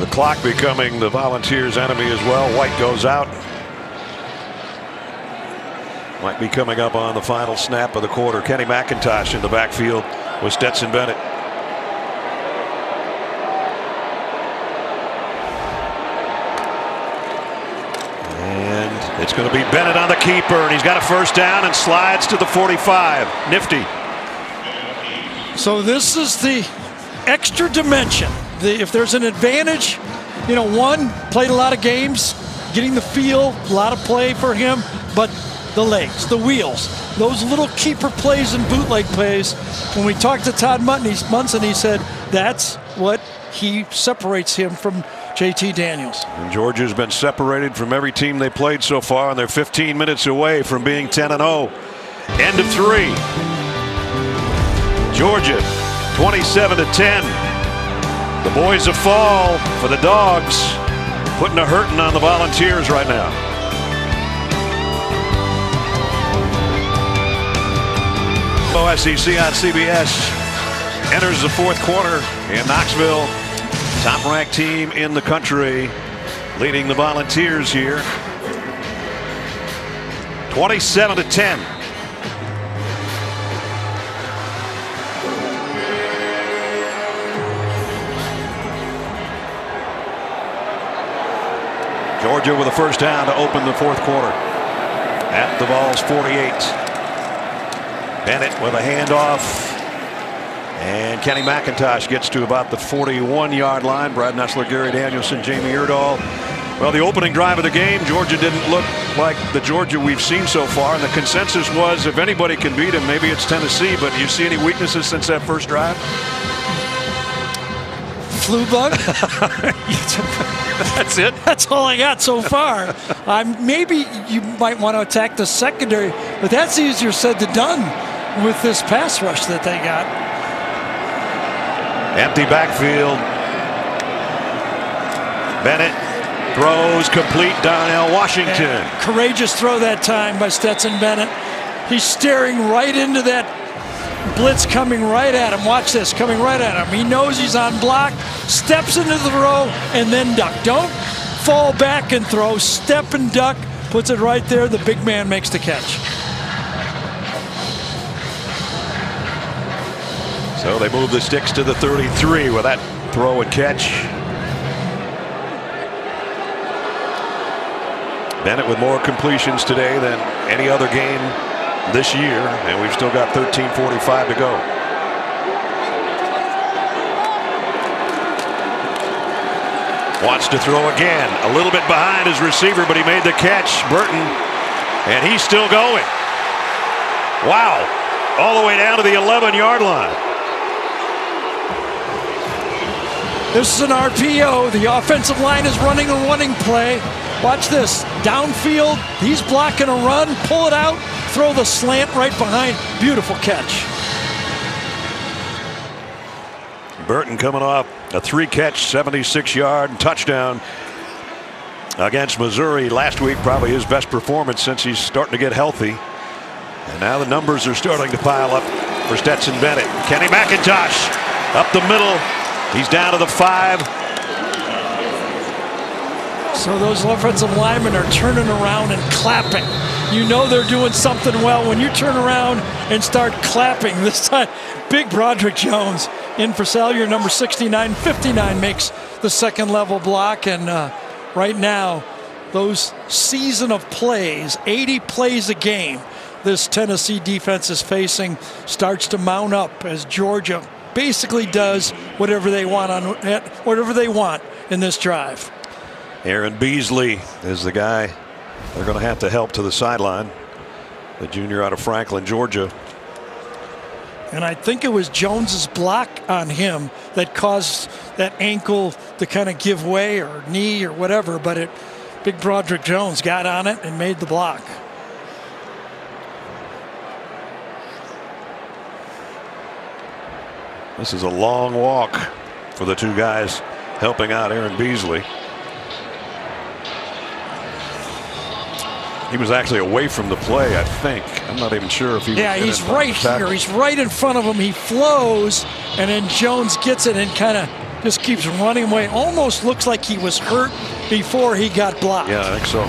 The clock becoming the Volunteers' enemy as well. White goes out. Might be coming up on the final snap of the quarter. Kenny McIntosh in the backfield with Stetson Bennett. And it's going to be Bennett on the keeper, and he's got a first down and slides to the 45. Nifty. So this is the extra dimension. If there's an advantage, one, played a lot of games, getting the feel, a lot of play for him, but the legs, the wheels, those little keeper plays and bootleg plays. When we talked to Todd Munson, he said that's what he separates him from JT Daniels. And Georgia's been separated from every team they played so far, and they're 15 minutes away from being 10-0. End of 3. Georgia 27-10. The boys a fall for the Dogs, putting a hurting on the Volunteers right now. Jimbo, SEC on CBS. Enters the fourth quarter in Knoxville. Top-ranked team in the country, leading the Volunteers here. 27-10. Georgia with a first down to open the fourth quarter at the Vols 48. Bennett with a handoff. And Kenny McIntosh gets to about the 41-yard line. Brad Nessler, Gary Danielson, Jamie Erdahl. Well, the opening drive of the game, Georgia didn't look like the Georgia we've seen so far. And the consensus was if anybody can beat him, maybe it's Tennessee. But do you see any weaknesses since that first drive? Flu bug? That's it. That's all I got so far. Maybe you might want to attack the secondary, but that's easier said than done with this pass rush that they got. Empty backfield. Bennett throws complete. Darnell Washington. And courageous throw that time by Stetson Bennett. He's staring right into that blitz coming right at him. Watch this, coming right at him. He knows he's on block, steps into the throw, and then duck. Don't fall back and throw. Step and duck, puts it right there. The big man makes the catch. So they move the sticks to the 33 with that throw and catch. Bennett with more completions today than any other game this year, and we've still got 13:45 to go. Wants to throw again. A little bit behind his receiver, but he made the catch. Burton, and he's still going. Wow. All the way down to the 11-yard line. This is an RPO. The offensive line is running a running play. Watch this. Downfield, he's blocking a run. Pull it out. Throw the slant right behind. Beautiful catch. Burton coming off a 3-catch, 76-yard touchdown against Missouri last week. Probably his best performance since he's starting to get healthy. And now the numbers are starting to pile up for Stetson Bennett. Kenny McIntosh up the middle. He's down to the 5. So those offensive linemen are turning around and clapping. You know they're doing something well when you turn around and start clapping. This time, big Broderick Jones in for Salyer, number 69. 59 makes the second level block. And right now, those season of plays, 80 plays a game, this Tennessee defense is facing, starts to mount up as Georgia basically does whatever they want in this drive. Aaron Beasley is the guy they're going to have to help to the sideline. The junior out of Franklin, Georgia. And I think it was Jones's block on him that caused that ankle to kind of give way, or knee or whatever, but big Broderick Jones got on it and made the block. This is a long walk for the two guys helping out Aaron Beasley. He was actually away from the play, I think. I'm not even sure if he was. Yeah, he's right here. He's right in front of him. He flows, and then Jones gets it and kind of just keeps running away. Almost looks like he was hurt before he got blocked. Yeah, I think so.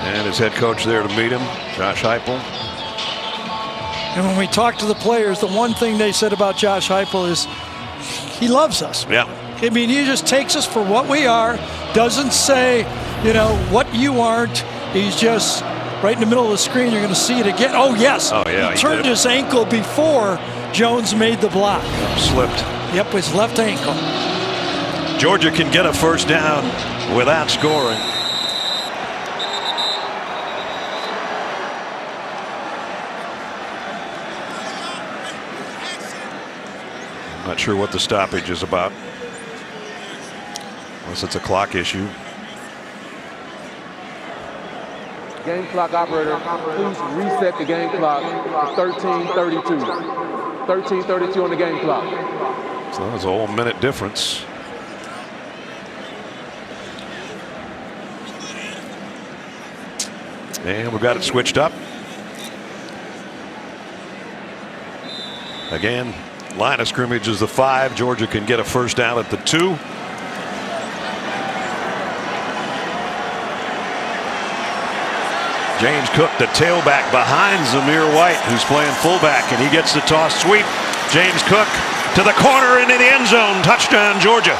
And his head coach there to meet him, Josh Heupel. And when we talk to the players, the one thing they said about Josh Heupel is he loves us. Yeah. I mean, he just takes us for what we are, doesn't say, what you aren't. He's just right in the middle of the screen. You're going to see it again. Oh, yes. Oh, yeah. He turned his ankle before Jones made the block. Slipped. Yep, his left ankle. Georgia can get a first down without scoring. Not sure what the stoppage is about, unless it's a clock issue. Game clock operator, please reset the game clock to 13:32. 13:32 on the game clock. So that was a whole minute difference. And we've got it switched up. Again, line of scrimmage is the 5. Georgia can get a first down at the 2. James Cook, the tailback behind Zamir White, who's playing fullback, and he gets the toss sweep. James Cook to the corner into the end zone. Touchdown, Georgia.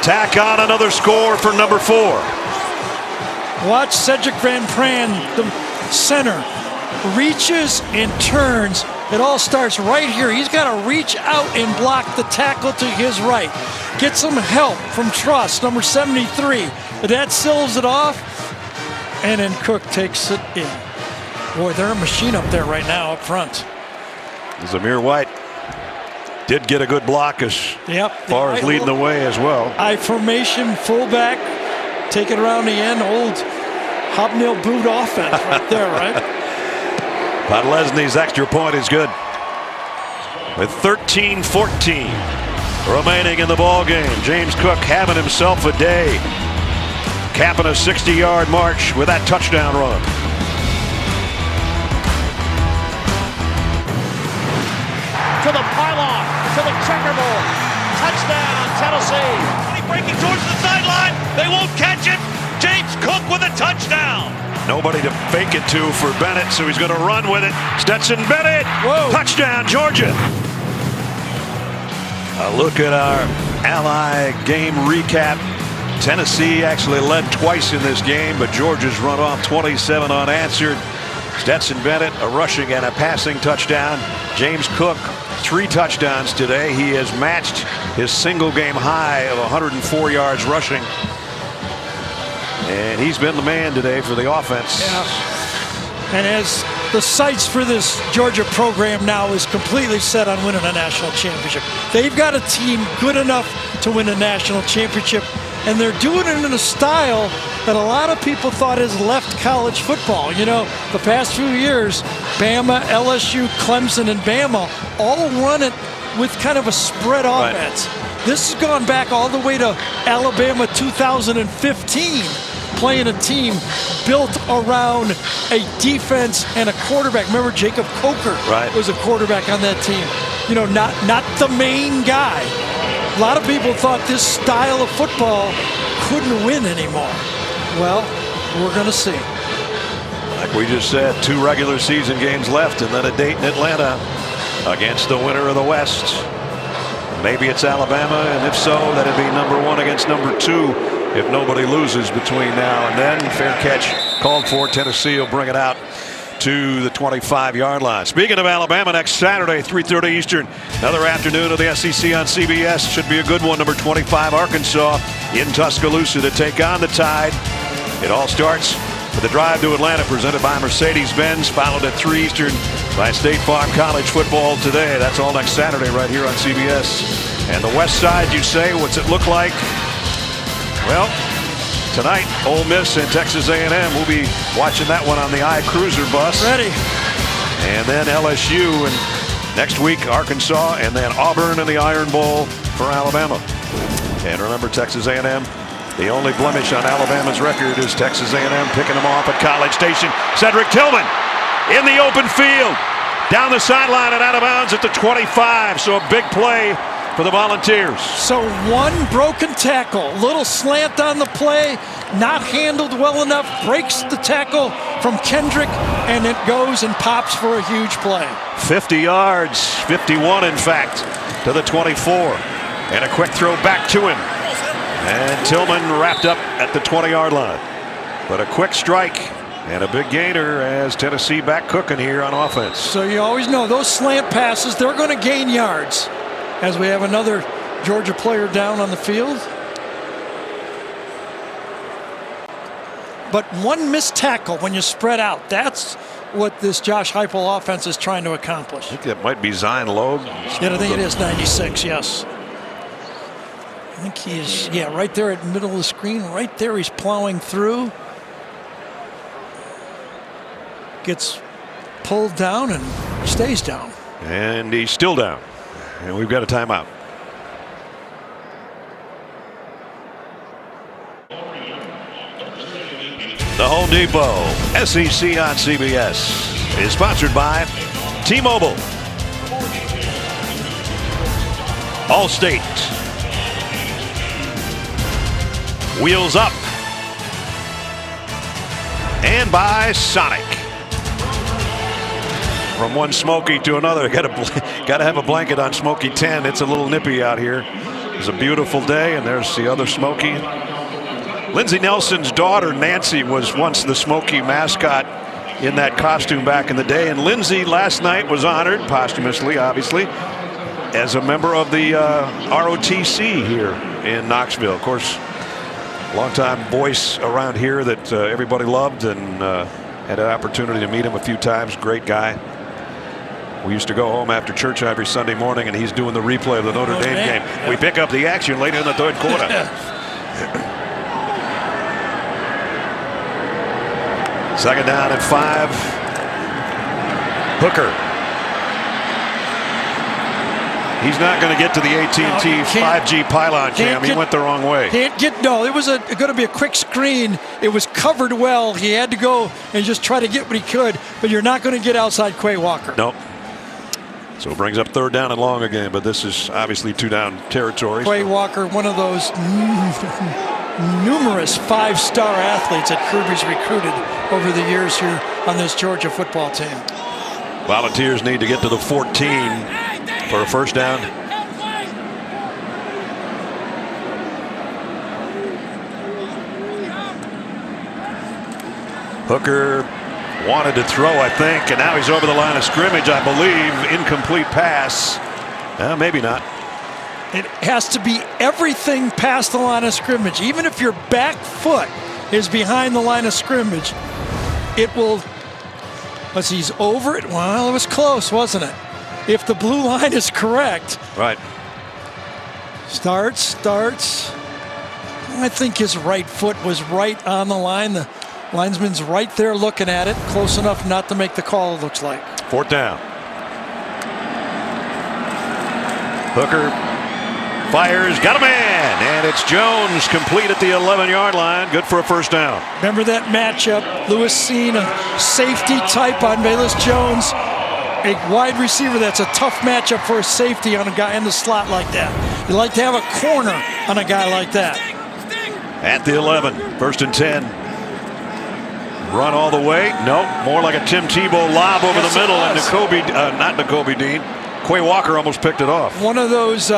Tack on another score for number 4. Watch Cedric Van Pran, the center, reaches and turns. It all starts right here. He's got to reach out and block the tackle to his right. Get some help from Truss, number 73. But that seals it off, and then Cook takes it in. Boy, they're a machine up there right now up front. Zamir White did get a good block as far as leading the way as well. I formation fullback, take it around the end, old hobnail boot offense right there, right? Podlesny's extra point is good. With 13-14 remaining in the ball game, James Cook having himself a day, capping a 60-yard march with that touchdown run. To the pylon, to the checkerboard. Touchdown, Tennessee. Breaking towards the sideline. They won't catch it. James Cook with a touchdown. Nobody to fake it to for Bennett, so he's going to run with it. Stetson Bennett. Whoa. Touchdown, Georgia. A look at our Ally game recap. Tennessee actually led twice in this game, but Georgia's run off 27 unanswered. Stetson Bennett, a rushing and a passing touchdown. James Cook, 3 touchdowns today. He has matched his single game high of 104 yards rushing. And he's been the man today for the offense. Yeah. And as the sights for this Georgia program now is completely set on winning a national championship. They've got a team good enough to win a national championship, and they're doing it in a style that a lot of people thought has left college football. You know, the past few years, Bama, LSU, Clemson, and Bama all run it with kind of a spread offense. Right. This has gone back all the way to Alabama 2015, playing a team built around a defense and a quarterback. Remember, Jacob Coker was a quarterback on that team. You know, not the main guy. A lot of people thought this style of football couldn't win anymore. Well, we're going to see. Like we just said, 2 regular season games left, and then a date in Atlanta against the winner of the West. Maybe it's Alabama, and if so, that'd be number 1 against number 2 if nobody loses between now and then. Fair catch called for. Tennessee will bring it out to the 25-yard line. Speaking of Alabama, next Saturday, 3:30 Eastern, another afternoon of the SEC on CBS. Should be a good one. Number 25, Arkansas in Tuscaloosa to take on the Tide. It all starts with the drive to Atlanta presented by Mercedes-Benz, followed at 3 Eastern by State Farm College football today. That's all next Saturday right here on CBS. And the West Side, you say, what's it look like? Well, tonight, Ole Miss and Texas A&M. We'll be watching that one on the iCruiser bus. Ready. And then LSU, and next week Arkansas, and then Auburn in the Iron Bowl for Alabama. And remember, Texas A&M, the only blemish on Alabama's record is Texas A&M picking them off at College Station. Cedric Tillman in the open field, down the sideline and out of bounds at the 25. So a big play for the Volunteers. So 1 broken tackle, little slant on the play, not handled well enough, breaks the tackle from Kendrick, and it goes and pops for a huge play. 50 yards, 51 in fact, to the 24. And a quick throw back to him. And Tillman wrapped up at the 20-yard line. But a quick strike and a big gainer as Tennessee back cooking here on offense. So you always know those slant passes, they're going to gain yards. As we have another Georgia player down on the field. But 1 missed tackle when you spread out. That's what this Josh Heupel offense is trying to accomplish. I think that might be Zion Logue. Yeah, I think it is 96, yes. I think he is, right there at the middle of the screen. Right there, he's plowing through. Gets pulled down and stays down. And he's still down. And we've got a timeout. The Home Depot SEC on CBS is sponsored by T-Mobile, Allstate, Wheels Up, and by Sonic. From one Smoky to another, got to have a blanket on Smoky 10. It's a little nippy out here. It's a beautiful day, and there's the other Smoky. Lindsey Nelson's daughter Nancy was once the Smoky mascot in that costume back in the day, and Lindsey last night was honored posthumously, obviously, as a member of the ROTC here in Knoxville. Of course, longtime voice around here that everybody loved, and had an opportunity to meet him a few times. Great guy. We used to go home after church every Sunday morning, and he's doing the replay of the Notre Dame game. Yeah. We pick up the action later in the third quarter. Second down and 5. Hooker. He's not going to get to the AT&T 5G pylon, Cam. He went the wrong way. No, it was going to be a quick screen. It was covered well. He had to go and just try to get what he could, but you're not going to get outside Quay Walker. Nope. So it brings up third down and long again, but this is obviously 2-down territory. Quay Walker, one of those numerous 5-star athletes that Kirby's recruited over the years here on this Georgia football team. Volunteers need to get to the 14 for a first down. Hooker wanted to throw, I think, and now he's over the line of scrimmage, I believe. Incomplete pass. Maybe not. It has to be everything past the line of scrimmage. Even if your back foot is behind the line of scrimmage, it will. Let's see, he's over it. Well, it was close, wasn't it? If the blue line is correct. Right. Starts. I think his right foot was right on the line. The linesman's right there looking at it, close enough not to make the call, it looks like. Fourth down. Hooker fires, got a man, and it's Jones complete at the 11-yard line. Good for a first down. Remember that matchup? Lewis seen a safety type on Velus Jones, a wide receiver. That's a tough matchup for a safety on a guy in the slot like that. You like to have a corner on a guy like that. At the 11, first and 10. Run all the way. Nope, more like a Tim Tebow lob over the middle, and not Nakobe Dean. Quay Walker almost picked it off. One of those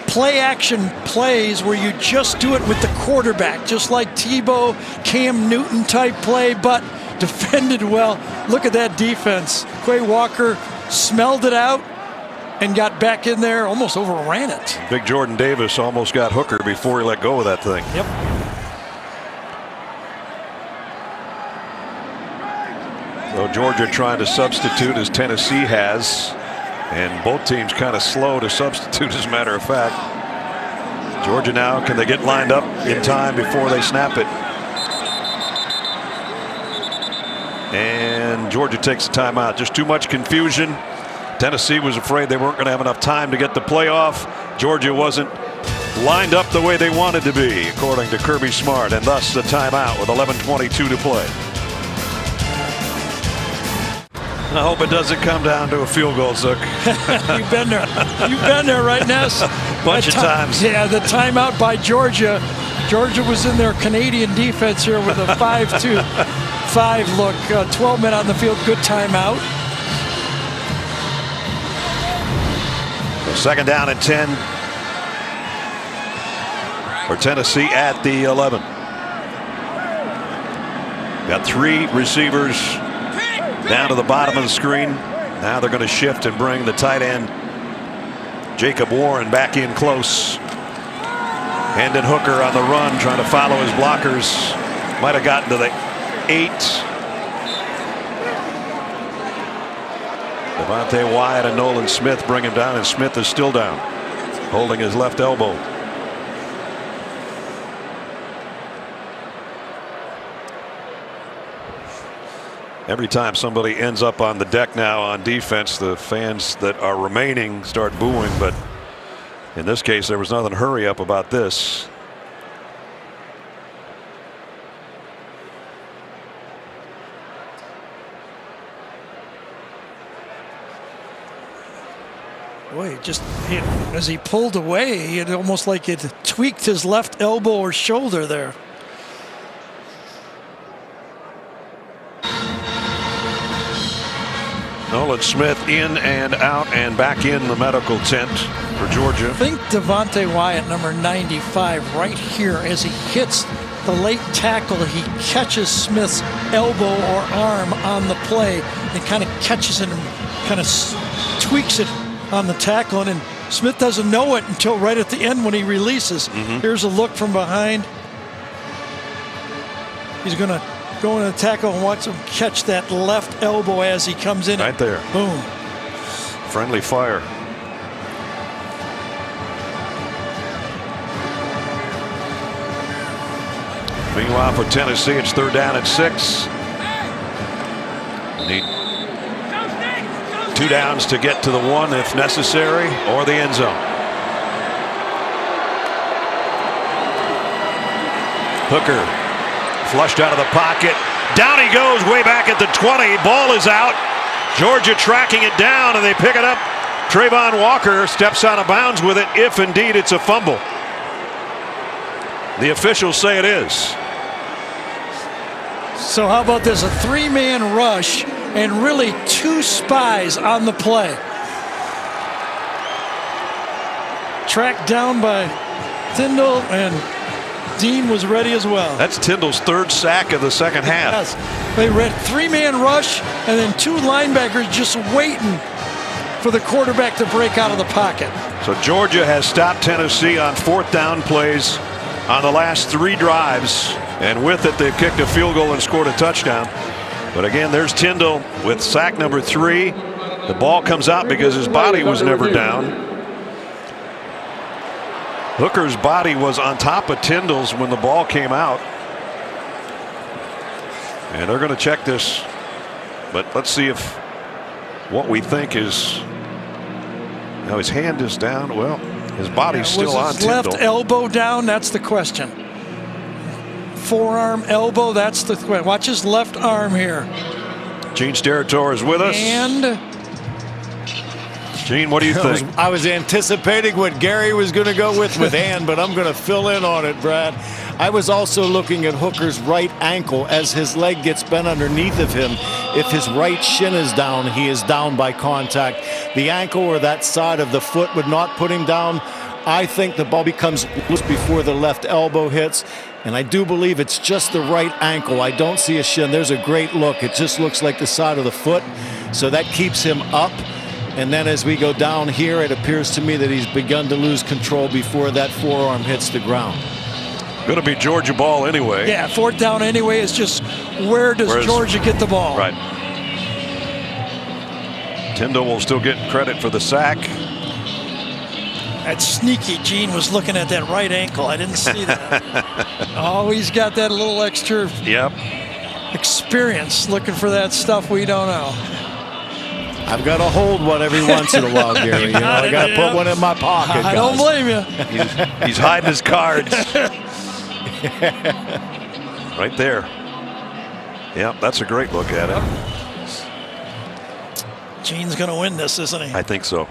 play action plays where you just do it with the quarterback, just like Tebow, Cam Newton type play, but defended well. Look at that defense. Quay Walker smelled it out and got back in there, almost overran it. Big Jordan Davis almost got Hooker before he let go of that thing. Yep. So Georgia trying to substitute as Tennessee has, and both teams kind of slow to substitute, as a matter of fact. Georgia now, can they get lined up in time before they snap it? And Georgia takes a timeout. Just too much confusion. Tennessee was afraid they weren't going to have enough time to get the play off. Georgia wasn't lined up the way they wanted to be, according to Kirby Smart, and thus the timeout with 11:22 to play. I hope it doesn't come down to a field goal, Zook. You've been there. You've been there, right, Ness? Bunch of times. Yeah, the timeout by Georgia. Georgia was in their Canadian defense here with a 5-2-5 look. 12 men on the field. Good timeout. Second down and 10 for Tennessee at the 11. Got 3 receivers down to the bottom of the screen. Now they're going to shift and bring the tight end Jacob Warren back in close. Hendon Hooker on the run, trying to follow his blockers. Might have gotten to the 8. Devontae Wyatt and Nolan Smith bring him down, and Smith is still down, holding his left elbow. Every time somebody ends up on the deck now on defense, the fans that are remaining start booing, but in this case there was nothing hurry up about this. Boy, as he pulled away, it almost like it tweaked his left elbow or shoulder there. Nolan Smith in and out and back in the medical tent for Georgia. I think Devonte Wyatt, number 95, right here as he hits the late tackle, he catches Smith's elbow or arm on the play and kind of catches it and kind of tweaks it on the tackle, and Smith doesn't know it until right at the end when he releases. Here's a look from behind. He's going to go in the tackle and watch him catch that left elbow as he comes in. Right there. Boom. Friendly fire. Meanwhile, for Tennessee, it's 3rd down and 6. Need 2 downs to get to the 1 if necessary, or the end zone. Hooker flushed out of the pocket. Down he goes way back at the 20. Ball is out. Georgia tracking it down, and they pick it up. Trayvon Walker steps out of bounds with it, if indeed it's a fumble. The officials say it is. So how about this? A 3-man rush and really 2 spies on the play. Tracked down by Tyndall, and Dean was ready as well. That's Tyndall's 3rd sack of the second half. Yes. They read 3-man rush and then 2 linebackers just waiting for the quarterback to break out of the pocket. So Georgia has stopped Tennessee on 4th down plays on the last 3 drives, and with it they've kicked a field goal and scored a touchdown. But again, there's Tyndall with sack number 3. The ball comes out because his body was never down. Hooker's body was on top of Tyndall's when the ball came out. And they're going to check this, but let's see if what we think is, now his hand is down. Well, his body's still on his Tyndall. left elbow down? That's the question. Forearm, elbow, that's the question. Watch his left arm here. Gene Steratore is with us. And Gene, what do you think? I was anticipating what Gary was going to go with hand, but I'm going to fill in on it, Brad. I was also looking at Hooker's right ankle as his leg gets bent underneath of him. If his right shin is down, he is down by contact. The ankle or that side of the foot would not put him down. I think the ball becomes loose before the left elbow hits, and I do believe it's just the right ankle. I don't see a shin. There's a great look. It just looks like the side of the foot, so that keeps him up. And then as we go down here, it appears to me that he's begun to lose control before that forearm hits the ground. Going to be Georgia ball anyway. yeah, 4th down anyway. It's just where does Georgia get the ball? Right. Tyndall will still get credit for the sack. That sneaky Gene was looking at that right ankle. I didn't see that. Oh, he's got that little extra experience looking for that stuff we don't know. I've got to hold one every once in a while, Gary. You know, I got to put one in my pocket. I don't blame you. He's hiding his cards. Right there. Yeah, that's a great look at it. Gene's going to win this, isn't he? I think so.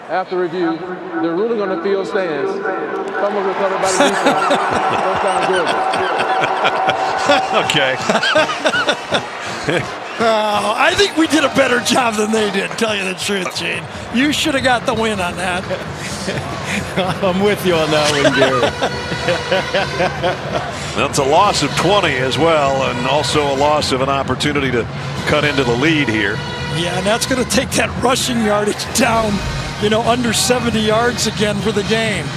After review, they're ruling on the field stands. Fumble recovered by the defense. First down, Georgia. Okay. I think we did a better job than they did, tell you the truth, Gene. You should have got the win on that. I'm with you on that one, Gary. That's a loss of 20 as well, and also a loss of an opportunity to cut into the lead here. Yeah, and that's going to take that rushing yardage down, you know, under 70 yards again for the game.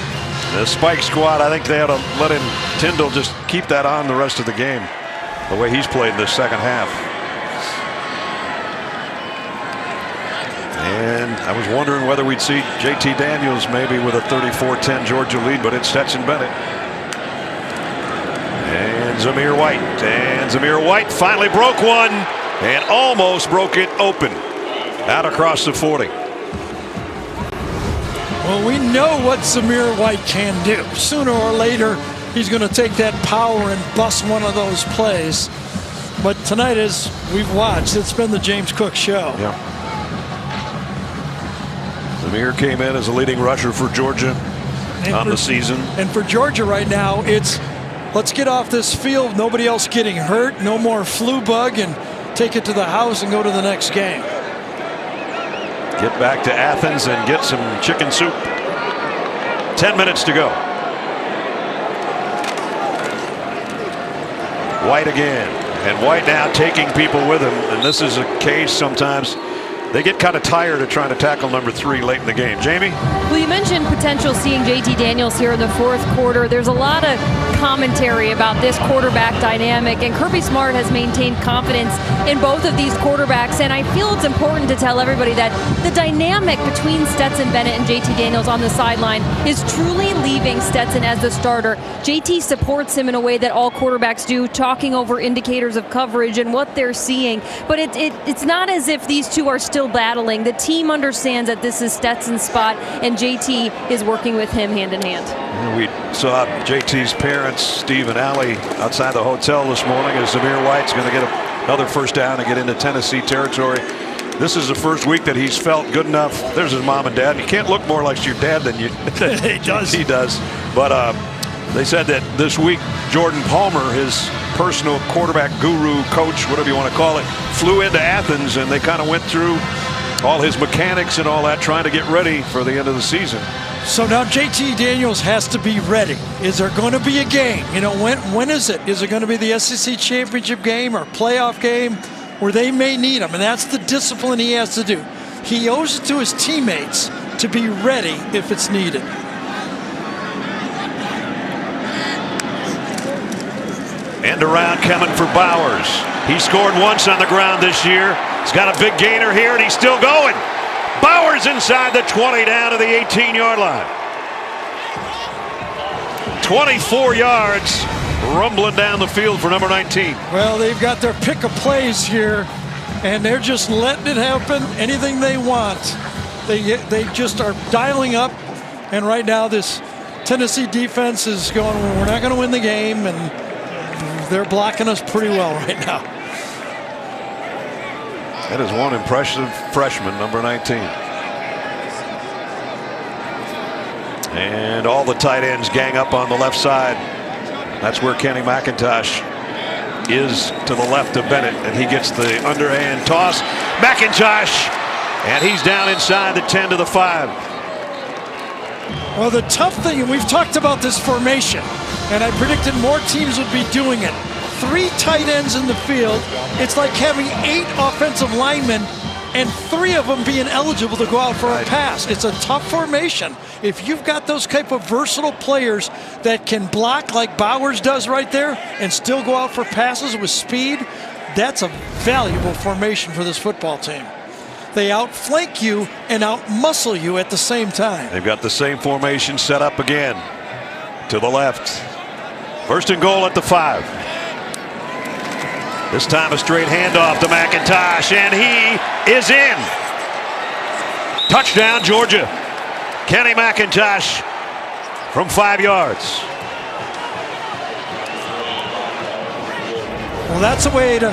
The Spike squad, I think they ought to let Tyndall just keep that on the rest of the game, the way he's played in the second half. And I was wondering whether we'd see JT Daniels maybe with a 34-10 Georgia lead, but it's Stetson Bennett. And Zamir White. And Zamir White finally broke one and almost broke it open. Out across the 40. Well, we know what Zamir White can do. Sooner or later, he's going to take that power and bust one of those plays. But tonight, as we've watched, it's been the James Cook show. Yeah. Zamir came in as a leading rusher for Georgia on the season. And for Georgia right now, it's let's get off this field. Nobody else getting hurt. No more flu bug, and take it to the house and go to the next game. Get back to Athens and get some chicken soup. 10 minutes to go. White again. And White now taking people with him. And this is a case sometimes they get kind of tired of trying to tackle number 3 late in the game. Jamie? Well, you mentioned potential seeing JT Daniels here in the fourth quarter. There's a lot of commentary about this quarterback dynamic, and Kirby Smart has maintained confidence in both of these quarterbacks, and I feel it's important to tell everybody that the dynamic between Stetson Bennett and JT Daniels on the sideline is truly leaving Stetson as the starter. JT supports him in a way that all quarterbacks do, talking over indicators of coverage and what they're seeing, but it's not as if these two are still battling. The team understands that this is Stetson's spot, and JT is working with him hand in hand. We saw JT's parents, Steve and Allie, outside the hotel this morning as Zamir White's going to get another first down and get into Tennessee territory. This is the first week that he's felt good enough. There's his mom and dad. You can't look more like your dad than you. He does. He does. But they said that this week, Jordan Palmer, his personal quarterback guru, coach, whatever you want to call it, flew into Athens, and they kind of went through all his mechanics and all that, trying to get ready for the end of the season. So now JT Daniels has to be ready. Is there going to be a game? You know, when is it? Is it going to be the SEC championship game or playoff game where they may need him? And that's the discipline he has to do. He owes it to his teammates to be ready if it's needed. End around coming for Bowers. He scored once on the ground this year. He's got a big gainer here, and he's still going. Bowers inside the 20 down to the 18-yard line. 24 yards rumbling down the field for number 19. Well, they've got their pick of plays here, and they're just letting it happen. Anything they want. They just are dialing up, and right now this Tennessee defense is going, we're not going to win the game, and they're blocking us pretty well right now. That is one impressive freshman, number 19. And all the tight ends gang up on the left side. That's where Kenny McIntosh is, to the left of Bennett, and he gets the underhand toss. McIntosh, and he's down inside the 10 to the 5. Well, the tough thing, and we've talked about this formation, and I predicted more teams would be doing it. 3 tight ends in the field. It's like having 8 offensive linemen and 3 of them being eligible to go out for a pass. It's a tough formation. If you've got those type of versatile players that can block like Bowers does right there and still go out for passes with speed, that's a valuable formation for this football team. They outflank you and outmuscle you at the same time. They've got the same formation set up again. To the left. First and goal at the 5. This time a straight handoff to McIntosh, and he is in. Touchdown, Georgia. Kenny McIntosh from 5 yards. Well, that's a way to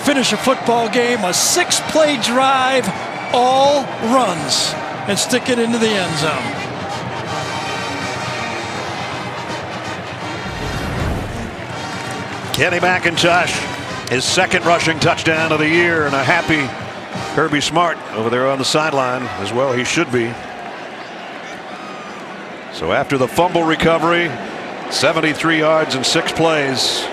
finish a football game. A 6-play drive, all runs, and stick it into the end zone. Kenny McIntosh, his 2nd rushing touchdown of the year, and a happy Kirby Smart over there on the sideline as well. He should be. So after the fumble recovery, 73 yards and 6 plays.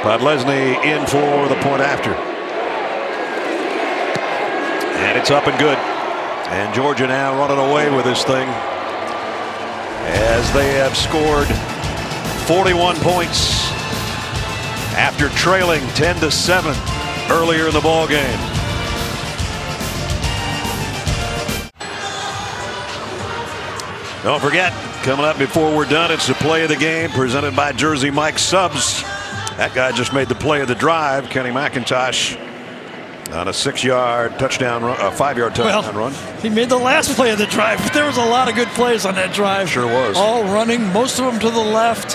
Podlesny in for the point after. And it's up and good. And Georgia now running away with this thing as they have scored 41 points after trailing 10-7 earlier in the ball game. Don't forget, coming up before we're done, it's the play of the game presented by Jersey Mike Subs. That guy just made the play of the drive. Kenny McIntosh On a 6-yard touchdown run, a 5-yard touchdown run. He made the last play of the drive, but there was a lot of good plays on that drive. Sure was. All running, most of them to the left.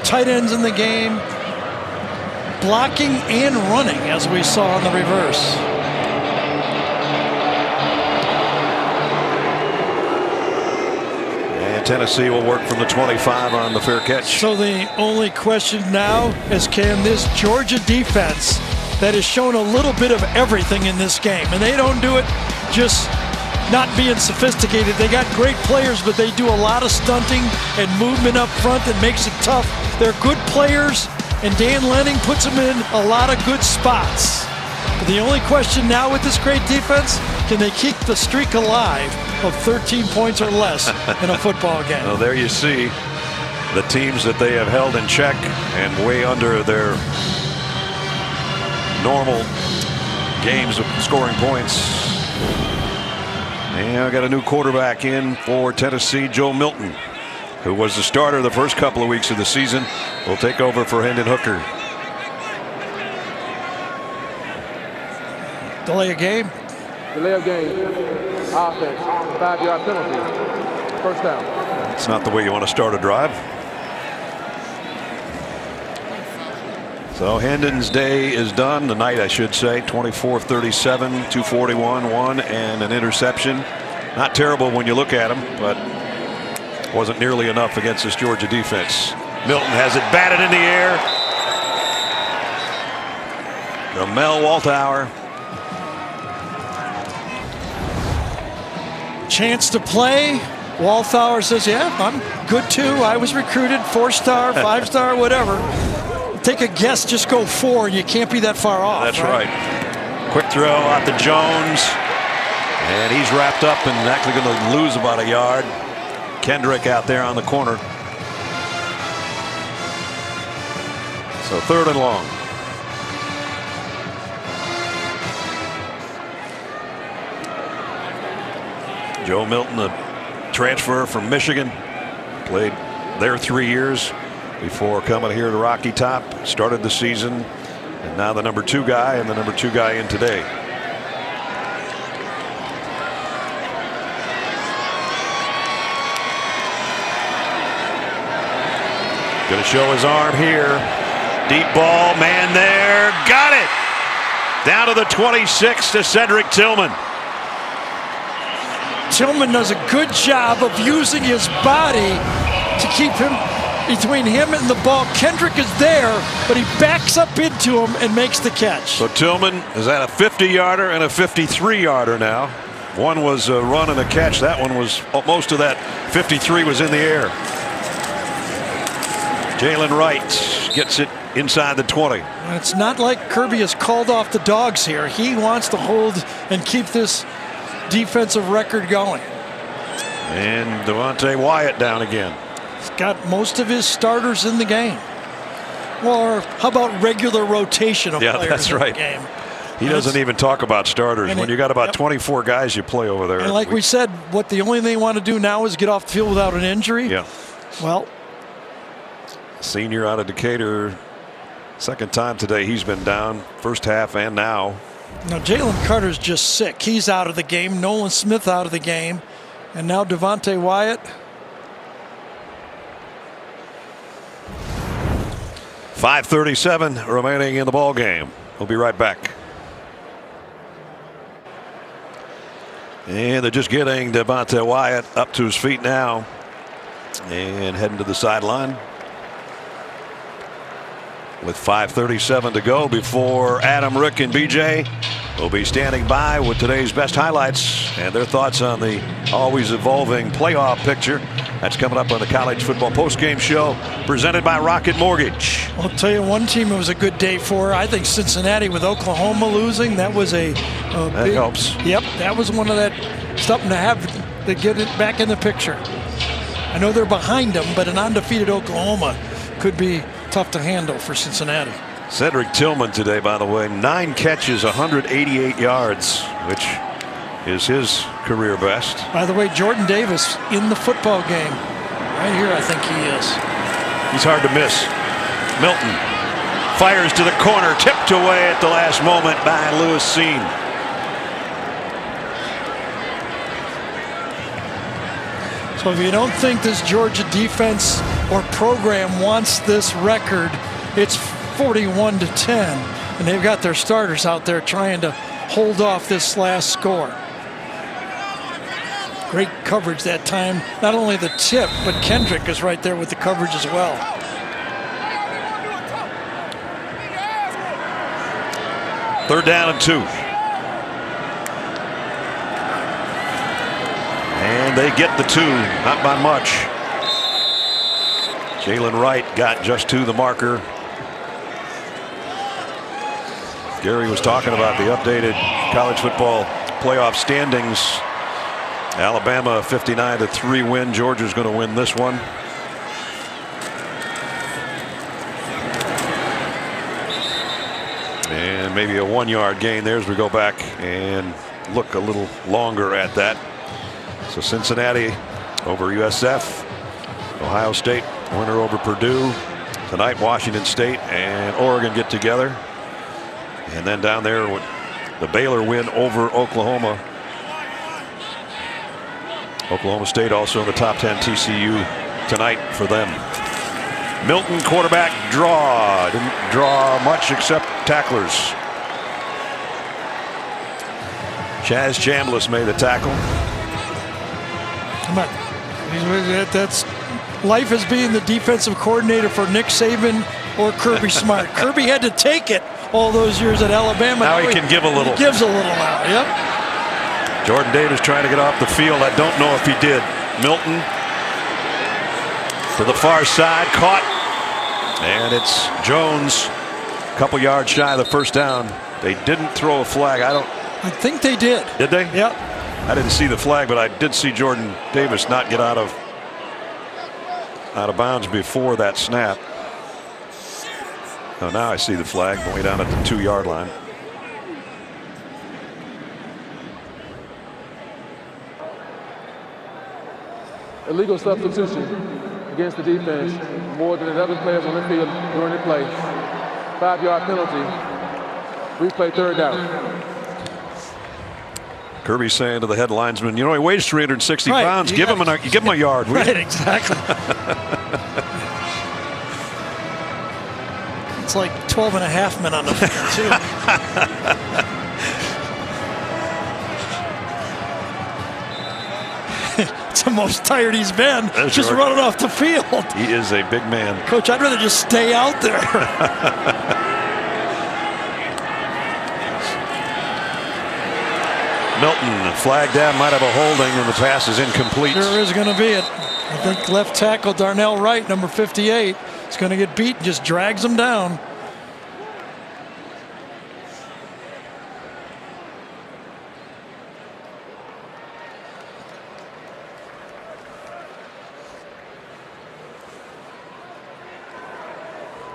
Tight ends in the game. Blocking and running, as we saw in the reverse. And Tennessee will work from the 25 on the fair catch. So the only question now is, can this Georgia defense that has shown a little bit of everything in this game, and they don't do it just not being sophisticated. They got great players, but they do a lot of stunting and movement up front that makes it tough. They're good players, and Dan Lanning puts them in a lot of good spots. But the only question now with this great defense, can they keep the streak alive of 13 points or less in a football game? Well, there you see the teams that they have held in check and way under their normal games of scoring points. And I got a new quarterback in for Tennessee, Joe Milton, who was the starter the first couple of weeks of the season, will take over for Hendon Hooker. Delay a game. Delay of game. Offense. 5-yard penalty. First down. It's not the way you want to start a drive. So Hendon's day is done, the night I should say. 24 of 37, 241, 1 and an interception. Not terrible when you look at him, but wasn't nearly enough against this Georgia defense. Milton has it batted in the air. Mel Walthour. Chance to play. Walthour says, yeah, I'm good too. I was recruited 4-star, 5-star, whatever. Take a guess, just go 4, and you can't be that far off. That's right. Quick throw out to Jones. And he's wrapped up and actually going to lose about a yard. Kendrick out there on the corner. So 3rd and long. Joe Milton, a transfer from Michigan, played there 3 years before coming here to Rocky Top. Started the season, and now the number 2 guy, and the number 2 guy in today. Going to show his arm here. Deep ball, man there, got it. Down to the 26 to Cedric Tillman. Tillman does a good job of using his body to keep him between him and the ball. Kendrick is there, but he backs up into him and makes the catch. So Tillman is at a 50-yarder and a 53-yarder now. One was a run and a catch. That one was, most of that 53 was in the air. Jalen Wright gets it inside the 20. It's not like Kirby has called off the dogs here. He wants to hold and keep this defensive record going. And Devontae Wyatt down again. He's got most of his starters in the game. Or how about regular rotation of players that's right. in the game? He doesn't even talk about starters. When you got about 24 guys you play over there. And like we said, what the only thing they want to do now is get off the field without an injury. Yeah. Well, senior out of Decatur, second time today he's been down, first half and now. Now Jalen Carter's just sick. He's out of the game. Nolan Smith out of the game. And now Devontae Wyatt. .537 remaining in the ball game. We'll be right back. And they're just getting Devontae Wyatt up to his feet now and heading to the sideline. With 5:37 to go before Adam, Rick, and BJ will be standing by with today's best highlights and their thoughts on the always evolving playoff picture. That's coming up on the College Football Postgame Show presented by Rocket Mortgage. I'll tell you one team it was a good day for. I think Cincinnati with Oklahoma losing. That was a that big, helps. Yep, that was one of that something to have to get it back in the picture. I know they're behind them, but an undefeated Oklahoma could be tough to handle for Cincinnati. Cedric Tillman today, by the way, 9 catches, 188 yards, which is his career best. By the way, Jordan Davis in the football game. Right here, I think he is. He's hard to miss. Milton Fires to the corner, tipped away at the last moment by Lewis Cine. So if you don't think this Georgia defense or program wants this record, it's 41-10, and they've got their starters out there trying to hold off this last score. Great coverage that time. Not only the tip, but Kendrick is right there with the coverage as well. Third down and 2. And they get the 2, not by much. Jalen Wright got just to the marker. Gary was talking about the updated college football playoff standings. Alabama 59-3 win. Georgia's going to win this one. And maybe a 1-yard gain there as we go back and look a little longer at that. So Cincinnati over USF. Ohio State winner over Purdue. Tonight Washington State and Oregon get together. And then down there the Baylor win over Oklahoma. Oklahoma State also in the top 10. TCU tonight for them. Milton quarterback draw. Didn't draw much except tacklers. Chaz Chambliss made the tackle. Come on. That's life as being the defensive coordinator for Nick Saban or Kirby Smart. Kirby had to take it all those years at Alabama. Now he can give a little. He gives a little now. Yep. Jordan Davis trying to get off the field. I don't know if he did. Milton to the far side, caught, and it's Jones, a couple yards shy of the first down. They didn't throw a flag. I think they did. Did they? Yep. I didn't see the flag, but I did see Jordan Davis not get out of bounds before that snap. Oh, now I see the flag way down at the 2-yard line. Illegal substitution against the defense. More than 11 players on the field during the play. 5-yard penalty. Replay third down. Kirby saying to the head linesman, you know, he weighs 360 pounds. Give him a yard. Right, exactly. It's like 12 and a half men on the field, too. It's the most tired he's been. Just running off the field. He is a big man. Coach, I'd rather just stay out there. Milton flagged down, might have a holding, and the pass is incomplete. Sure is going to be it. I think left tackle Darnell Wright, number 58, is going to get beat and just drags him down.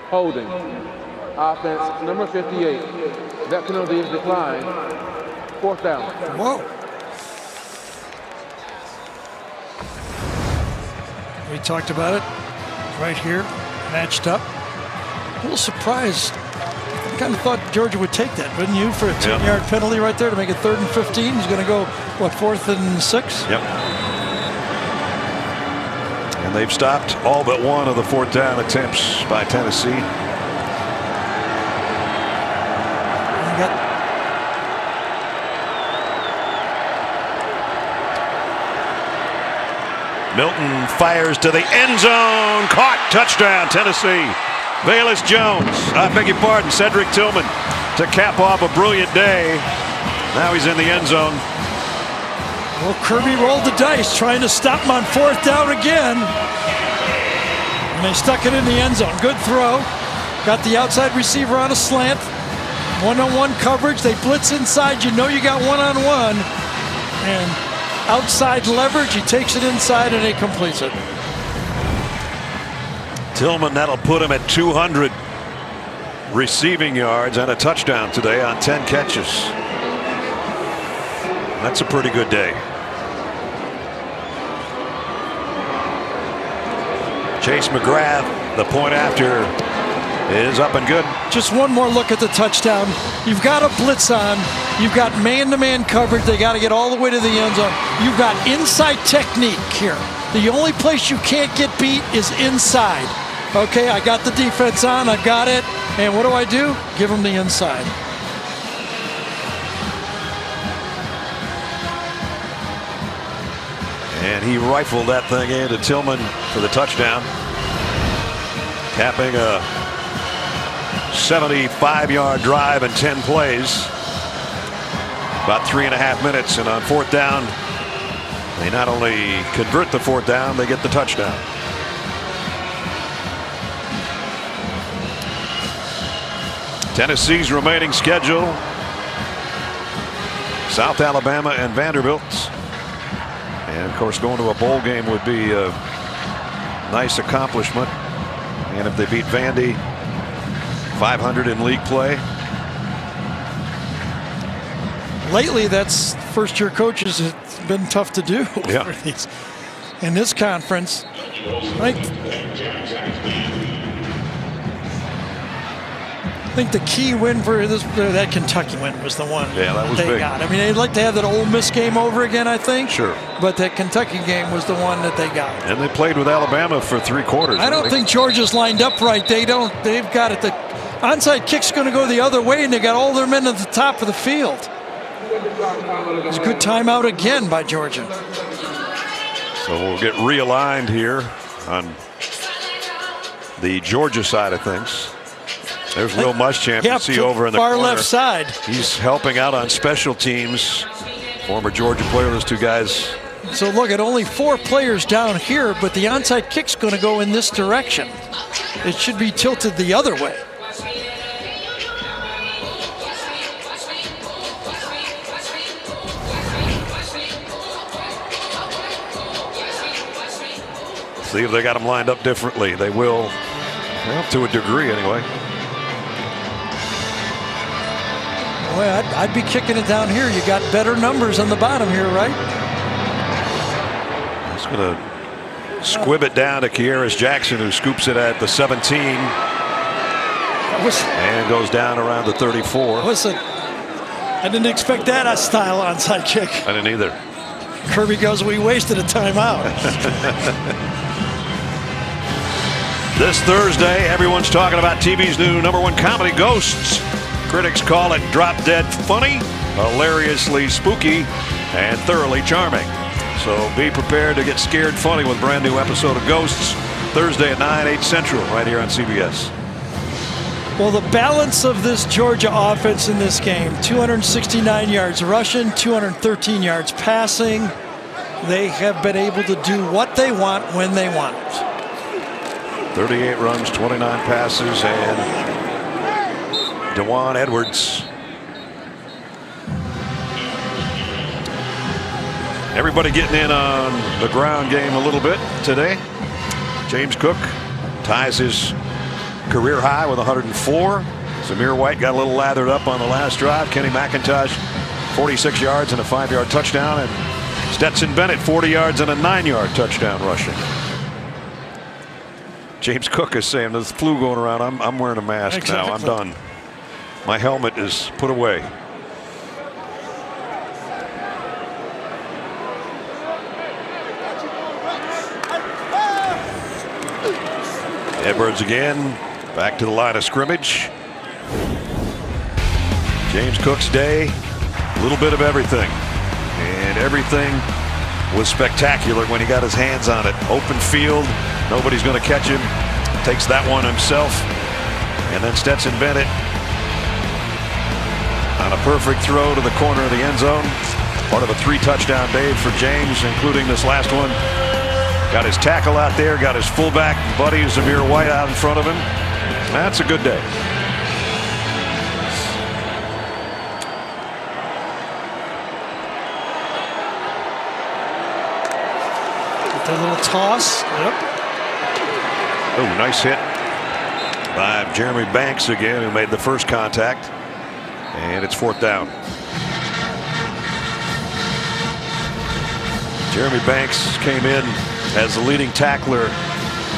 Holding. Offense number 58. That penalty is declined. Fourth down. Whoa. We talked about it right here, matched up. A little surprised. I kind of thought Georgia would take that, wouldn't you, for a 10-yard penalty right there to make it 3rd and 15. He's going to go, what, 4th and 6? Yep. And they've stopped all but one of the 4th down attempts by Tennessee. Milton fires to the end zone. Caught. Touchdown, Tennessee. Velus Jones. I beg your pardon. Cedric Tillman to cap off a brilliant day. Now he's in the end zone. Well, Kirby rolled the dice trying to stop him on 4th down again. And they stuck it in the end zone. Good throw. Got the outside receiver on a slant. One-on-one coverage. They blitz inside. You know you got one-on-one. And outside leverage, he takes it inside and he completes it. Tillman, that'll put him at 200 receiving yards and a touchdown today on 10 catches. That's a pretty good day. Chase McGrath, the point after is up and good. Just one more look at the touchdown. You've got a blitz on. You've got man-to-man coverage. They got to get all the way to the end zone. You've got inside technique here. The only place you can't get beat is inside. Okay, I got the defense on. I've got it. And what do? Give them the inside. And he rifled that thing into Tillman for the touchdown. Capping a 75-yard drive in 10 plays. About 3.5 minutes, and on fourth down, they not only convert the fourth down, they get the touchdown. Tennessee's remaining schedule: South Alabama and Vanderbilt. And of course, going to a bowl game would be a nice accomplishment. And if they beat Vandy, 500 in league play. Lately, that's first-year coaches. It's been tough to do. Yeah. In this conference, I think the key win for that Kentucky win was the one. Yeah, that was they big. got. I mean, they'd like to have that Ole Miss game over again, I think. Sure. But that Kentucky game was the one that they got. And they played with Alabama for 3 quarters. I don't think Georgia's lined up right. They've got it. The onside kick's going to go the other way, and they got all their men at the top of the field. It's a good timeout again by Georgia. So we'll get realigned here on the Georgia side of things. There's Will Muschamp. You see over in the far corner. left side. He's helping out on special teams. Former Georgia player, those two guys. So look at only 4 players down here, but the onside kick's going to go in this direction. It should be tilted the other way. See if they got them lined up differently. They will, well, to a degree anyway. Boy, I'd be kicking it down here. You got better numbers on the bottom here, right? He's going to squib it down to Kearis Jackson, who scoops it at the 17 and goes down around the 34. I didn't expect that style onside kick. I didn't either. Kirby goes, we wasted a timeout. This Thursday, everyone's talking about TV's new #1 comedy, Ghosts. Critics call it drop dead funny, hilariously spooky, and thoroughly charming. So be prepared to get scared funny with a brand new episode of Ghosts Thursday at 9, 8 Central right here on CBS. Well, the balance of this Georgia offense in this game, 269 yards rushing, 213 yards passing. They have been able to do what they want when they want it. 38 runs, 29 passes, and Dewan Edwards. Everybody getting in on the ground game a little bit today. James Cook ties his career high with 104. Zamir White got a little lathered up on the last drive. Kenny McIntosh, 46 yards and a 5-yard touchdown. And Stetson Bennett, 40 yards and a 9-yard touchdown rushing. James Cook is saying, there's flu going around. I'm wearing a mask now. I'm done. My helmet is put away. Edwards again, back to the line of scrimmage. James Cook's day, a little bit of everything. And everything was spectacular when he got his hands on it. Open field, nobody's going to catch him. Takes that one himself. And then Stetson Bennett on a perfect throw to the corner of the end zone. Part of a 3-touchdown day for James, including this last one. Got his tackle out there, got his fullback buddy Zamir White out in front of him. That's a good day. The little toss. Yep. Oh, nice hit by Jeremy Banks again, who made the first contact. And it's 4th down. Jeremy Banks came in as the leading tackler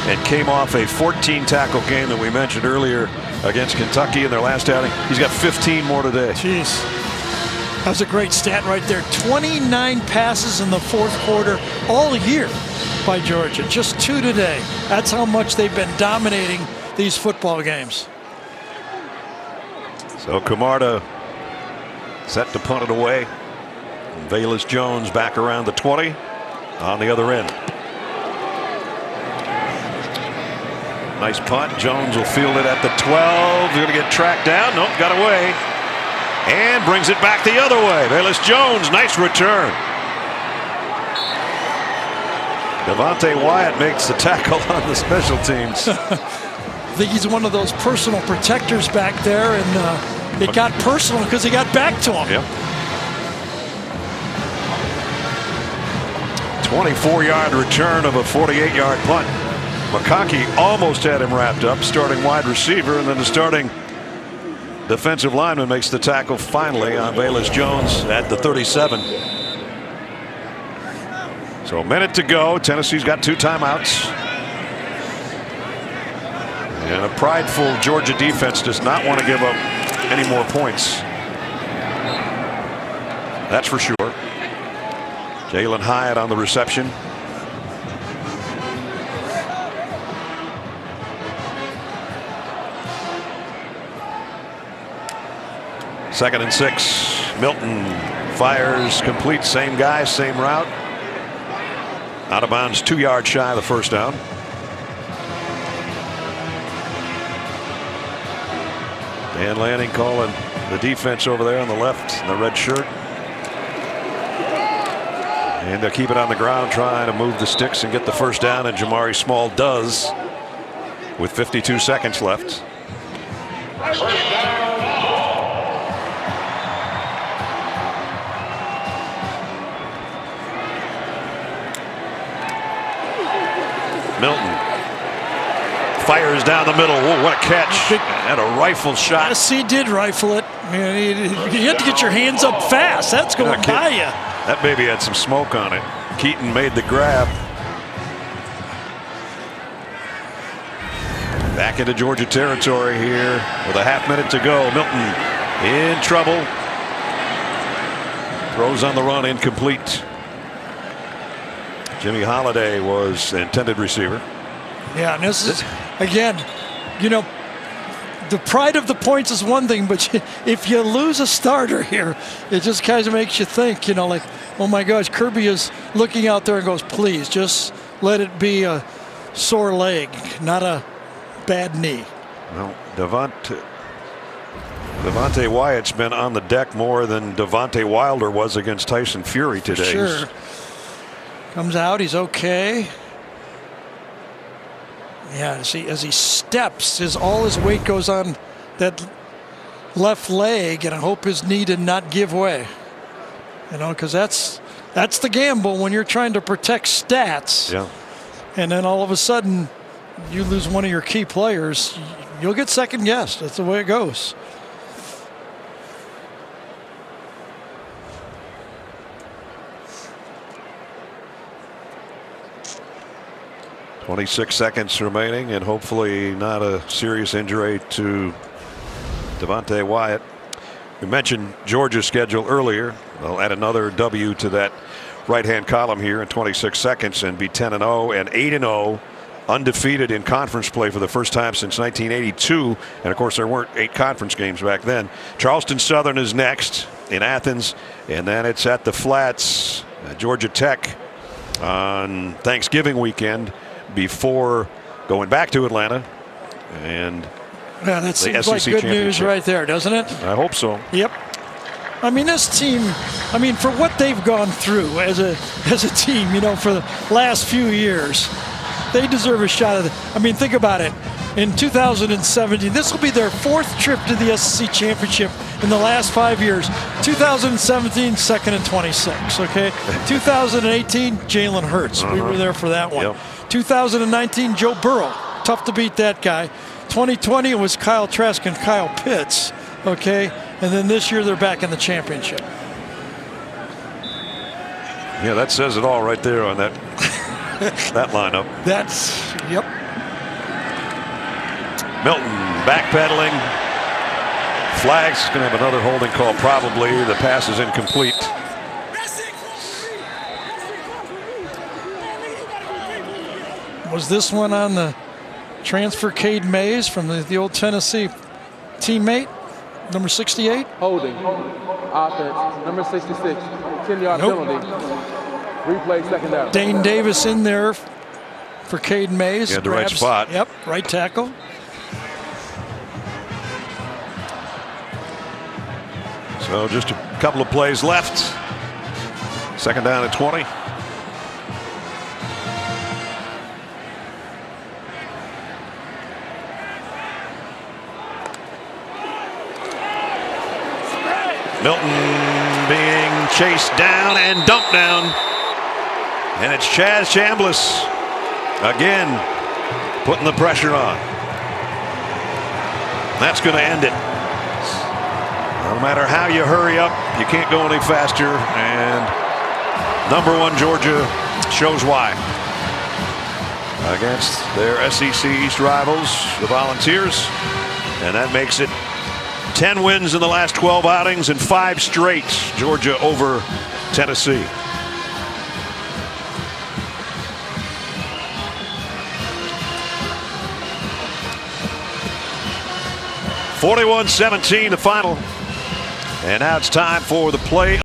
and came off a 14 tackle game that we mentioned earlier against Kentucky in their last outing. He's got 15 more today. Jeez. That was a great stat right there. 29 passes in the fourth quarter all year by Georgia. Just 2 today. That's how much they've been dominating these football games. So Camarda set to punt it away. And Velus Jones back around the 20 on the other end. Nice punt. Jones will field it at the 12. He's going to get tracked down. Nope, got away. And brings it back the other way. Velus Jones, nice return. Devontae Wyatt makes the tackle on the special teams. I think he's one of those personal protectors back there, and it got personal because he got back to him. Yep. 24-yard return of a 48-yard punt. McConkey almost had him wrapped up, starting wide receiver, and then the starting defensive lineman makes the tackle finally on Velus Jones at the 37. So a minute to go. Tennessee's got 2 timeouts. And a prideful Georgia defense does not want to give up any more points. That's for sure. Jalen Hyatt on the reception. Second and 6. Milton fires, complete, same guy, same route. Out of bounds, 2 yards shy of the first down. Dan Lanning calling the defense over there on the left in the red shirt. And they'll keep it on the ground, trying to move the sticks and get the first down, and Jamari Small does with 52 seconds left. Milton fires down the middle. Whoa, what a catch. And a rifle shot. Yes, he did rifle it. You had to get your hands up fast. That's going by you. That baby had some smoke on it. Keaton made the grab. Back into Georgia territory here with a half minute to go. Milton in trouble. Throws on the run, incomplete. Jimmy Holiday was the intended receiver. Yeah, and this is, again, you know, the pride of the points is one thing, but if you lose a starter here, it just kind of makes you think, you know, like, oh my gosh, Kirby is looking out there and goes, please, just let it be a sore leg, not a bad knee. Well, Devontae Wyatt's been on the deck more than Devontae Wilder was against Tyson Fury today. Sure. Comes out, he's okay. Yeah, as he steps, all his weight goes on that left leg, and I hope his knee did not give way. You know, because that's the gamble when you're trying to protect stats. Yeah. And then all of a sudden, you lose one of your key players, you'll get second guessed. That's the way it goes. .26 seconds remaining, and hopefully not a serious injury to Devontae Wyatt. We mentioned Georgia's schedule earlier. They'll add another W to that right-hand column here in 26 seconds and be 10-0 and 8-0, undefeated in conference play for the first time since 1982. And of course, there weren't 8 conference games back then. Charleston Southern is next in Athens, and then it's at the Flats, Georgia Tech on Thanksgiving weekend, before going back to Atlanta. And yeah, that seems like good news right there, doesn't it? I hope so. Yep. I mean, this team, I mean, for what they've gone through as a team, you know, for the last few years, they deserve a shot at it. I mean, think about it. In 2017, this will be their 4th trip to the SEC Championship in the last 5 years. 2017, 2nd and 26, okay? 2018, Jalen Hurts. We were there for that one. Yep. 2019, Joe Burrow. Tough to beat that guy. 2020, it was Kyle Trask and Kyle Pitts, okay? And then this year, they're back in the championship. Yeah, that says it all right there on that that lineup. That's, yep. Milton backpedaling. Flags going to have another holding call probably. The pass is incomplete. Was this one on the transfer Cade Mays from the old Tennessee teammate, number 68? Holding. Offense. Number 66. 10-yard penalty. Replay second down. Dane Davis in there for Cade Mays. He had the right spot. Yep, right tackle. So just a couple of plays left. Second down at 20. Milton being chased down and dumped down. And it's Chaz Chambliss again putting the pressure on. That's going to end it. No matter how you hurry up, you can't go any faster. And number 1 Georgia shows why. Against their SEC East rivals, the Volunteers. And that makes it 10 wins in the last 12 outings and 5 straight. Georgia over Tennessee. (41-17) the final. And now it's time for the play